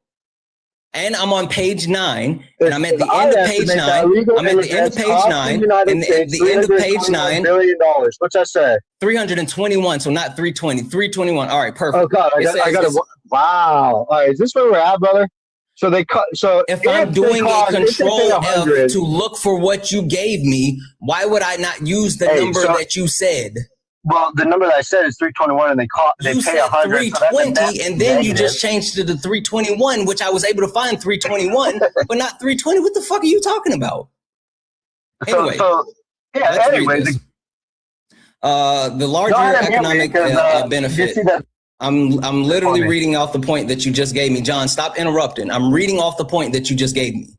And I'm on page 9, and I'm at the end of page 9. I'm at the end of page 9. And at the end of page 9. $1 billion. What's that say? 321. So not 320. 321. All right, perfect. Oh God, I got it. Wow. All right, is this where we're at, brother? So they cut. So if I'm doing a Control F to look for what you gave me, why would I not use the number that you said? Well, the number that I said is 321, and they pay 100. 320, and then you just changed to the 321, which I was able to find 321, but not 320. What the fuck are you talking about? Anyway, anyways, the larger economic benefit. I'm literally reading off the point that you just gave me, John. Stop interrupting. I'm reading off the point that you just gave me.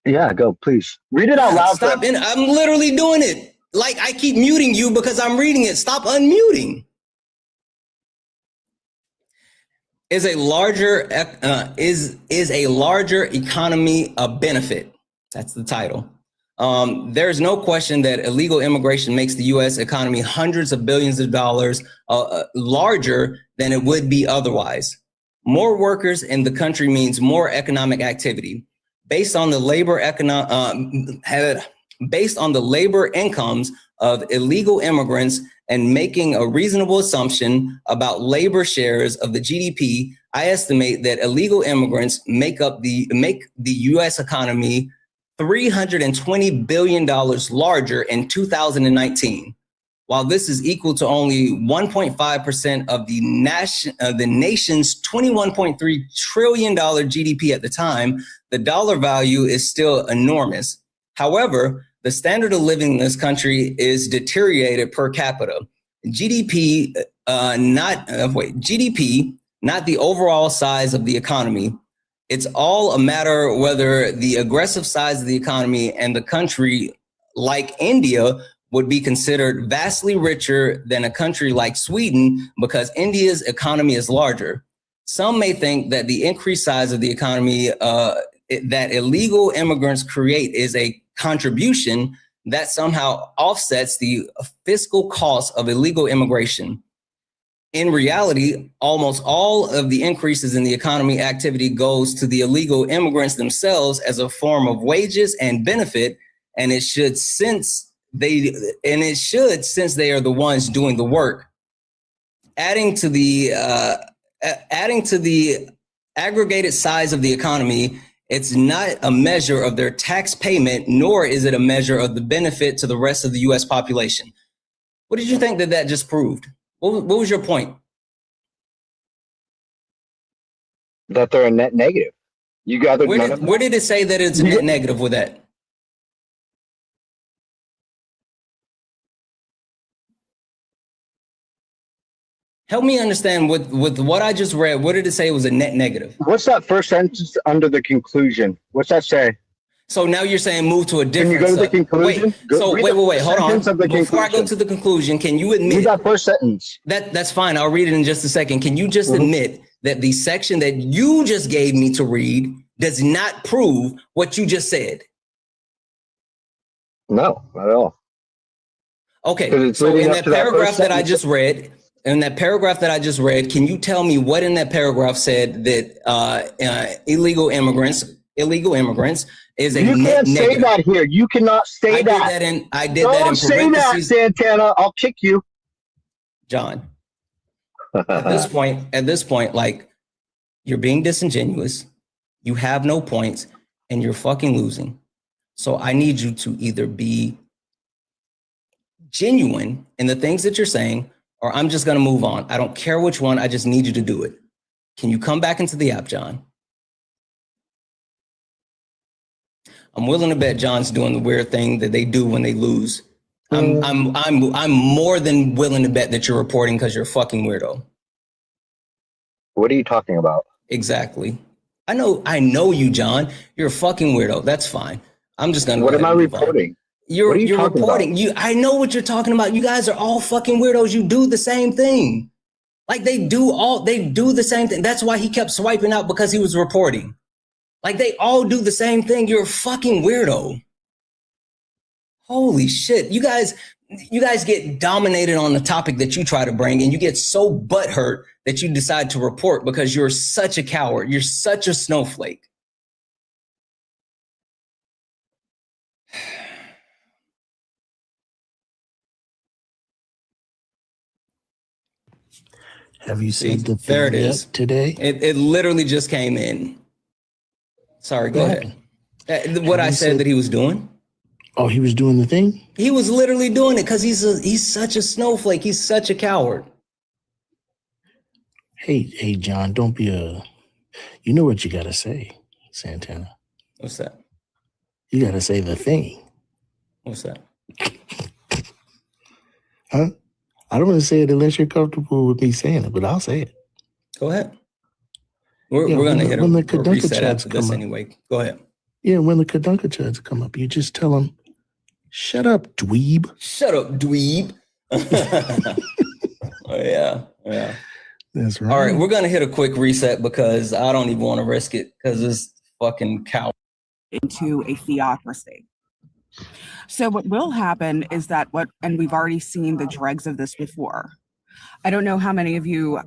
Yeah, go please read it out loud. I'm literally doing it. Like I keep muting you because I'm reading it. Stop unmuting. Is a larger economy a benefit? That's the title. There's no question that illegal immigration makes the U.S. economy hundreds of billions of dollars larger than it would be otherwise. More workers in the country means more economic activity. Based on the labor incomes of illegal immigrants and making a reasonable assumption about labor shares of the GDP, I estimate that illegal immigrants make the U.S. economy $320 billion larger in 2019. while this is equal to only 1.5% of the nation's $21.3 trillion GDP at the time, the dollar value is still enormous. However, the standard of living in this country is deteriorated per capita. GDP, not the overall size of the economy. It's all a matter whether the aggressive size of the economy and the country like India would be considered vastly richer than a country like Sweden because India's economy is larger. Some may think that the increased size of the economy that illegal immigrants create is a contribution that somehow offsets the fiscal cost of illegal immigration. In reality, almost all of the increases in the economy activity goes to the illegal immigrants themselves as a form of wages and benefit, and it should since they are the ones doing the work. Adding to the aggregated size of the economy, it's not a measure of their tax payment, nor is it a measure of the benefit to the rest of the U.S. population. What did you think that just proved? What was your point? That they're a net negative. You gathered where did it say that it's a net negative with that? Help me understand with what I just read. What did it say was a net negative? What's that first sentence under the conclusion? What's that say? So now you're saying move to a different. Can you go to the conclusion? Wait. Hold on. Before I go to the conclusion, can you admit read that first sentence? That's fine. I'll read it in just a second. Can you just admit that the section that you just gave me to read does not prove what you just said? No, not at all. Okay. So in that paragraph that I just read. In that paragraph that I just read, can you tell me what in that paragraph said that illegal immigrants is a net negative? You can't say that here. You cannot say that. I did that in parentheses. Don't say that, Santana. I'll kick you. John, at this point, like, you're being disingenuous. You have no points and you're fucking losing. So I need you to either be genuine in the things that you're saying, or I'm just going to move on. I don't care which one. I just need you to do it. Can you come back into the app, John? I'm willing to bet John's doing the weird thing that they do when they lose. I'm more than willing to bet that you're reporting because you're a fucking weirdo. What are you talking about? Exactly. I know you, John. You're a fucking weirdo. That's fine. I'm just going to. What am I reporting? You're reporting. I know what you're talking about. You guys are all fucking weirdos. You do the same thing. Like they do the same thing. That's why he kept swiping out, because he was reporting. Like they all do the same thing. You're a fucking weirdo. Holy shit. You guys get dominated on the topic that you try to bring, and you get so butthurt that you decide to report because you're such a coward. You're such a snowflake. Have you seen the there it is today? It literally just came in. Sorry, go ahead. What I said that he was doing. Oh, he was doing the thing? He was literally doing it because he's such a snowflake. He's such a coward. Hey, John, don't be you know what you got to say, Santana. What's that? You got to say the thing. What's that? Huh? I don't want to say it unless you're comfortable with me saying it, but I'll say it. Go ahead. We're going to hit a reset after this anyway. Go ahead. Yeah, when the Kadunka come up, you just tell them, shut up, dweeb. Shut up, dweeb. Oh, yeah. That's right. All right, we're going to hit a quick reset because I don't even want to risk it because it's fucking cow. Into a theocracy. So what will happen is that and we've already seen the dregs of this before. I don't know how many of you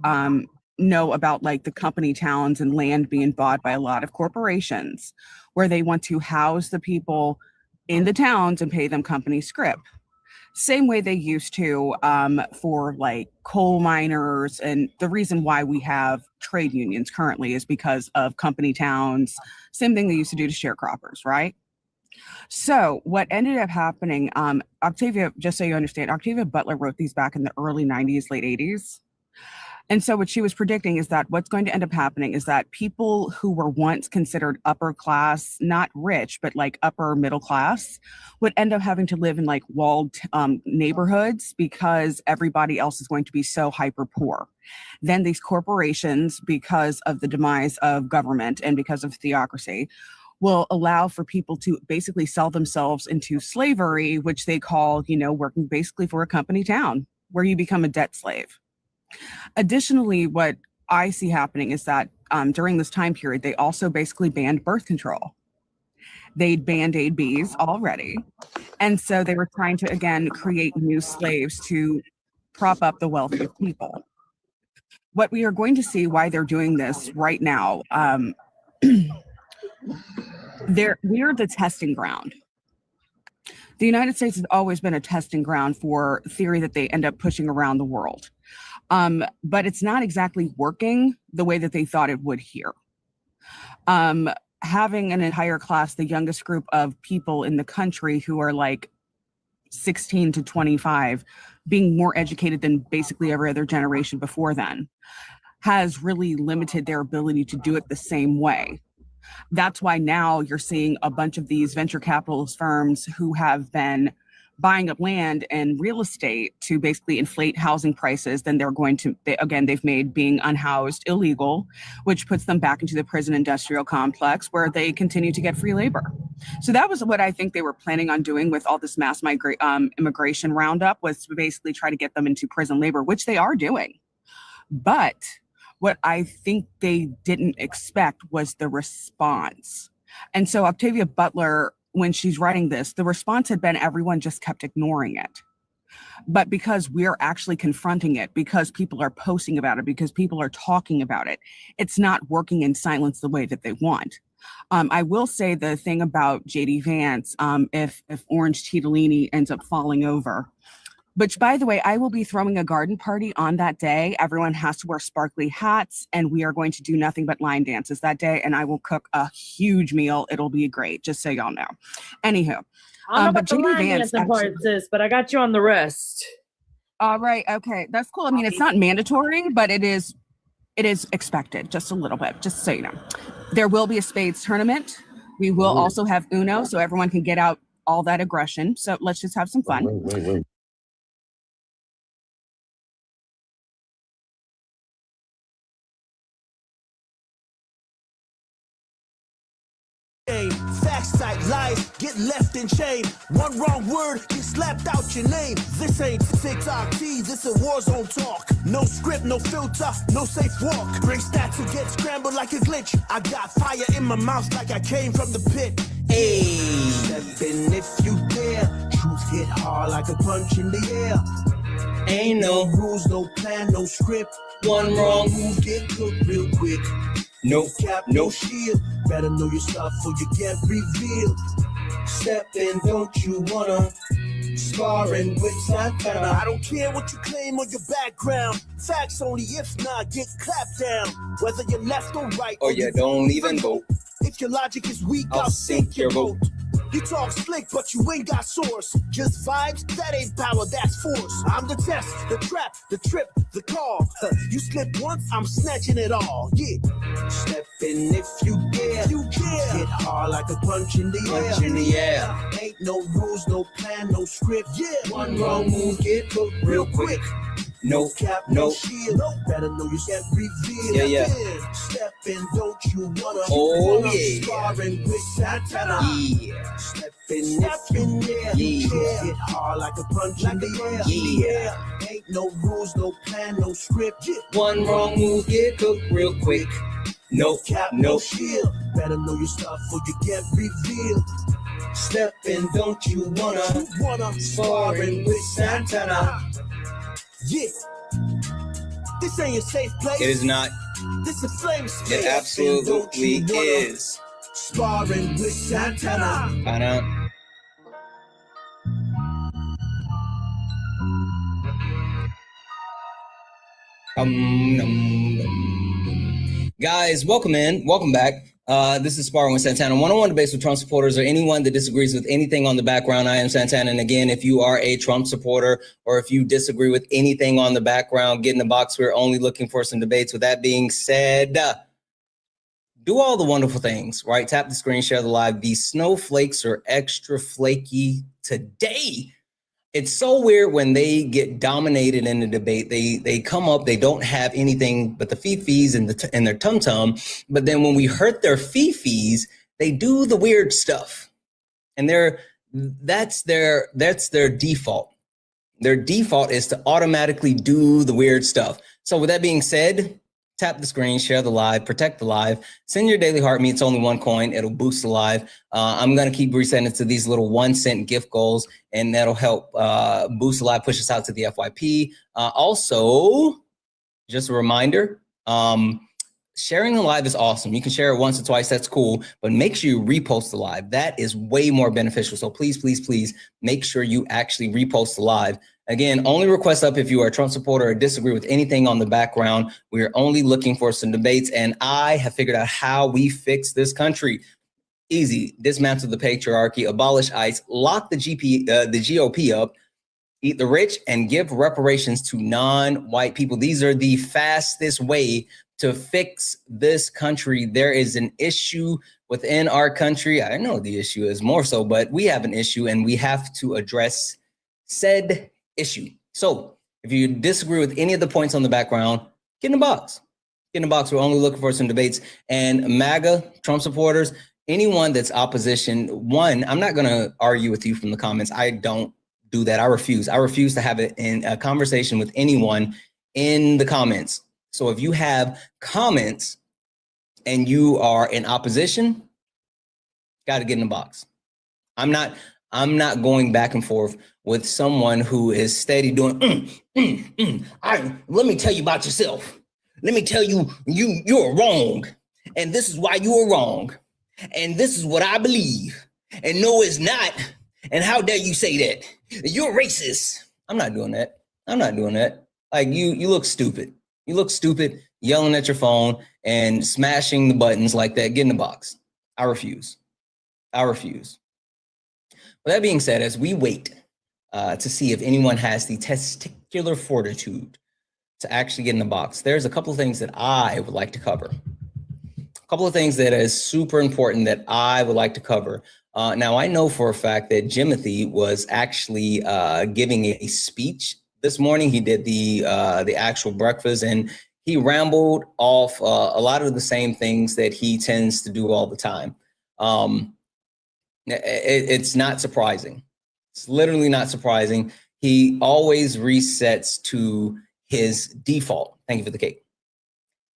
know about like the company towns and land being bought by a lot of corporations where they want to house the people in the towns and pay them company scrip. Same way they used to for like coal miners. And the reason why we have trade unions currently is because of company towns. Same thing they used to do to sharecroppers, right? So what ended up happening, Octavia, just so you understand, Octavia Butler wrote these back in the early 90s, late 80s. And so what she was predicting is that what's going to end up happening is that people who were once considered upper class, not rich, but like upper middle class, would end up having to live in like walled neighborhoods because everybody else is going to be so hyper poor. Then these corporations, because of the demise of government and because of theocracy, will allow for people to basically sell themselves into slavery, which they call, you know, working basically for a company town where you become a debt slave. Additionally, what I see happening is that during this time period, they also basically banned birth control. They'd band-aid bees already. And so they were trying to, again, create new slaves to prop up the wealthy of people. What we are going to see why they're doing this right now, we're the testing ground. The United States has always been a testing ground for theory that they end up pushing around the world. But it's not exactly working the way that they thought it would here. Having an entire class, the youngest group of people in the country who are like 16 to 25, being more educated than basically every other generation before then, has really limited their ability to do it the same way. That's why now you're seeing a bunch of these venture capitalist firms who have been buying up land and real estate to basically inflate housing prices. Then they're going to, they've made being unhoused illegal, which puts them back into the prison industrial complex where they continue to get free labor. So that was what I think they were planning on doing with all this mass immigration roundup, was to basically try to get them into prison labor, which they are doing. But what I think they didn't expect was the response. And so Octavia Butler, when she's writing this, the response had been everyone just kept ignoring it. But because we're actually confronting it, because people are posting about it, because people are talking about it, it's not working in silence the way that they want. I will say the thing about JD Vance, if Orange Titolini ends up falling over, which, by the way, I will be throwing a garden party on that day. Everyone has to wear sparkly hats, and we are going to do nothing but line dances that day, and I will cook a huge meal. It'll be great, just so y'all know. Anywho. I don't know about the line dancing part, sis, but I got you on the rest. All right, okay, that's cool. I mean, it's not mandatory, but it is expected, just a little bit, just so you know. There will be a spades tournament. We will also have Uno, so everyone can get out all that aggression. So let's just have some fun. Facts type lies get left in shame. One wrong word get slapped out your name. This ain't TikTok T, this a war zone talk. No script, no filter, no safe walk. Bring stats to get scrambled like a glitch. I got fire in my mouth like I came from the pit. Hey, step in if you dare. Truth hit hard like a punch in the air. Ain't no rules, no plan, no script. One wrong move get cooked real quick. No cap, no shield. Better know your stuff or you get revealed. Step in, don't you wanna? Sparring with Santana. I don't care what you claim or your background. Facts only, if not, get clapped down. Whether you're left or right, or you don't even vote. If your logic is weak, I'll sink your vote. You talk slick, but you ain't got source. Just vibes, that ain't power, that's force. I'm the test, the trap, the trip, the call. You slip once, I'm snatching it all. Yeah. Step in if you dare. You dare. Hit hard like a punch in the air. Ain't no rules, no plan, no script. Yeah. One wrong move, get cooked real quick. No cap, no shield. Better know you get revealed. Yeah. Step in, don't you wanna? Oh yeah. Sparring with Santana. Yeah. Step in, there. Yeah. Hit hard like a punch in the air. Yeah. Ain't no rules, no plan, no script. One wrong move, get cooked real quick. No cap, no shield. Better know your stuff or you get revealed. Step in, don't you wanna? Sparring with Santana. Yeah. This ain't a safe place. It is not. This is flame space. It absolutely is. Sparring with Santana. Guys, welcome back. This is Sparring with Santana. One-on-one debates with Trump supporters or anyone that disagrees with anything on the background. I am Santana. And again, if you are a Trump supporter or if you disagree with anything on the background, get in the box. We're only looking for some debates. With that being said, do all the wonderful things, right? Tap the screen, share the live. These snowflakes are extra flaky today. It's so weird when they get dominated in the debate. They come up, they don't have anything but the fifis and their tum-tum. But then when we hurt their fifis, they do the weird stuff. And that's their default. Their default is to automatically do the weird stuff. So with that being said, tap the screen, share the live, protect the live, send your daily heart. It's only one coin. It'll boost the live. I'm going to keep resetting it to these little 1-cent gift goals, and that'll help boost the live, push us out to the FYP. Also, just a reminder, sharing the live is awesome. You can share it once or twice. That's cool. But make sure you repost the live. That is way more beneficial. So please, please, please make sure you actually repost the live. Again, only request up if you are a Trump supporter or disagree with anything on the background. We're only looking for some debates, and I have figured out how we fix this country. Easy. Dismantle the patriarchy, abolish ICE, lock the GOP up, eat the rich, and give reparations to non-white people. These are the fastest way to fix this country. There is an issue within our country. I know the issue is more so, but we have an issue, and we have to address said issue. So if you disagree with any of the points on the background, get in the box. Get in the box. We're only looking for some debates. And MAGA, Trump supporters, anyone that's opposition, one, I'm not going to argue with you from the comments. I don't do that. I refuse. I refuse to have a conversation with anyone in the comments. So if you have comments and you are in opposition, got to get in the box. I'm not going back and forth with someone who is steady doing, let me tell you about yourself. Let me tell you, you're wrong. And this is why you are wrong. And this is what I believe. And no, it's not. And how dare you say that? You're racist. I'm not doing that. I'm not doing that. Like you look stupid. You look stupid yelling at your phone and smashing the buttons like that. Get in the box. I refuse. I refuse. With that being said, as we wait to see if anyone has the testicular fortitude to actually get in the box, there's a couple of things that I would like to cover. A couple of things that is super important that I would like to cover. Now, I know for a fact that Jimothy was actually giving a speech this morning. He did the actual breakfast, and he rambled off a lot of the same things that he tends to do all the time. It's not surprising. It's literally not surprising. He always resets to his default. Thank you for the cake.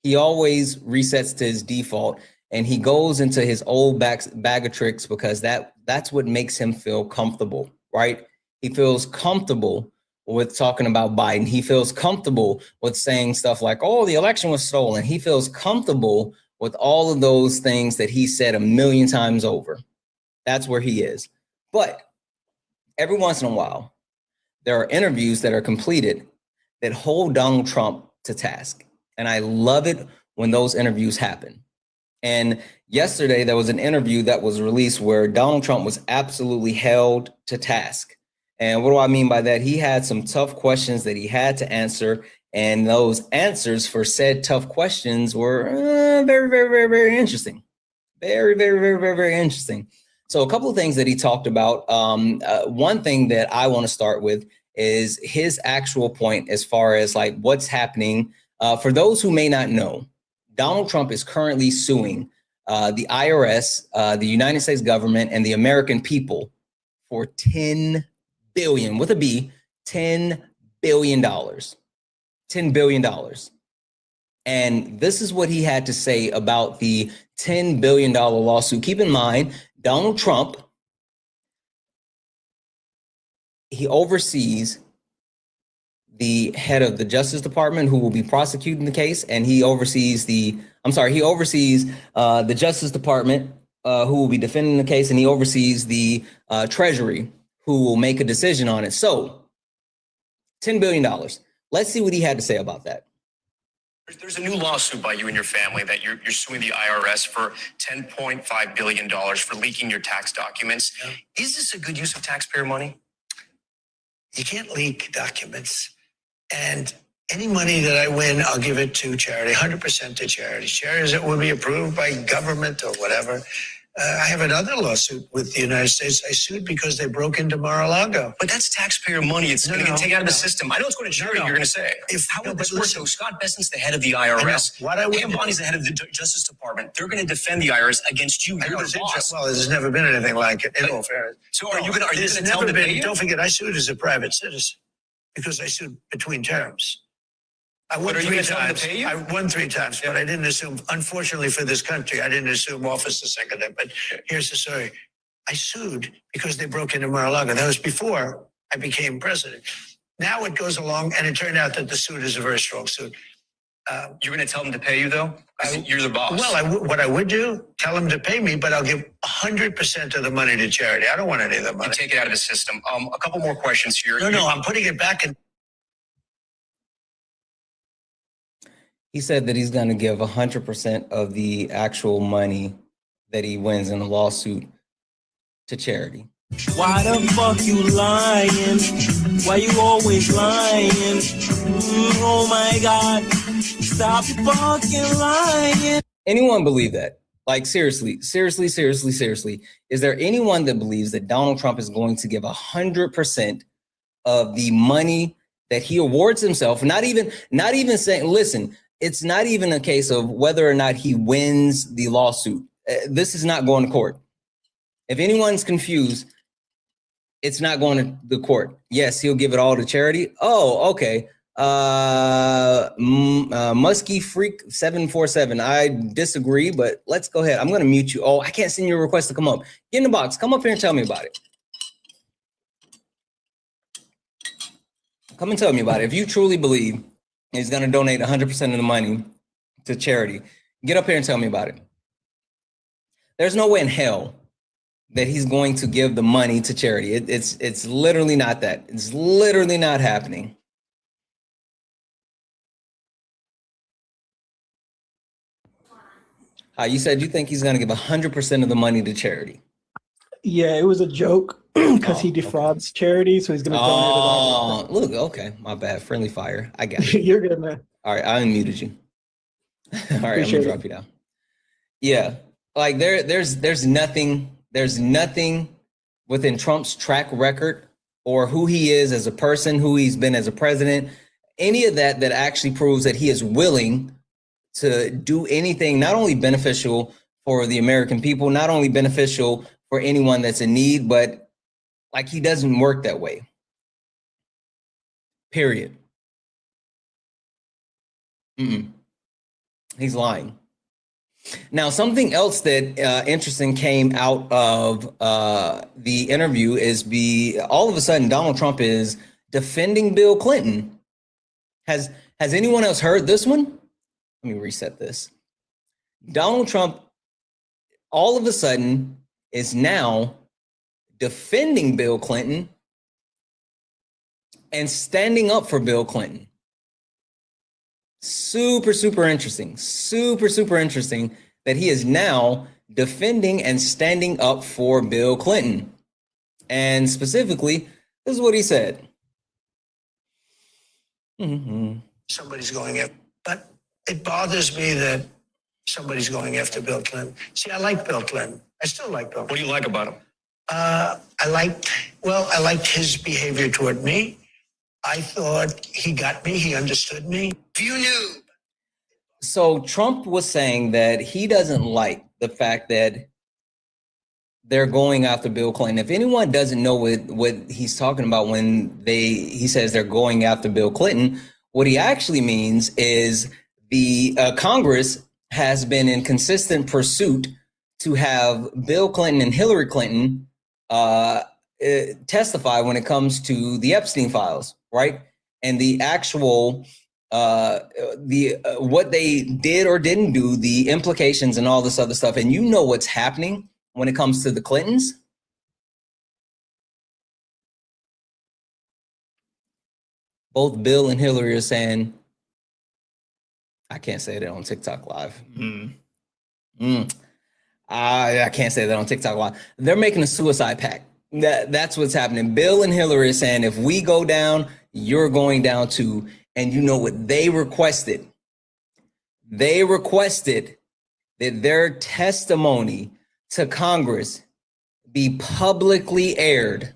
He always resets to his default, and he goes into his old bag of tricks because that's what makes him feel comfortable, right? He feels comfortable with talking about Biden. He feels comfortable with saying stuff like, oh, the election was stolen. He feels comfortable with all of those things that he said a million times over. That's where he is. But every once in a while, there are interviews that are completed that hold Donald Trump to task. And I love it when those interviews happen. And yesterday, there was an interview that was released where Donald Trump was absolutely held to task. And what do I mean by that? He had some tough questions that he had to answer. And those answers for said tough questions were very, very, very, very interesting. Very, very, very, very, very interesting. So a couple of things that he talked about. One thing that I want to start with is his actual point as far as like what's happening. For those who may not know, Donald Trump is currently suing the IRS, the United States government, and the American people for $10 billion, with a B, $10 billion. $10 billion. And this is what he had to say about the $10 billion lawsuit. Keep in mind, Donald Trump, he oversees the head of the Justice Department who will be prosecuting the case, and he oversees the Justice Department who will be defending the case, and he oversees the Treasury who will make a decision on it. So $10 billion. Let's see what he had to say about that. There's a new lawsuit by you and your family that you're suing the IRS for $10.5 billion for leaking your tax documents. Yeah. Is this a good use of taxpayer money? You can't leak documents. And any money that I win, I'll give it to charity, 100% to charity. Charities that will be approved by government or whatever. I have another lawsuit with the United States. I sued because they broke into Mar-a-Lago. But that's taxpayer money. It's going to get taken out of the system. I know it's going to charity, you're going to say. How would this work? So Scott Bessent's the head of the IRS. Pam Bondi the head of the Justice Department. They're going to defend the IRS against you. You're the boss. Well, there's never been anything like it, in all fairness. So are you going to tell them to pay you? Don't forget, I sued as a private citizen because I sued between terms. I won 3 times. I won 3 times, but I didn't assume, unfortunately for this country, I didn't assume office the second time. But here's the story. I sued because they broke into Mar-a-Lago. That was before I became president. Now it goes along, and it turned out that the suit is a very strong suit. You're going to tell them to pay you, though? You're the boss. Well, what I would do, tell them to pay me, but I'll give 100% of the money to charity. I don't want any of the money. You take it out of the system. A couple more questions here. No, I'm putting it back in. He said that he's going to give 100% of the actual money that he wins in the lawsuit to charity. Why the fuck you lying? Why you always lying? Oh my God, stop fucking lying. Anyone believe that? Like seriously. Is there anyone that believes that Donald Trump is going to give 100% of the money that he awards himself? Not even saying, listen, it's not even a case of whether or not he wins the lawsuit. This is not going to court. If anyone's confused, it's not going to the court. Yes, he'll give it all to charity. Oh, okay. Muskie Freak 747. I disagree, but let's go ahead. I'm going to mute you. Oh, I can't send you a request to come up. Get in the box. Come up here and tell me about it. Come and tell me about it. If you truly believe he's going to donate 100% of the money to charity, get up here and tell me about it. There's no way in hell that he's going to give the money to charity. It's literally not that. It's literally not happening. You said you think he's going to give 100% of the money to charity. Yeah, it was a joke because he defrauds charity, so he's going to donate it all. Look, okay, my bad. Friendly fire. I got you. You're good, man. All right, I unmuted you. All right, I'm gonna drop you down. Yeah, like there's nothing within Trump's track record or who he is as a person, who he's been as a president, any of that actually proves that he is willing to do anything not only beneficial for the American people, not only beneficial for anyone that's in need, but like he doesn't work that way. Period. He's lying. Now, something else that interesting came out of the interview is all of a sudden Donald Trump is defending Bill Clinton. Has anyone else heard this one? Let me reset this. Donald Trump all of a sudden is now defending Bill Clinton and standing up for Bill Clinton. Super interesting. Super interesting that he is now defending and standing up for Bill Clinton. And specifically, this is what he said. Somebody's going after, but it bothers me that somebody's going after Bill Clinton. See, I like Bill Clinton. I still like Bill Clinton. What do you like about him? I liked his behavior toward me. I thought he got me. He understood me. You knew. So Trump was saying that he doesn't like the fact that they're going after Bill Clinton. If anyone doesn't know what he's talking about when he says they're going after Bill Clinton, what he actually means is the Congress has been in consistent pursuit to have Bill Clinton and Hillary Clinton testify when it comes to the Epstein files, right? And the actual what they did or didn't do, the implications and all this other stuff. And you know what's happening when it comes to the Clintons. Both Bill and Hillary are saying, I can't say that on TikTok Live. I can't say that on TikTok Live. They're making a suicide pact. That's what's happening. Bill and Hillary are saying, if we go down, you're going down too. And you know what they requested? They requested that their testimony to Congress be publicly aired.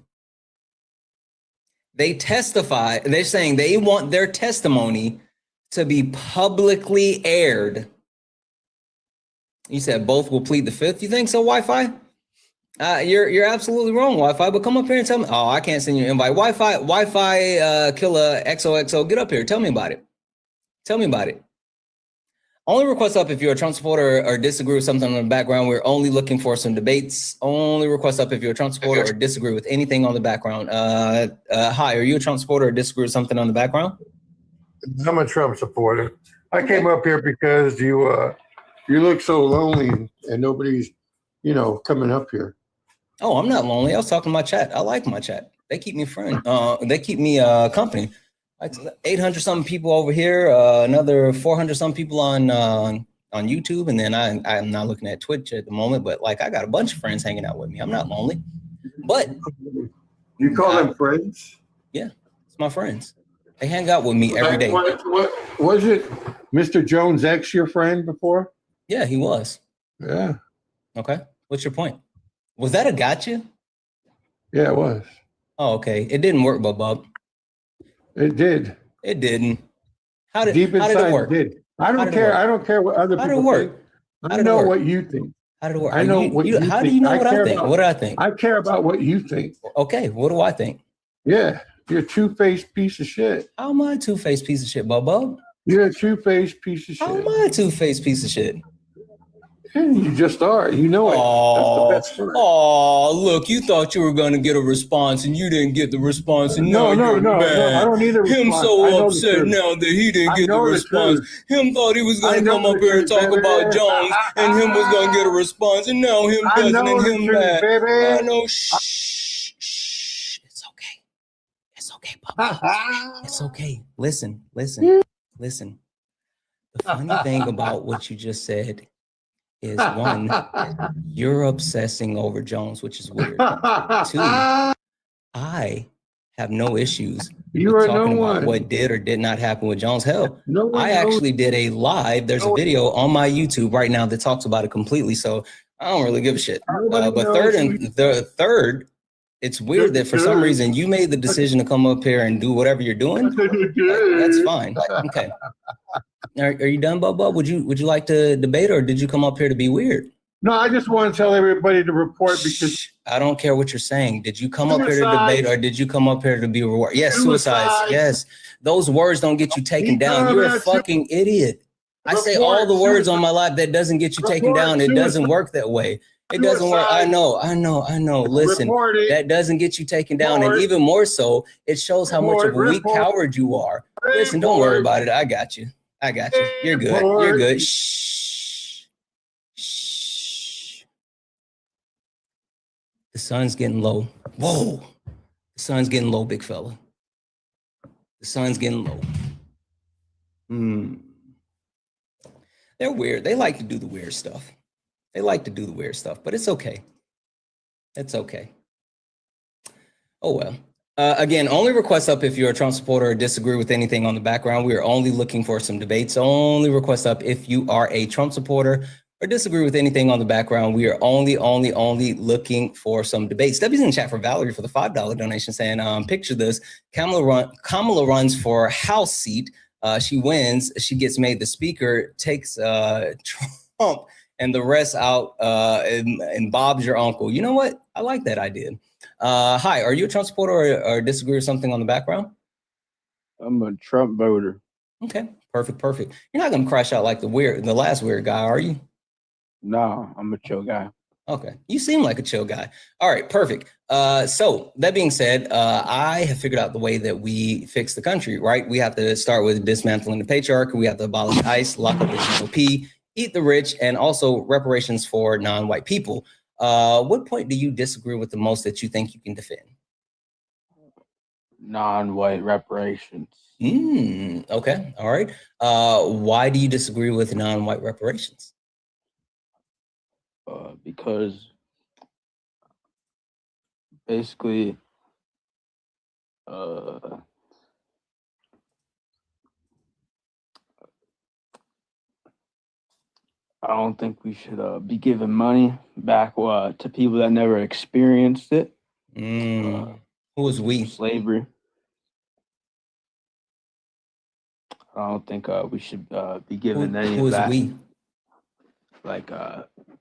They testify, they're saying they want their testimony to be publicly aired. You said both will plead the fifth. You think so, Wi-Fi? You're absolutely wrong, Wi-Fi. But come up here and tell me. Oh, I can't send you an invite. Wi-Fi killer XOXO. Get up here. Tell me about it. Tell me about it. Only request up if you're a Trump supporter or disagree with something in the background. We're only looking for some debates. Only request up if you're a Trump supporter or disagree with anything on the background. Hi, are you a Trump supporter or disagree with something on the background? I'm a Trump supporter. I came up here because you look so lonely and nobody's, coming up here. Oh, I'm not lonely. I was talking to my chat. I like my chat. They keep me friend. They keep me company. Like 800 something people over here, another 400 some people on YouTube, and then I'm not looking at Twitch at the moment. But like, I got a bunch of friends hanging out with me. I'm not lonely. But you call them friends? Yeah, it's my friends. They hang out with me every day. What was it? Mr. Jones X your friend before? Yeah, he was. Yeah. Okay. What's your point? Was that a gotcha? Yeah, it was. Oh, okay. It didn't work, Bob. It did. It didn't. How did it work? It did. I don't care. I don't care what other people think. I know what you think. How did it work? I know what you think. How do you know what I think? What do I think? I care about what you think. Okay. What do I think? Yeah. You're a two-faced piece of shit. How am I a two-faced piece of shit, Bob? You're a two-faced piece of shit. How am I a two-faced piece of shit? And you just are. You know it. Oh, that's the best part. Oh, look, you thought you were going to get a response and you didn't get the response. And No, now you're mad. I don't need a response. Him so upset now that he didn't get the response. Him thought he was going to come up here and talk about Jones and him was going to get a response. And now him doesn't and him mad. I know. Shh. It's okay. It's okay, Papa. It's okay. Listen. The funny thing about what you just said is, one, you're obsessing over Jones, which is weird. Two, I have no issues with talking about what did or did not happen with Jones. Hell, I actually did a live. There's a video on my YouTube right now that talks about it completely. So I don't really give a shit. But third, it's weird that for some reason you made the decision to come up here and do whatever you're doing. That's fine. Okay. Are you done, Bubba? Would you like to debate, or did you come up here to be weird? No, I just want to tell everybody to report because I don't care what you're saying. Did you come up here to debate, or did you come up here to be rewarded? Yes, suicides. Yes, those words don't get you taken down. You're a fucking idiot. I say all the words on my live that doesn't get you taken down. It doesn't work that way. It doesn't work. I know. Listen, that doesn't get you taken down. And even more so, it shows how much of a weak coward you are. Listen, don't worry about it. I got you. You're good. You're good. Shh. The sun's getting low. Whoa. The sun's getting low, big fella. The sun's getting low. They're weird. They like to do the weird stuff. But it's okay. It's okay. Oh, well. Again, only request up if you're a Trump supporter or disagree with anything on the background. We are only looking for some debates. Only request up if you are a Trump supporter or disagree with anything on the background. We are only looking for some debates. Debbie's in the chat for Valerie for the $5 donation saying, picture this. Kamala runs for House seat. She wins. She gets made the speaker, takes Trump and the rest out, and Bob's your uncle. You know what? I like that idea. Hi, are you a Trump supporter or disagree with something on the background? I'm a Trump voter. Okay, perfect. You're not gonna crash out like the last weird guy, are you? No, I'm a chill guy. Okay, you seem like a chill guy. All right, perfect. So that being said, I have figured out the way that we fix the country, right? We have to start with dismantling the patriarchy. We have to abolish ICE, lock up the GOP, eat the rich, and also reparations for non-white people. What point do you disagree with the most that you think you can defend? non-white reparations. Okay, all right. Why do you disagree with non-white reparations? Because basically, I don't think we should be giving money back to people that never experienced it. Who is we? Slavery. I don't think we should be giving any who of that. Who is we? Like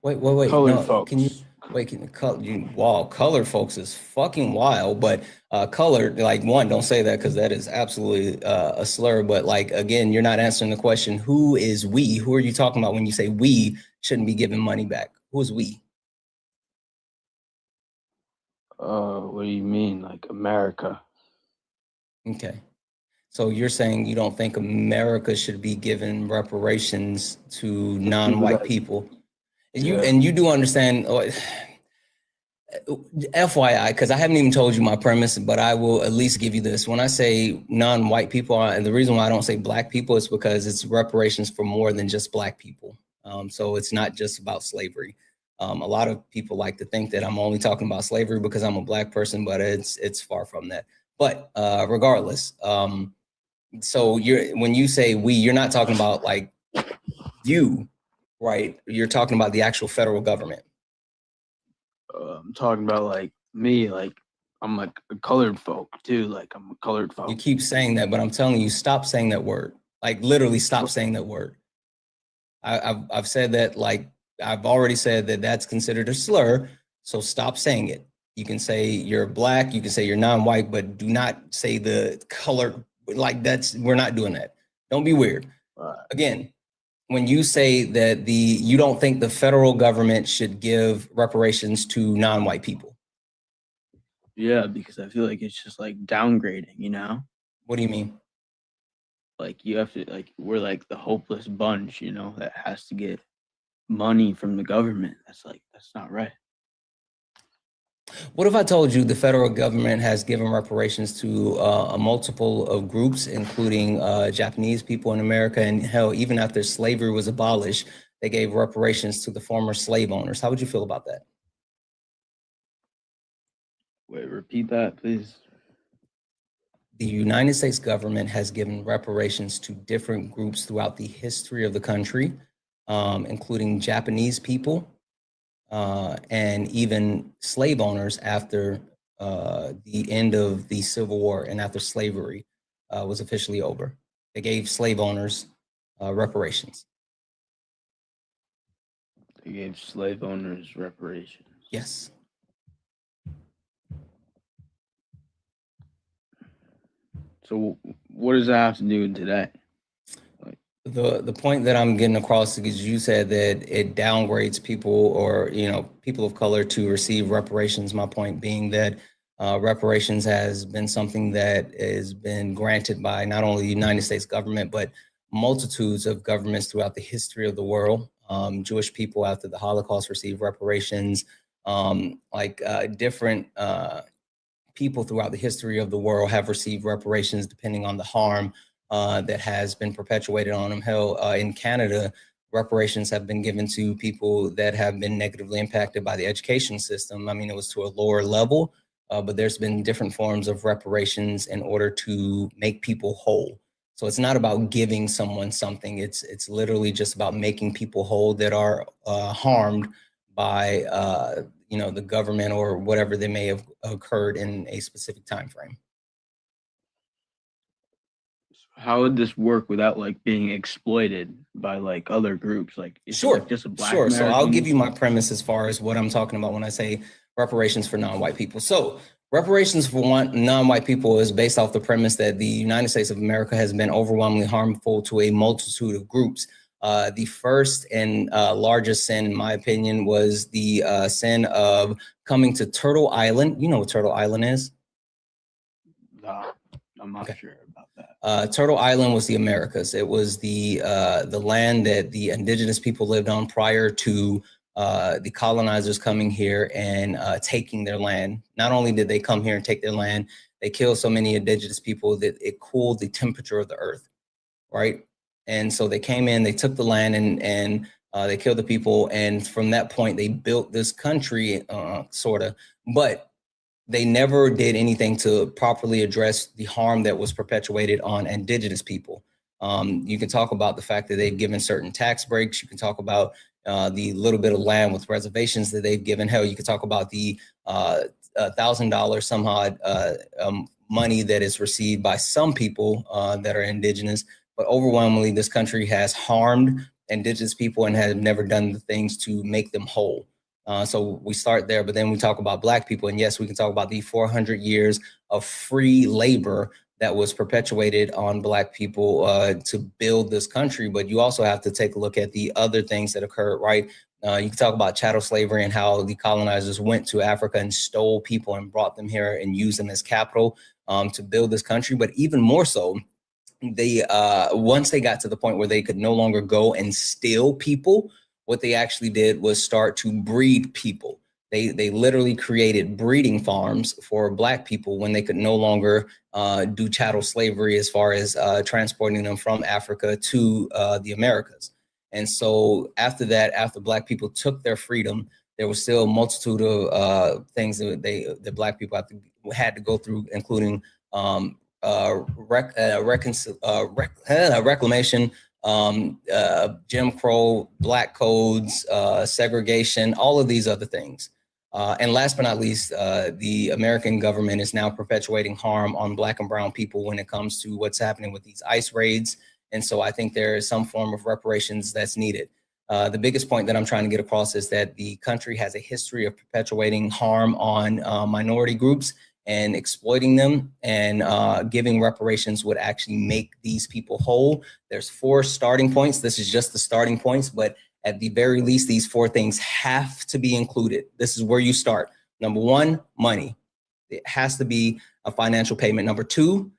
wait. Colored No, folks. Can you wait? Colored folks is fucking wild. But colored, like, one, don't say that because that is absolutely a slur. But like, again, you're not answering the question. Who is we? Who are you talking about when you say we shouldn't be giving money back? Who is we? What do you mean, like America? Okay. So you're saying you don't think America should be giving reparations to non-white people. And you do understand, FYI, because I haven't even told you my premise, but I will at least give you this. When I say non-white people, and the reason why I don't say black people is because it's reparations for more than just black people. So it's not just about slavery. A lot of people like to think that I'm only talking about slavery because I'm a black person, but it's far from that. But regardless, so when you say we, you're not talking about like you, right? You're talking about the actual federal government. I'm talking about like me, like I'm like a colored folk too. Like I'm a colored folk. You keep saying that, but I'm telling you, stop saying that word. Like literally stop saying that word. I've said that, like I've already said that that's considered a slur. So stop saying it. You can say you're black, you can say you're non-white, but do not say the color. Like we're not doing that. Don't be weird. Again, when you say that you don't think the federal government should give reparations to non-white people. Yeah, because I feel like it's just like downgrading, you know? What do you mean? Like you have to, like, we're like the hopeless bunch, you know, that has to get money from the government. That's not right. What if I told you the federal government has given reparations to a multiple of groups, including Japanese people in America, and hell, even after slavery was abolished, they gave reparations to the former slave owners? How would you feel about that? Wait, repeat that, please. The United States government has given reparations to different groups throughout the history of the country, including Japanese people, and even slave owners after the end of the Civil War and after slavery was officially over. They gave slave owners reparations. They gave slave owners reparations. Yes. So what does that have to do with today? The point that I'm getting across is you said that it downgrades people, or people of color, to receive reparations. My point being that reparations has been something that has been granted by not only the United States government, but multitudes of governments throughout the history of the world. Jewish people after the Holocaust received reparations, different people throughout the history of the world have received reparations depending on the harm that has been perpetuated on them. Hell, in Canada, reparations have been given to people that have been negatively impacted by the education system. I mean, it was to a lower level, but there's been different forms of reparations in order to make people whole. So it's not about giving someone something. It's literally just about making people whole that are harmed by the government or whatever they may have occurred in a specific time frame. How would this work without like being exploited by like other groups? Like, Sure, like just a black sure. So I'll Americans? give you my premise as far as what I'm talking about when I say reparations for non-white people. So reparations for non-white people is based off the premise that the United States of America has been overwhelmingly harmful to a multitude of groups. The first and largest sin, in my opinion, was the sin of coming to Turtle Island. You know what Turtle Island is? No, I'm not sure about that. Turtle Island was the Americas. It was the land that the indigenous people lived on prior to the colonizers coming here and taking their land. Not only did they come here and take their land, they killed so many indigenous people that it cooled the temperature of the earth, right? And so they came in, they took the land, and they killed the people. And from that point, they built this country, sort of. But they never did anything to properly address the harm that was perpetuated on indigenous people. You can talk about the fact that they've given certain tax breaks. You can talk about the little bit of land with reservations that they've given. Hell, you could talk about the $1,000 somehow money that is received by some people that are indigenous. But overwhelmingly, this country has harmed indigenous people and has never done the things to make them whole. So we start there, but then we talk about Black people. And yes, we can talk about the 400 years of free labor that was perpetuated on Black people to build this country. But you also have to take a look at the other things that occurred, right? You can talk about chattel slavery and how the colonizers went to Africa and stole people and brought them here and used them as capital to build this country. But even more so, they once they got to the point where they could no longer go and steal people, what they actually did was start to breed people. They literally created breeding farms for Black people when they could no longer do chattel slavery as far as transporting them from Africa to the Americas. And so after that, after Black people took their freedom, there was still a multitude of things that Black people had to go through, including reclamation, Jim Crow, Black codes, segregation, all of these other things. And last but not least, the American government is now perpetuating harm on Black and brown people when it comes to what's happening with these ICE raids. And so I think there is some form of reparations that's needed. The biggest point that I'm trying to get across is that the country has a history of perpetuating harm on minority groups and exploiting them, and giving reparations would actually make these people whole. There's 4 starting points. This is just the starting points, but at the very least, these 4 things have to be included. This is where you start. Number 1, money. It has to be a financial payment. Number 2,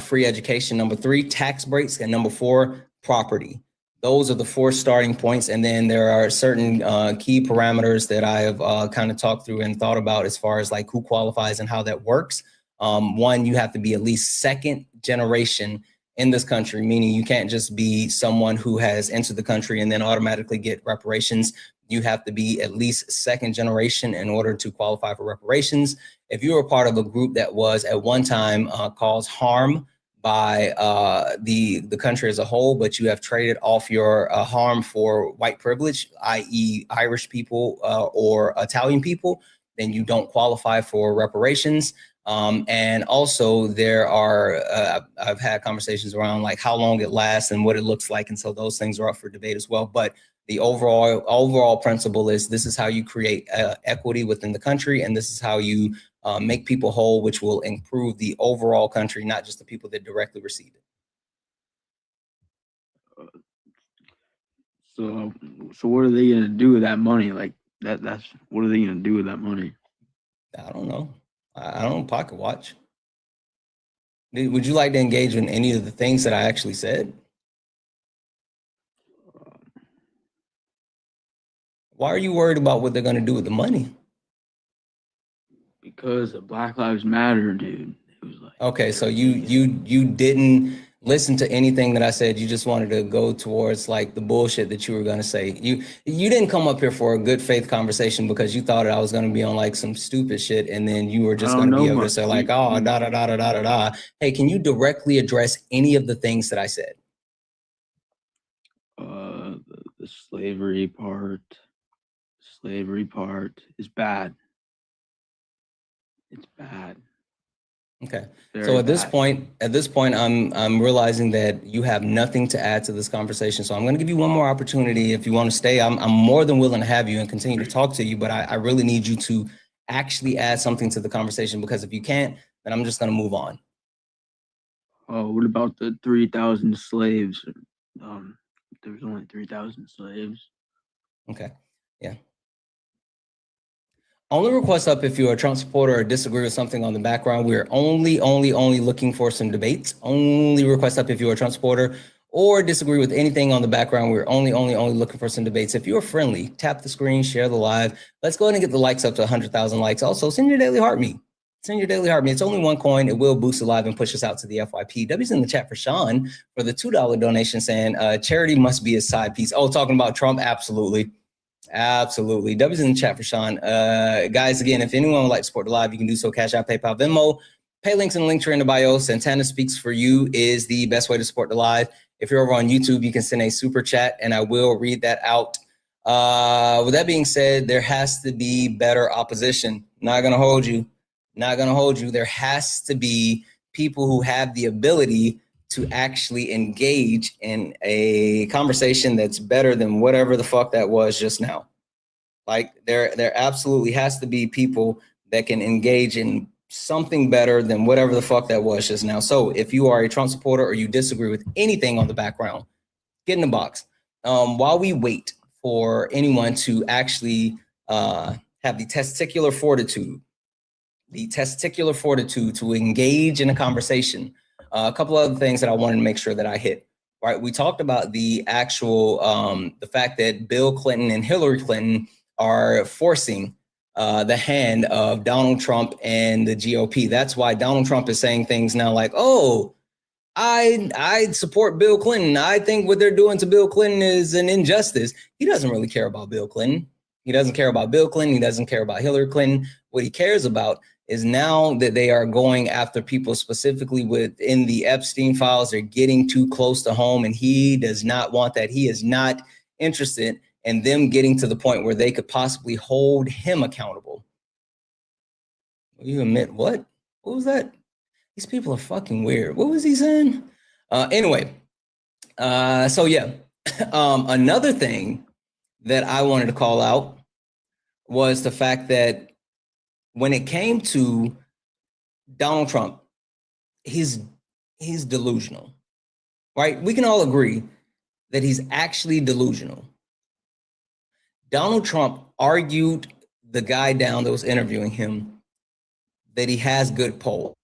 free education. Number 3, tax breaks. And number 4, property. Those are the 4 starting points. And then there are certain key parameters that I have kind of talked through and thought about as far as like who qualifies and how that works. 1, you have to be at least 2nd generation in this country, meaning you can't just be someone who has entered the country and then automatically get reparations. You have to be at least 2nd generation in order to qualify for reparations. If you were part of a group that was at one time caused harm by the country as a whole, but you have traded off your harm for white privilege, i.e. Irish people or Italian people, then you don't qualify for reparations. And also there are, I've had conversations around like how long it lasts and what it looks like. And so those things are up for debate as well. But the overall principle is this is how you create equity within the country. And this is how you make people whole, which will improve the overall country, not just the people that directly receive it. So what are they going to do with that money? Like that's what are they going to do with that money? I don't know. I don't pocket watch. Would you like to engage in any of the things that I actually said? Why are you worried about what they're going to do with the money? Because of Black Lives Matter, dude. It was like, okay, so you didn't listen to anything that I said. You just wanted to go towards like the bullshit that you were going to say. You didn't come up here for a good faith conversation because you thought I was going to be on like some stupid shit, and then you were just going to be able to say like, oh, da da da da da da da. Hey, can you directly address any of the things that I said? The slavery part is bad. It's bad. Okay. Very so at bad. this point, I'm realizing that you have nothing to add to this conversation. So I'm going to give you one more opportunity. If you want to stay, I'm more than willing to have you and continue to talk to you, but I really need you to actually add something to the conversation, because if you can't, then I'm just going to move on. Oh, what about the 3,000 slaves? There was only 3,000 slaves. Okay. Yeah. Only request up if you're a Trump supporter or disagree with something on the background. We're only looking for some debates. Only request up if you're a Trump supporter or disagree with anything on the background. We're only looking for some debates. If you're friendly, tap the screen, share the live. Let's go ahead and get the likes up to 100,000 likes. Also, send your daily heart me. Send your daily heart me. It's only one coin. It will boost the live and push us out to the FYP. W's in the chat for Sean for the $2 donation saying charity must be a side piece. Oh, talking about Trump? Absolutely. Absolutely. W's in the chat for Sean. Guys, again, if anyone would like to support the live, you can do so. Cash App, PayPal, Venmo. Pay links in the link tree in the bio. Santana Speaks for You is the best way to support the live. If you're over on YouTube, you can send a super chat and I will read that out. With that being said, there has to be better opposition. Not going to hold you. Not going to hold you. There has to be people who have the ability to actually engage in a conversation that's better than whatever the fuck that was just now. Like there absolutely has to be people that can engage in something better than whatever the fuck that was just now. So if you are a Trump supporter or you disagree with anything on the background, get in the box. While we wait for anyone to actually have the testicular fortitude to engage in a conversation, a couple other things that I wanted to make sure that I hit. Right, we talked about the actual the fact that Bill Clinton and Hillary Clinton are forcing the hand of Donald Trump and the GOP. That's why Donald Trump is saying things now like, oh, I support Bill Clinton. I think what they're doing to Bill Clinton is an injustice. He doesn't really care about Bill Clinton. He doesn't care about Bill Clinton. He doesn't care about Hillary Clinton. What he cares about is now that they are going after people specifically within the Epstein files. They're getting too close to home, and he does not want that. He is not interested in them getting to the point where they could possibly hold him accountable. You admit what? What was that? These people are fucking weird. What was he saying? Anyway, so yeah, another thing that I wanted to call out was the fact that when it came to Donald Trump, he's delusional, right? We can all agree that he's actually delusional. Donald Trump argued the guy down that was interviewing him that he has good polls.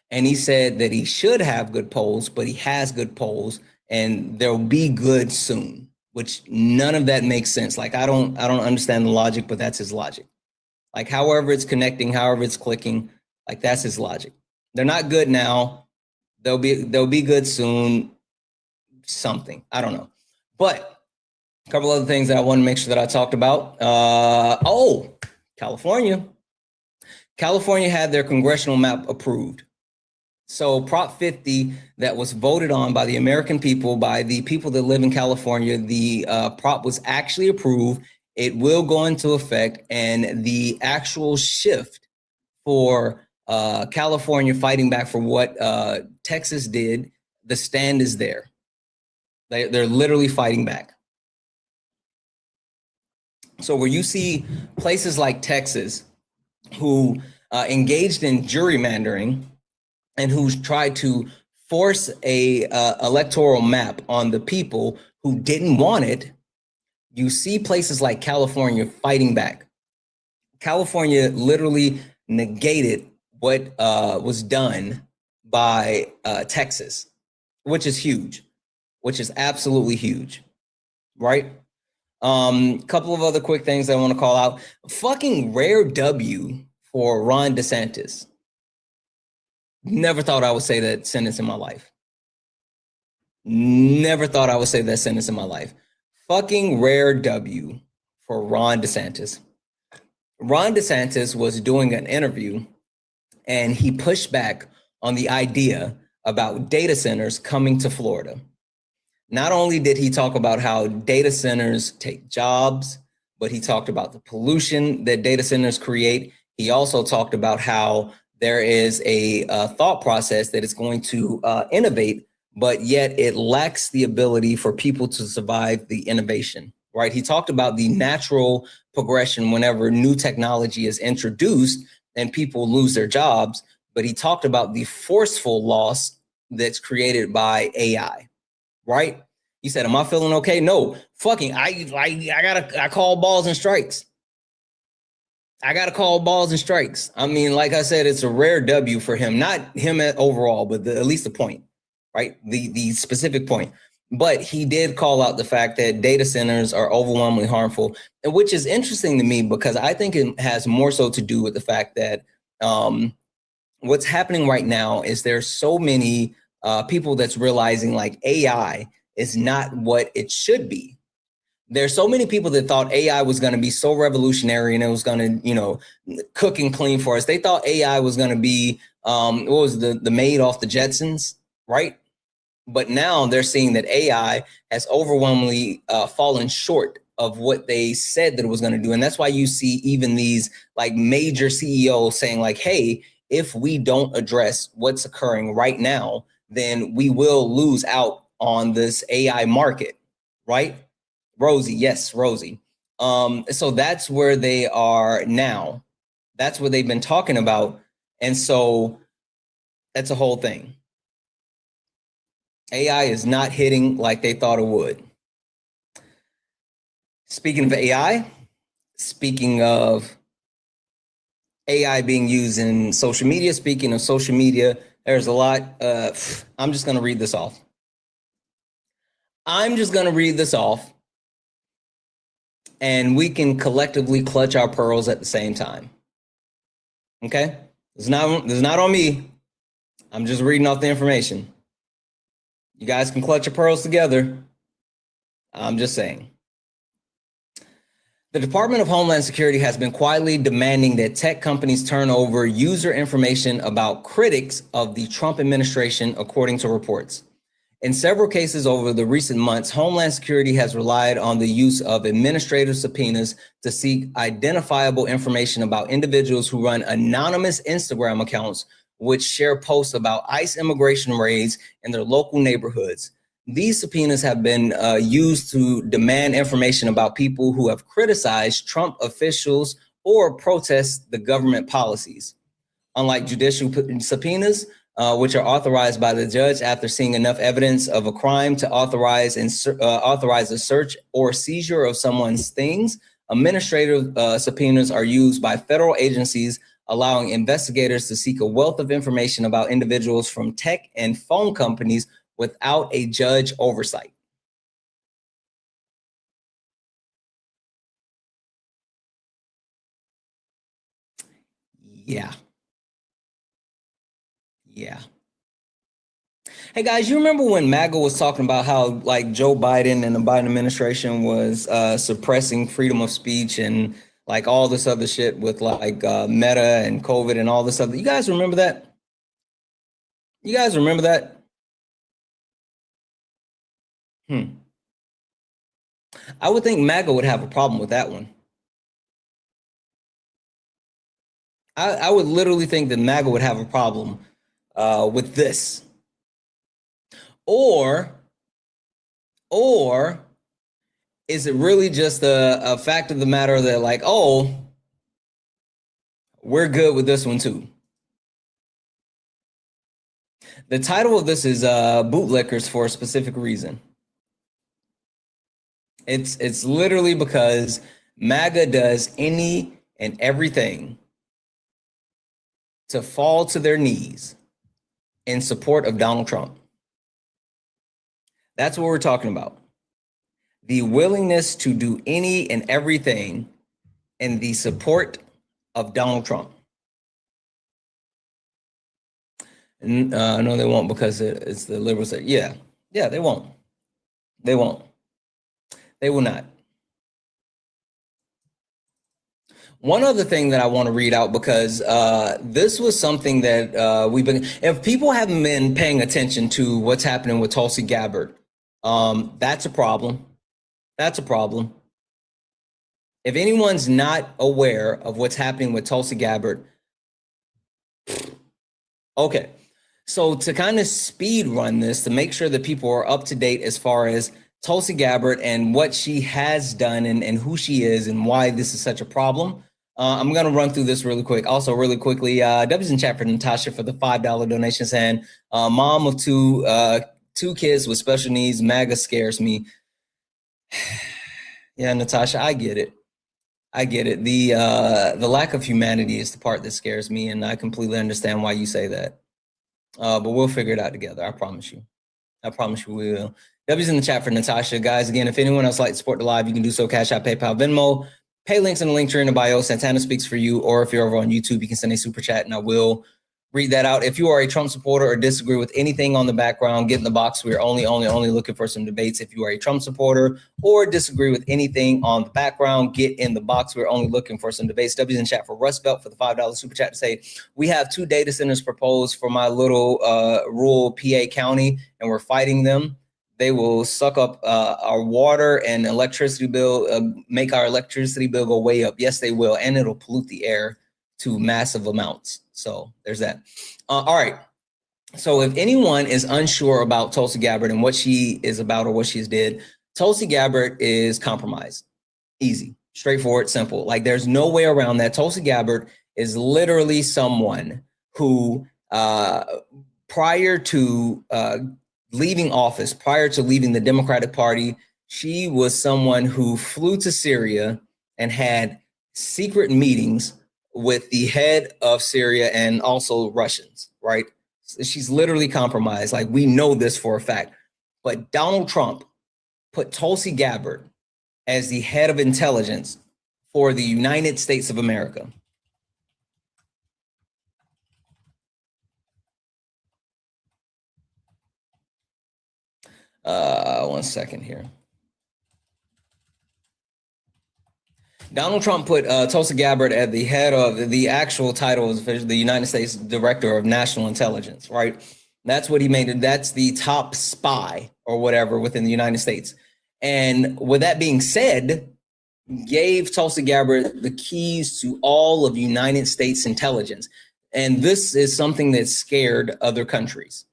And he said that he should have good polls, but he has good polls and there'll be good soon, which none of that makes sense. Like, I don't understand the logic, but that's his logic. Like, however it's connecting, however it's clicking, like that's his logic. They're not good now. They'll be good soon. Something, I don't know. But a couple other things that I want to make sure that I talked about. California. California had their congressional map approved. So Prop 50 that was voted on by the American people, by the people that live in California, the prop was actually approved. It will go into effect, and the actual shift for California fighting back for what Texas did, the stand is there. They're literally fighting back. So where you see places like Texas who engaged in gerrymandering and who's tried to force a electoral map on the people who didn't want it, you see places like California fighting back. California literally negated what was done by Texas, which is huge, which is absolutely huge, right? Couple of other quick things I want to call out. Fucking rare W for Ron DeSantis. Never thought I would say that sentence in my life. Never thought I would say that sentence in my life. Fucking rare W for Ron DeSantis. Ron DeSantis was doing an interview and he pushed back on the idea about data centers coming to Florida. Not only did he talk about how data centers take jobs, but he talked about the pollution that data centers create. He also talked about how there is a thought process that is going to innovate, but yet it lacks the ability for people to survive the innovation, right? He talked about the natural progression whenever new technology is introduced and people lose their jobs, but he talked about the forceful loss that's created by AI, right? He said, am I feeling okay? No, fucking, I call balls and strikes. I got to call balls and strikes. I mean, like I said, it's a rare W for him, not him overall, but at least the point, right? The specific point. But he did call out the fact that data centers are overwhelmingly harmful, and which is interesting to me because I think it has more so to do with the fact that what's happening right now is there's so many people that's realizing like AI is not what it should be. There's so many people that thought AI was going to be so revolutionary and it was going to, you know, cook and clean for us. They thought AI was going to be, what was the maid off the Jetsons, right? But now they're seeing that AI has overwhelmingly fallen short of what they said that it was going to do. And that's why you see even these like major CEOs saying like, hey, if we don't address what's occurring right now, then we will lose out on this AI market, right? Rosie, yes, Rosie. So that's where they are now. That's what they've been talking about. And so that's a whole thing. AI is not hitting like they thought it would. Speaking of AI, speaking of AI being used in social media, speaking of social media, there's a lot. I'm just going to read this off. And we can collectively clutch our pearls at the same time. Okay? It's not on me. I'm just reading off the information. You guys can clutch your pearls together. I'm just saying. The Department of Homeland Security has been quietly demanding that tech companies turn over user information about critics of the Trump administration, according to reports. In several cases over the recent months, Homeland Security has relied on the use of administrative subpoenas to seek identifiable information about individuals who run anonymous Instagram accounts which share posts about ICE immigration raids in their local neighborhoods. These subpoenas have been used to demand information about people who have criticized Trump officials or protest the government policies. Unlike judicial subpoenas, which are authorized by the judge after seeing enough evidence of a crime to authorize a search or seizure of someone's things, administrative subpoenas are used by federal agencies, allowing investigators to seek a wealth of information about individuals from tech and phone companies without a judge oversight. Yeah. Hey guys, you remember when MAGA was talking about how like Joe Biden and the Biden administration was suppressing freedom of speech and like all this other shit with like Meta and COVID and all this other. You guys remember that? You guys remember that? I would think MAGA would have a problem with that one. I would literally think that MAGA would have a problem with this. Or is it really just a fact of the matter that like, oh, we're good with this one too? The title of this is Bootlickers for a specific reason. It's literally because MAGA does any and everything to fall to their knees in support of Donald Trump. That's what we're talking about. The willingness to do any and everything in the support of Donald Trump. No, they won't, because it's the liberals that, yeah, they won't. They won't. They will not. One other thing that I want to read out, because this was something that if people haven't been paying attention to what's happening with Tulsi Gabbard, that's a problem. That's a problem. If anyone's not aware of what's happening with Tulsi Gabbard, okay. So to kind of speed run this, to make sure that people are up to date as far as Tulsi Gabbard and what she has done and who she is and why this is such a problem, I'm going to run through this really quick. Also, really quickly, W's in chat for Natasha for the $5 donation saying, mom of two kids with special needs, MAGA scares me. Yeah, Natasha, I get it. I get it. The lack of humanity is the part that scares me, and I completely understand why you say that. But we'll figure it out together, I promise you. I promise you we will. W's in the chat for Natasha. Guys, again, if anyone else would like to support the live, you can do so. Cash App, PayPal, Venmo. Pay links in the link tree in the bio. Santana speaks for you. Or if you're over on YouTube, you can send a super chat and I will read that out. If you are a Trump supporter or disagree with anything on the background, get in the box. We're only looking for some debates. If you are a Trump supporter or disagree with anything on the background, get in the box. We're only looking for some debates. W's in chat for Rust Belt for the $5 super chat to say, we have 2 data centers proposed for my little rural PA county, and we're fighting them. They will suck up our water and electricity bill, make our electricity bill go way up. Yes, they will. And it'll pollute the air to massive amounts. So there's that. All right. So if anyone is unsure about Tulsi Gabbard and what she is about or what she's did, Tulsi Gabbard is compromised. Easy, straightforward, simple. Like there's no way around that. Tulsi Gabbard is literally someone who prior to leaving office, prior to leaving the Democratic Party, she was someone who flew to Syria and had secret meetings with the head of Syria and also Russians, right? She's literally compromised. Like we know this for a fact. But Donald Trump put Tulsi Gabbard as the head of intelligence for the United States of America. One second here. Donald Trump put Tulsi Gabbard at the head of the actual title of the United States Director of National Intelligence, right? That's what he made it. That's the top spy or whatever within the United States. And with that being said, gave Tulsi Gabbard the keys to all of United States intelligence. And this is something that scared other countries,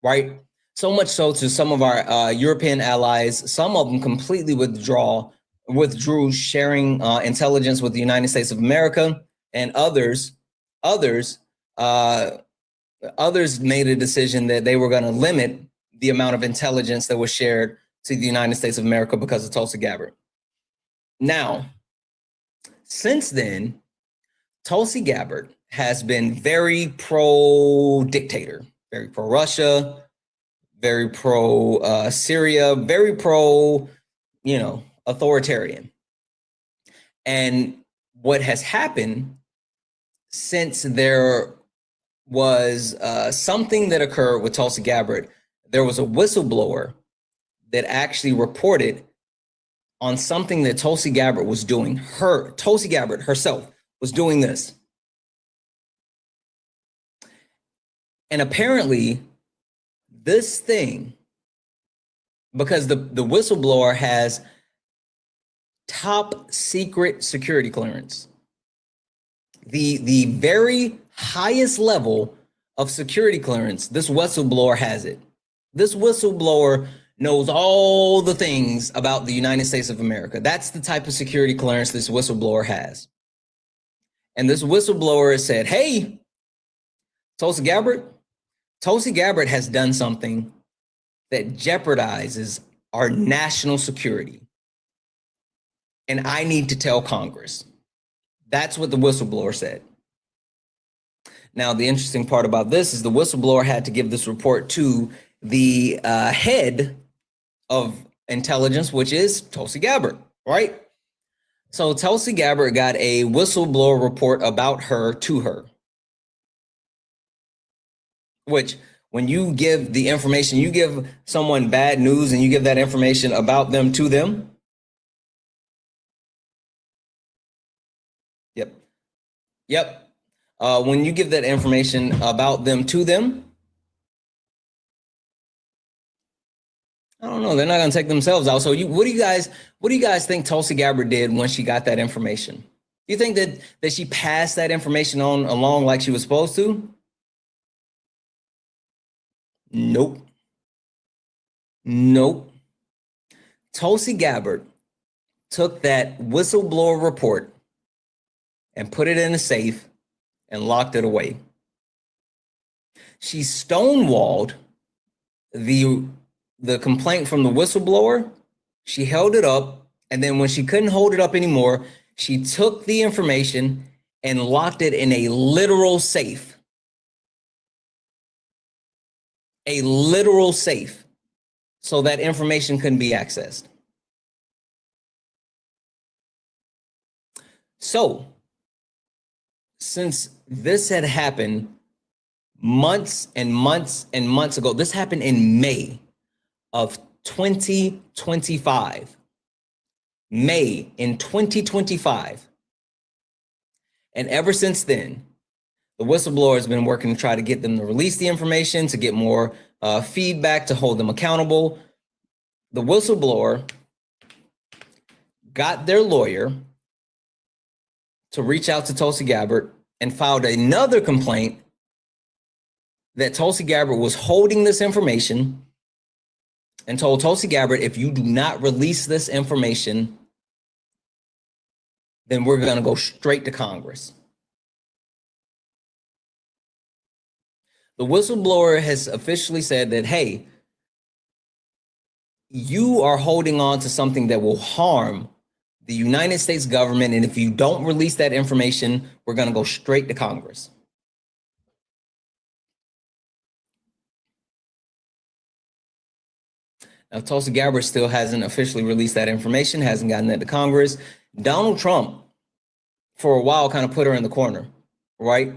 right? So much so to some of our European allies, some of them completely withdrew sharing intelligence with the United States of America, and others made a decision that they were going to limit the amount of intelligence that was shared to the United States of America because of Tulsi Gabbard. Now, since then, Tulsi Gabbard has been very pro-dictator, very pro-Russia, very pro-Syria, very pro, authoritarian. And what has happened since there was something that occurred with Tulsi Gabbard, there was a whistleblower that actually reported on something that Tulsi Gabbard was doing. Tulsi Gabbard herself was doing this. And apparently this thing, because the whistleblower has top secret security clearance, the very highest level of security clearance, this whistleblower has it. This whistleblower knows all the things about the United States of America. That's the type of security clearance this whistleblower has. And this whistleblower has said, hey, Tulsi Gabbard has done something that jeopardizes our national security. And I need to tell Congress. That's what the whistleblower said. Now, the interesting part about this is the whistleblower had to give this report to the head of intelligence, which is Tulsi Gabbard, right? So Tulsi Gabbard got a whistleblower report about her to her. Which, when you give the information, you give someone bad news and you give that information about them to them. Yep. When you give that information about them to them, I don't know, they're not going to take themselves out. So what do you guys think Tulsi Gabbard did when she got that information? Do you think that she passed that information along like she was supposed to? Nope. Tulsi Gabbard took that whistleblower report and put it in a safe and locked it away. She stonewalled the complaint from the whistleblower. She held it up, and then when she couldn't hold it up anymore, she took the information and locked it in a literal safe. A literal safe. so that information couldn't be accessed. So, since this had happened months and months and months ago, this happened in May of 2025. May in 2025. And ever since then, the whistleblower has been working to try to get them to release the information, to get more feedback, to hold them accountable. The whistleblower got their lawyer to reach out to Tulsi Gabbard and filed another complaint that Tulsi Gabbard was holding this information, and told Tulsi Gabbard, if you do not release this information, then we're going to go straight to Congress. The whistleblower has officially said that, hey, you are holding on to something that will harm the United States government, and if you don't release that information, we're going to go straight to Congress. Now, Tulsi Gabbard still hasn't officially released that information, hasn't gotten that to Congress. Donald Trump, for a while, kind of put her in the corner, right?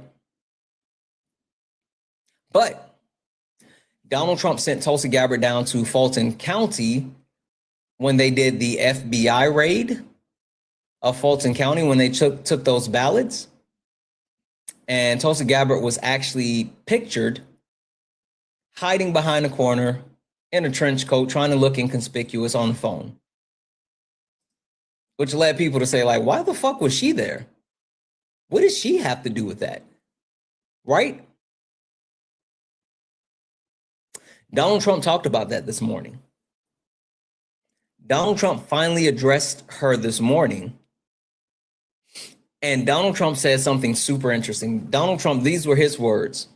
But Donald Trump sent Tulsi Gabbard down to Fulton County when they did the FBI raid of Fulton County, when they took those ballots. And Tulsi Gabbard was actually pictured hiding behind a corner in a trench coat, trying to look inconspicuous on the phone, which led people to say, like, why the fuck was she there? What does she have to do with that? Right? Donald Trump talked about that this morning. Donald Trump finally addressed her this morning. And Donald Trump said something super interesting. Donald Trump, these were his words.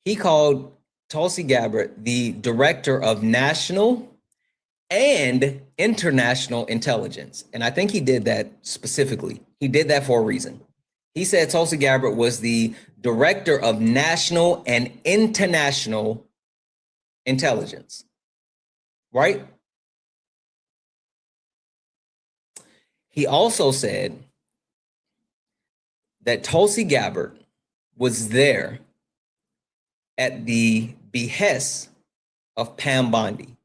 He called Tulsi Gabbard the director of national and international intelligence. And I think he did that specifically. He did that for a reason. He said Tulsi Gabbard was the director of national and international intelligence, right? He also said that Tulsi Gabbard was there at the behest of Pam Bondi.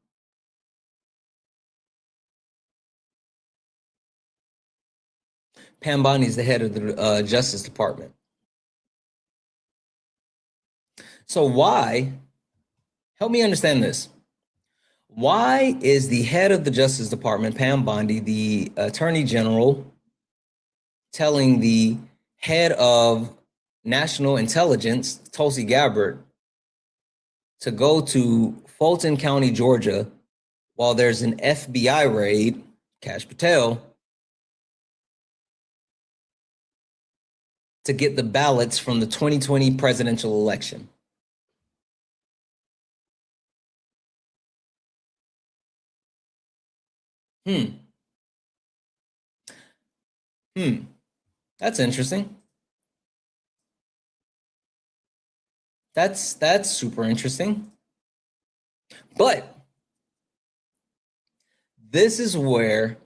Pam Bondi is the head of the Justice Department. So why, help me understand this. Why is the head of the Justice Department, Pam Bondi, the Attorney General, telling the head of National Intelligence, Tulsi Gabbard, to go to Fulton County, Georgia, while there's an FBI raid, Kash Patel, to get the ballots from the 2020 presidential election? That's interesting. That's super interesting. But this is where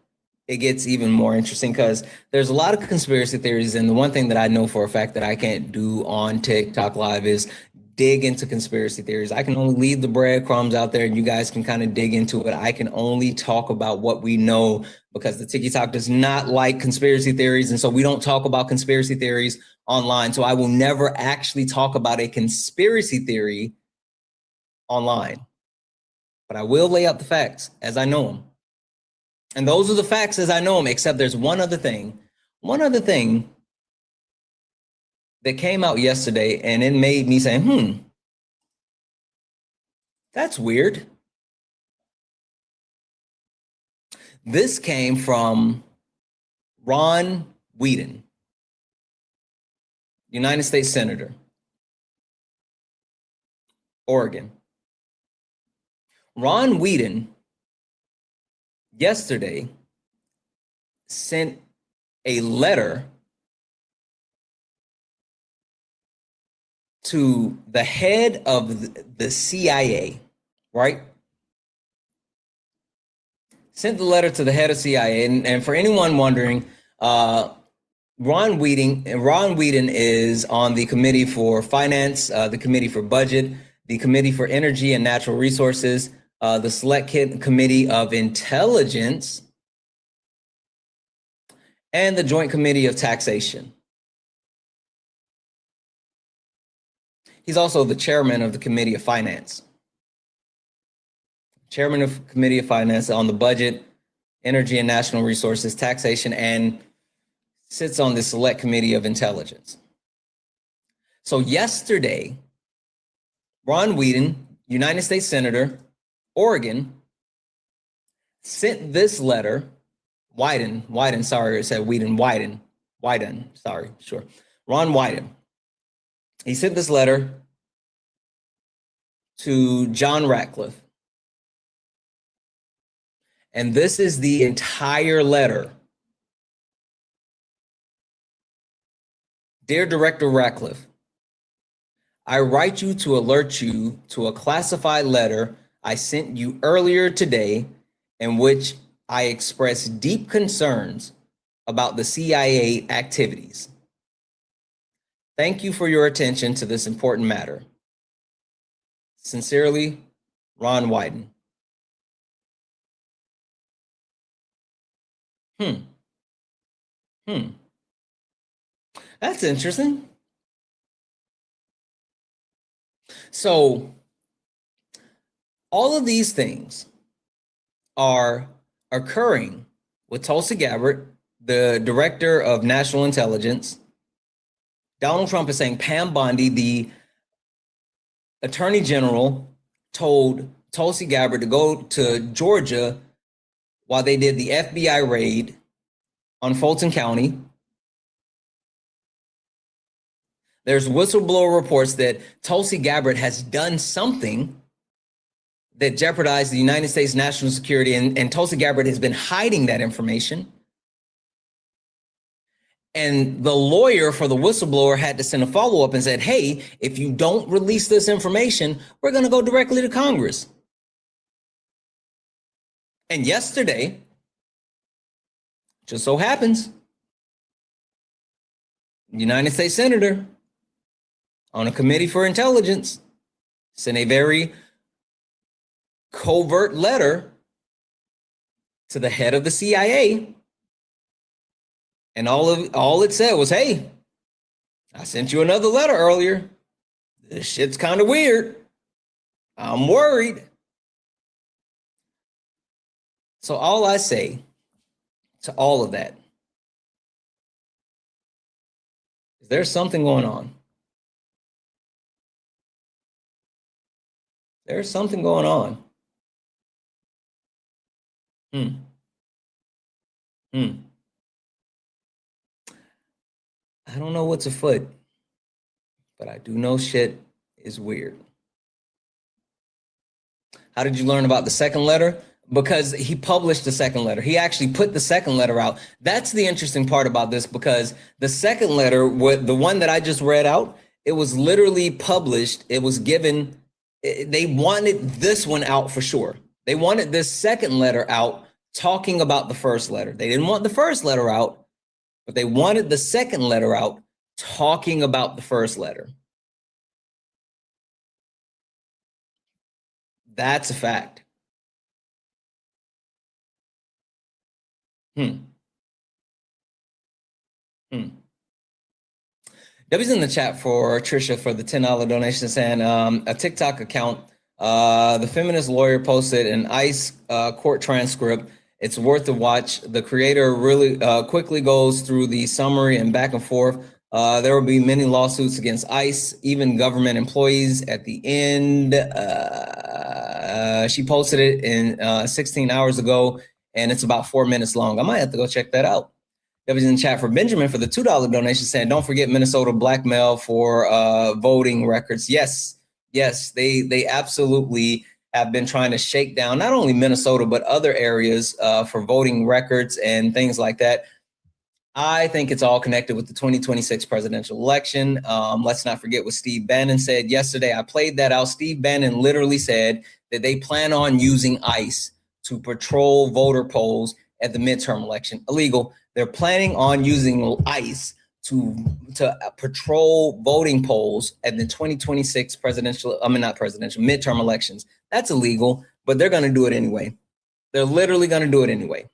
it gets even more interesting, because there's a lot of conspiracy theories. And the one thing that I know for a fact that I can't do on TikTok Live is dig into conspiracy theories. I can only leave the breadcrumbs out there and you guys can kind of dig into it. I can only talk about what we know, because the TikTok does not like conspiracy theories. And so we don't talk about conspiracy theories online. So I will never actually talk about a conspiracy theory online, but I will lay out the facts as I know them. And those are the facts as I know them, except there's one other thing that came out yesterday, and it made me say, that's weird. This came from Ron Whedon, United States Senator, Oregon. Ron Whedon yesterday sent a letter to the head of the CIA, right? sent the letter to the head of CIA. And for anyone wondering, Ron Whedon is on the Committee for Finance, the Committee for Budget, the Committee for Energy and Natural Resources, the Select Committee of Intelligence, and the Joint Committee of Taxation. He's also the chairman of the Committee of Finance. Chairman of Committee of Finance on the Budget, Energy and National Resources, Taxation, and sits on the Select Committee of Intelligence. So yesterday, Ron Whedon, United States Senator, Oregon, sent this letter. Wyden, sorry, it said Wyden, sorry, sure. Ron Wyden. He sent this letter to John Ratcliffe. And this is the entire letter. Dear Director Ratcliffe, I write you to alert you to a classified letter I sent you earlier today in which I express deep concerns about the CIA activities. Thank you for your attention to this important matter. Sincerely, Ron Wyden. That's interesting. So all of these things are occurring with Tulsi Gabbard, the director of national intelligence. Donald Trump is saying Pam Bondi, the attorney general, told Tulsi Gabbard to go to Georgia while they did the FBI raid on Fulton County. There's whistleblower reports that Tulsi Gabbard has done something that jeopardized the United States national security, and Tulsi Gabbard has been hiding that information. And the lawyer for the whistleblower had to send a follow-up and said, hey, if you don't release this information, we're going to go directly to Congress. And yesterday, just so happens, United States Senator on a committee for intelligence sent a very covert letter to the head of the CIA. And all it said was, hey, I sent you another letter earlier. This shit's kind of weird. I'm worried. So all I say to all of that is there's something going on. There's something going on. I don't know what's afoot, but I do know shit is weird. How did you learn about the second letter? Because he published the second letter. He actually put the second letter out. That's the interesting part about this, because the second letter, the one that I just read out, it was literally published. It was given, they wanted this one out for sure. They wanted this second letter out talking about the first letter. They didn't want the first letter out, but they wanted the second letter out talking about the first letter. That's a fact. W's in the chat for Trisha for the $10 donation, saying a TikTok account. The feminist lawyer posted an ICE court transcript. It's worth a watch. The creator really quickly goes through the summary and back and forth. There will be many lawsuits against ICE, even government employees at the end. She posted it in 16 hours ago, and it's about 4 minutes long. I might have to go check that out. W's in the chat for Benjamin for the $2 donation, saying, don't forget Minnesota blackmail for voting records. Yes, they absolutely have been trying to shake down not only Minnesota, but other areas for voting records and things like that. I think it's all connected with the 2026 presidential election. Let's not forget what Steve Bannon said yesterday. I played that out. Steve Bannon literally said that they plan on using ICE to patrol voter polls at the midterm election. Illegal. They're planning on using ICE to patrol voting polls at the 2026 midterm elections. That's illegal, but they're going to do it anyway. They're literally going to do it anyway.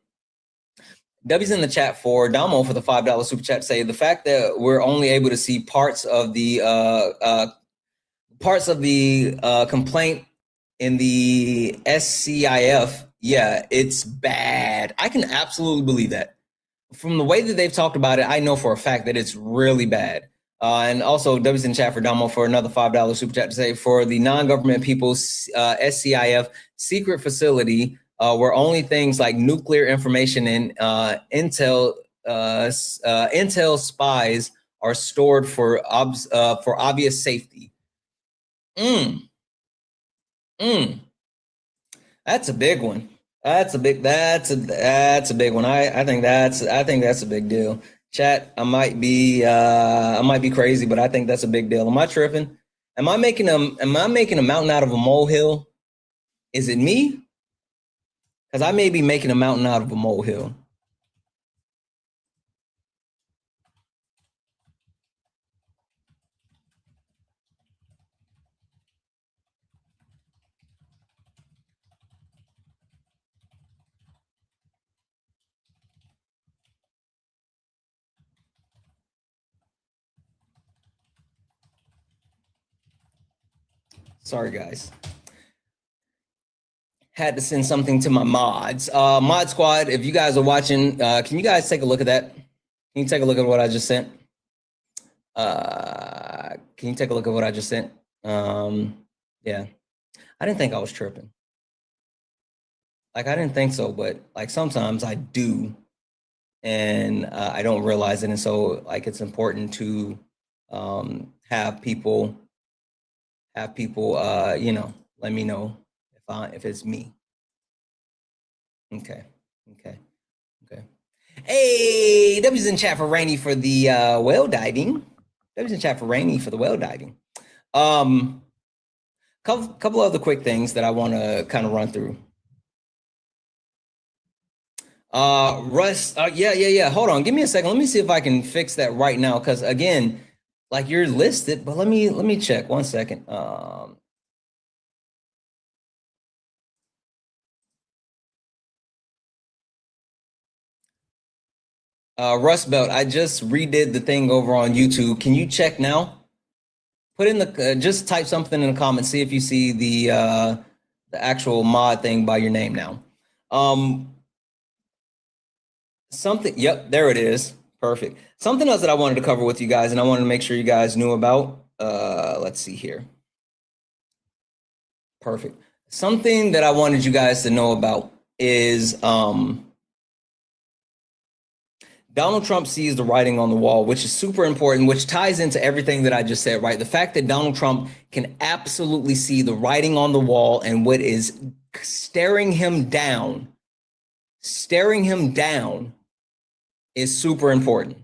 W's in the chat for Damo for the $5 super chat say the fact that we're only able to see parts of the complaint in the SCIF. Yeah, it's bad. I can absolutely believe that. From the way that they've talked about it, I know for a fact that it's really bad. And also W's in the chat for Damo for another $5 super chat to say for the non-government people's SCIF secret facility, where only things like nuclear information and intel spies are stored for obvious safety. That's a big one. That's a big one. I think that's a big deal. Chat, I might be crazy, but I think that's a big deal. Am I tripping? Am I making a mountain out of a molehill? Is it me? Because I may be making a mountain out of a molehill. Sorry, guys. Had to send something to my mods. Mod Squad, if you guys are watching, can you guys take a look at that? Can you take a look at what I just sent? Can you take a look at what I just sent? Yeah. I didn't think I was tripping. Like, I didn't think so, but like sometimes I do. And I don't realize it. And so like it's important to have people you know, let me know if it's me. Okay. Hey, W's in chat for Rainy for the whale diving. W's in chat for Rainy for the whale diving. Couple other quick things that I want to kind of run through. Russ, yeah. Hold on, give me a second. Let me see if I can fix that right now. Because again, like you're listed, but let me check 1 second. Rust Belt, I just redid the thing over on YouTube. Can you check now? Put in the just type something in the comments. See if you see the actual mod thing by your name now. Something. Yep, there it is. Perfect. Something else that I wanted to cover with you guys, and I wanted to make sure you guys knew about. Let's see here. Perfect. Something that I wanted you guys to know about is Donald Trump sees the writing on the wall, which is super important, which ties into everything that I just said, right? The fact that Donald Trump can absolutely see the writing on the wall and what is staring him down is super important.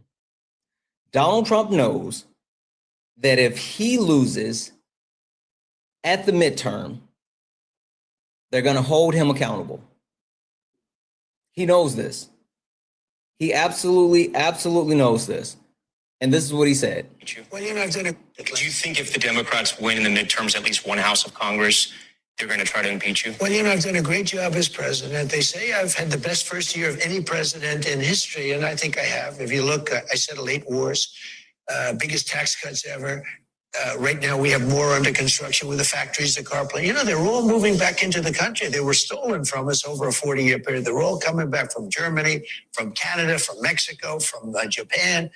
Donald Trump knows that if he loses at the midterm, they're going to hold him accountable. He knows this. He absolutely knows this. And this is what he said. Well, you know, do you think if the Democrats win in the midterms, at least one house of Congress, they're going to try to impeach you? Well, you know, I've done a great job as president. They say I've had the best first year of any president in history, and I think I have. If you look, I settled 8 wars, biggest tax cuts ever. Right now, we have more under construction with the factories, the car plant. You know, they're all moving back into the country. They were stolen from us over a 40-year period. They're all coming back from Germany, from Canada, from Mexico, from Japan.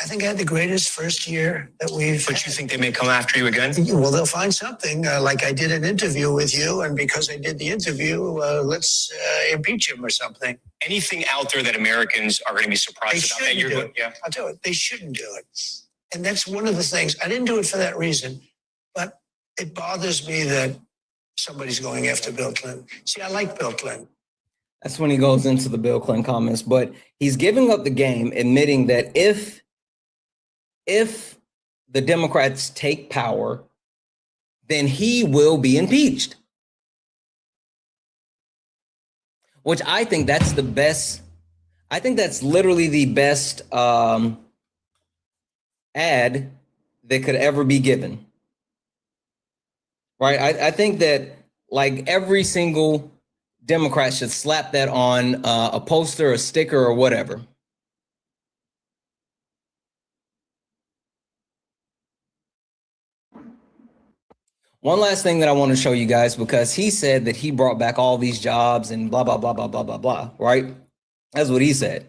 I think I had the greatest first year that we've But you think they may come after you again? Well, they'll find something, like I did an interview with you, and because I did the interview, let's impeach him or something. Anything out there that Americans are going to be surprised about? I'll tell you, they shouldn't do it. And that's one of the things. I didn't do it for that reason, but it bothers me that somebody's going after Bill Clinton. See, I like Bill Clinton. That's when he goes into the Bill Clinton comments, but he's giving up the game, admitting that if the Democrats take power, then he will be impeached. which I think that's the best. I think that's literally the best ad that could ever be given. Right? I think that like every single Democrat should slap that on a poster, a sticker, or whatever. One last thing that I want to show you guys, because he said that he brought back all these jobs and blah, blah, blah, blah, blah, blah, blah, right? That's what he said.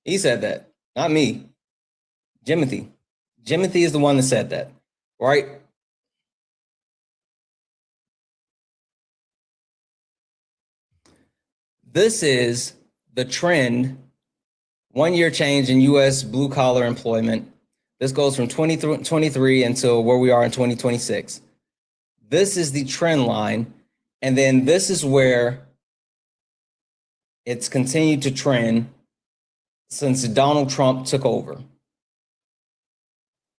He said that, not me. Jimothy. Jimothy is the one that said that, right? This is the trend, 1 year change in U.S. blue collar employment. This goes from 2023 until where we are in 2026. This is the trend line. And then this is where it's continued to trend since Donald Trump took over.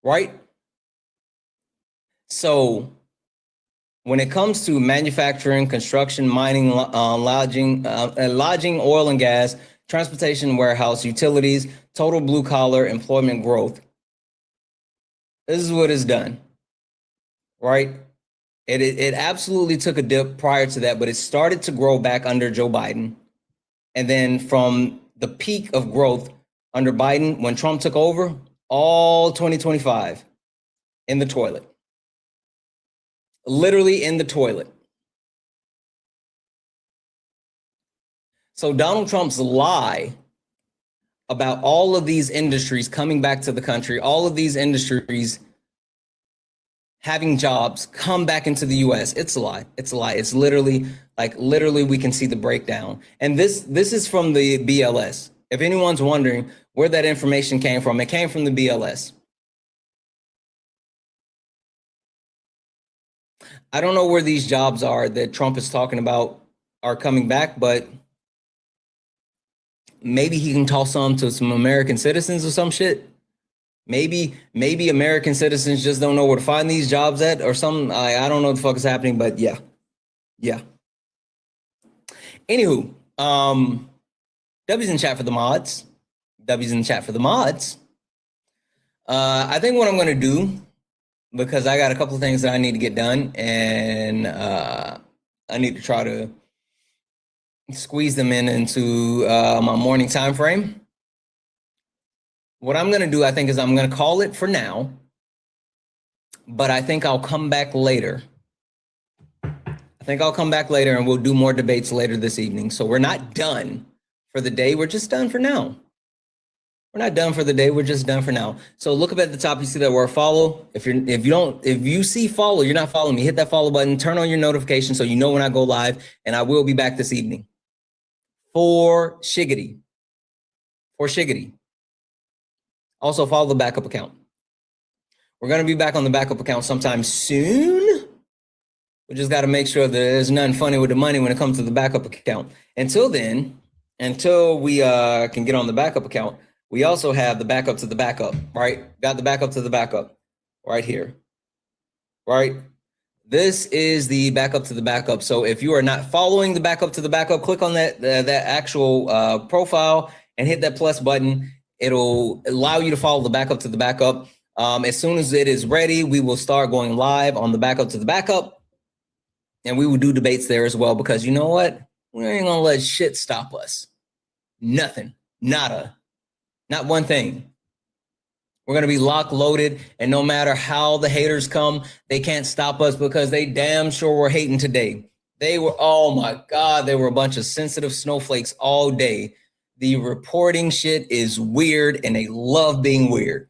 Right? So when it comes to manufacturing, construction, mining, lodging, oil and gas, transportation, warehouse, utilities, total blue collar employment growth, this is what it's done, right? It absolutely took a dip prior to that, but it started to grow back under Joe Biden. And then from the peak of growth under Biden, when Trump took over, all 2025 in the toilet. Literally in the toilet. So Donald Trump's lie about all of these industries coming back to the country, all of these industries having jobs come back into the US. It's a lie. It's a lie. It's literally we can see the breakdown. And this is from the BLS. If anyone's wondering where that information came from, it came from the BLS. I don't know where these jobs are that Trump is talking about are coming back, but maybe he can toss some to some American citizens or some shit. Maybe American citizens just don't know where to find these jobs at or something. I don't know what the fuck is happening, but yeah. Anywho, W's in chat for the mods. W's in chat for the mods. I think what I'm going to do, because I got a couple of things that I need to get done, and I need to try to squeeze them into my morning time frame. What I'm going to do, I think, is I'm going to call it for now, but I think I'll come back later. And we'll do more debates later this evening. So we're not done for the day. We're just done for now. We're not done for the day. We're just done for now. So look up at the top. You see that word follow. If you see follow, you're not following me. Hit that follow button. Turn on your notifications so you know when I go live. And I will be back this evening. For shiggity. Also follow the backup account. We're going to be back on the backup account sometime soon. We just got to make sure that there's nothing funny with the money when it comes to the backup account. Until then, until we can get on the backup account, we also have the backup to the backup, right? Got the backup to the backup right here, right? This is the backup to the backup. So if you are not following the backup to the backup, click on that actual profile and hit that plus button. It'll allow you to follow the backup to the backup. As soon as it is ready, we will start going live on the backup to the backup. And we will do debates there as well, because you know what? We ain't gonna let shit stop us. Nothing, nada, not one thing. We're gonna be locked, loaded, and no matter how the haters come, they can't stop us, because they damn sure were hating today. They were, oh my God, they were a bunch of sensitive snowflakes all day. The reporting shit is weird, and they love being weird.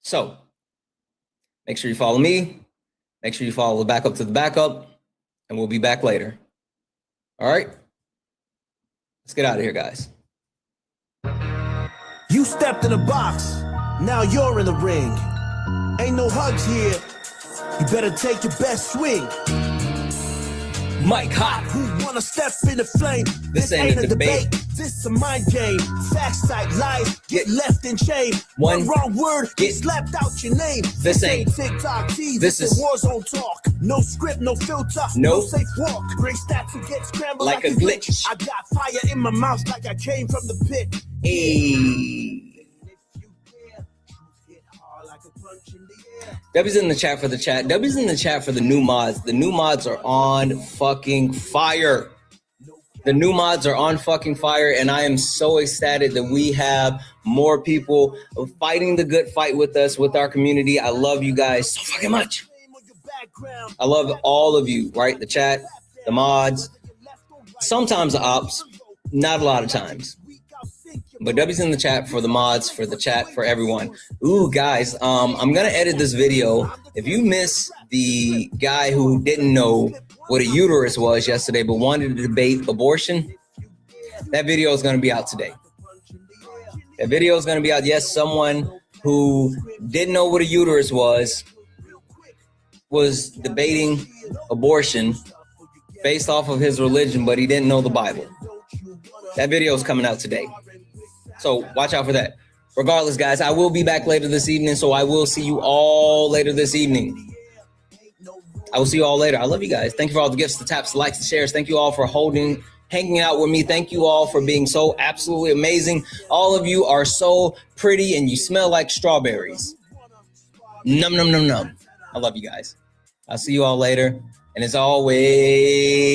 So make sure you follow me. Make sure you follow the backup to the backup, and we'll be back later. All right? Let's get out of here, guys. You stepped in the box, now you're in the ring. Ain't no hugs here, you better take your best swing. Mike Hot. Who wanna step in the flame? This ain't a debate. This a mind game. Facts like lies get left in shame. One wrong word get slapped out your name. This ain't TikTok tease. This is Warzone talk. No script, no filter, no safe walk. Great stats and get scrambled like a glitch. I got fire in my mouth like I came from the pit. W's in the chat for the chat. W's in the chat for the new mods. The new mods are on fucking fire. The new mods are on fucking fire, and I am so ecstatic that we have more people fighting the good fight with us, with our community. I love you guys so fucking much. I love all of you, right? The chat, the mods, sometimes the ops, not a lot of times. But W's in the chat for the mods, for the chat, for everyone. Ooh, guys, I'm going to edit this video. If you miss the guy who didn't know what a uterus was yesterday but wanted to debate abortion, that video is going to be out today. That video is going to be out. Yes, someone who didn't know what a uterus was debating abortion based off of his religion, but he didn't know the Bible. That video is coming out today. So watch out for that. Regardless, guys, I will be back later this evening, so I will see you all later this evening. I will see you all later. I love you guys. Thank you for all the gifts, the taps, the likes, the shares. Thank you all for hanging out with me. Thank you all for being so absolutely amazing. All of you are so pretty and you smell like strawberries. Num, num, num, num. I love you guys. I'll see you all later. And as always,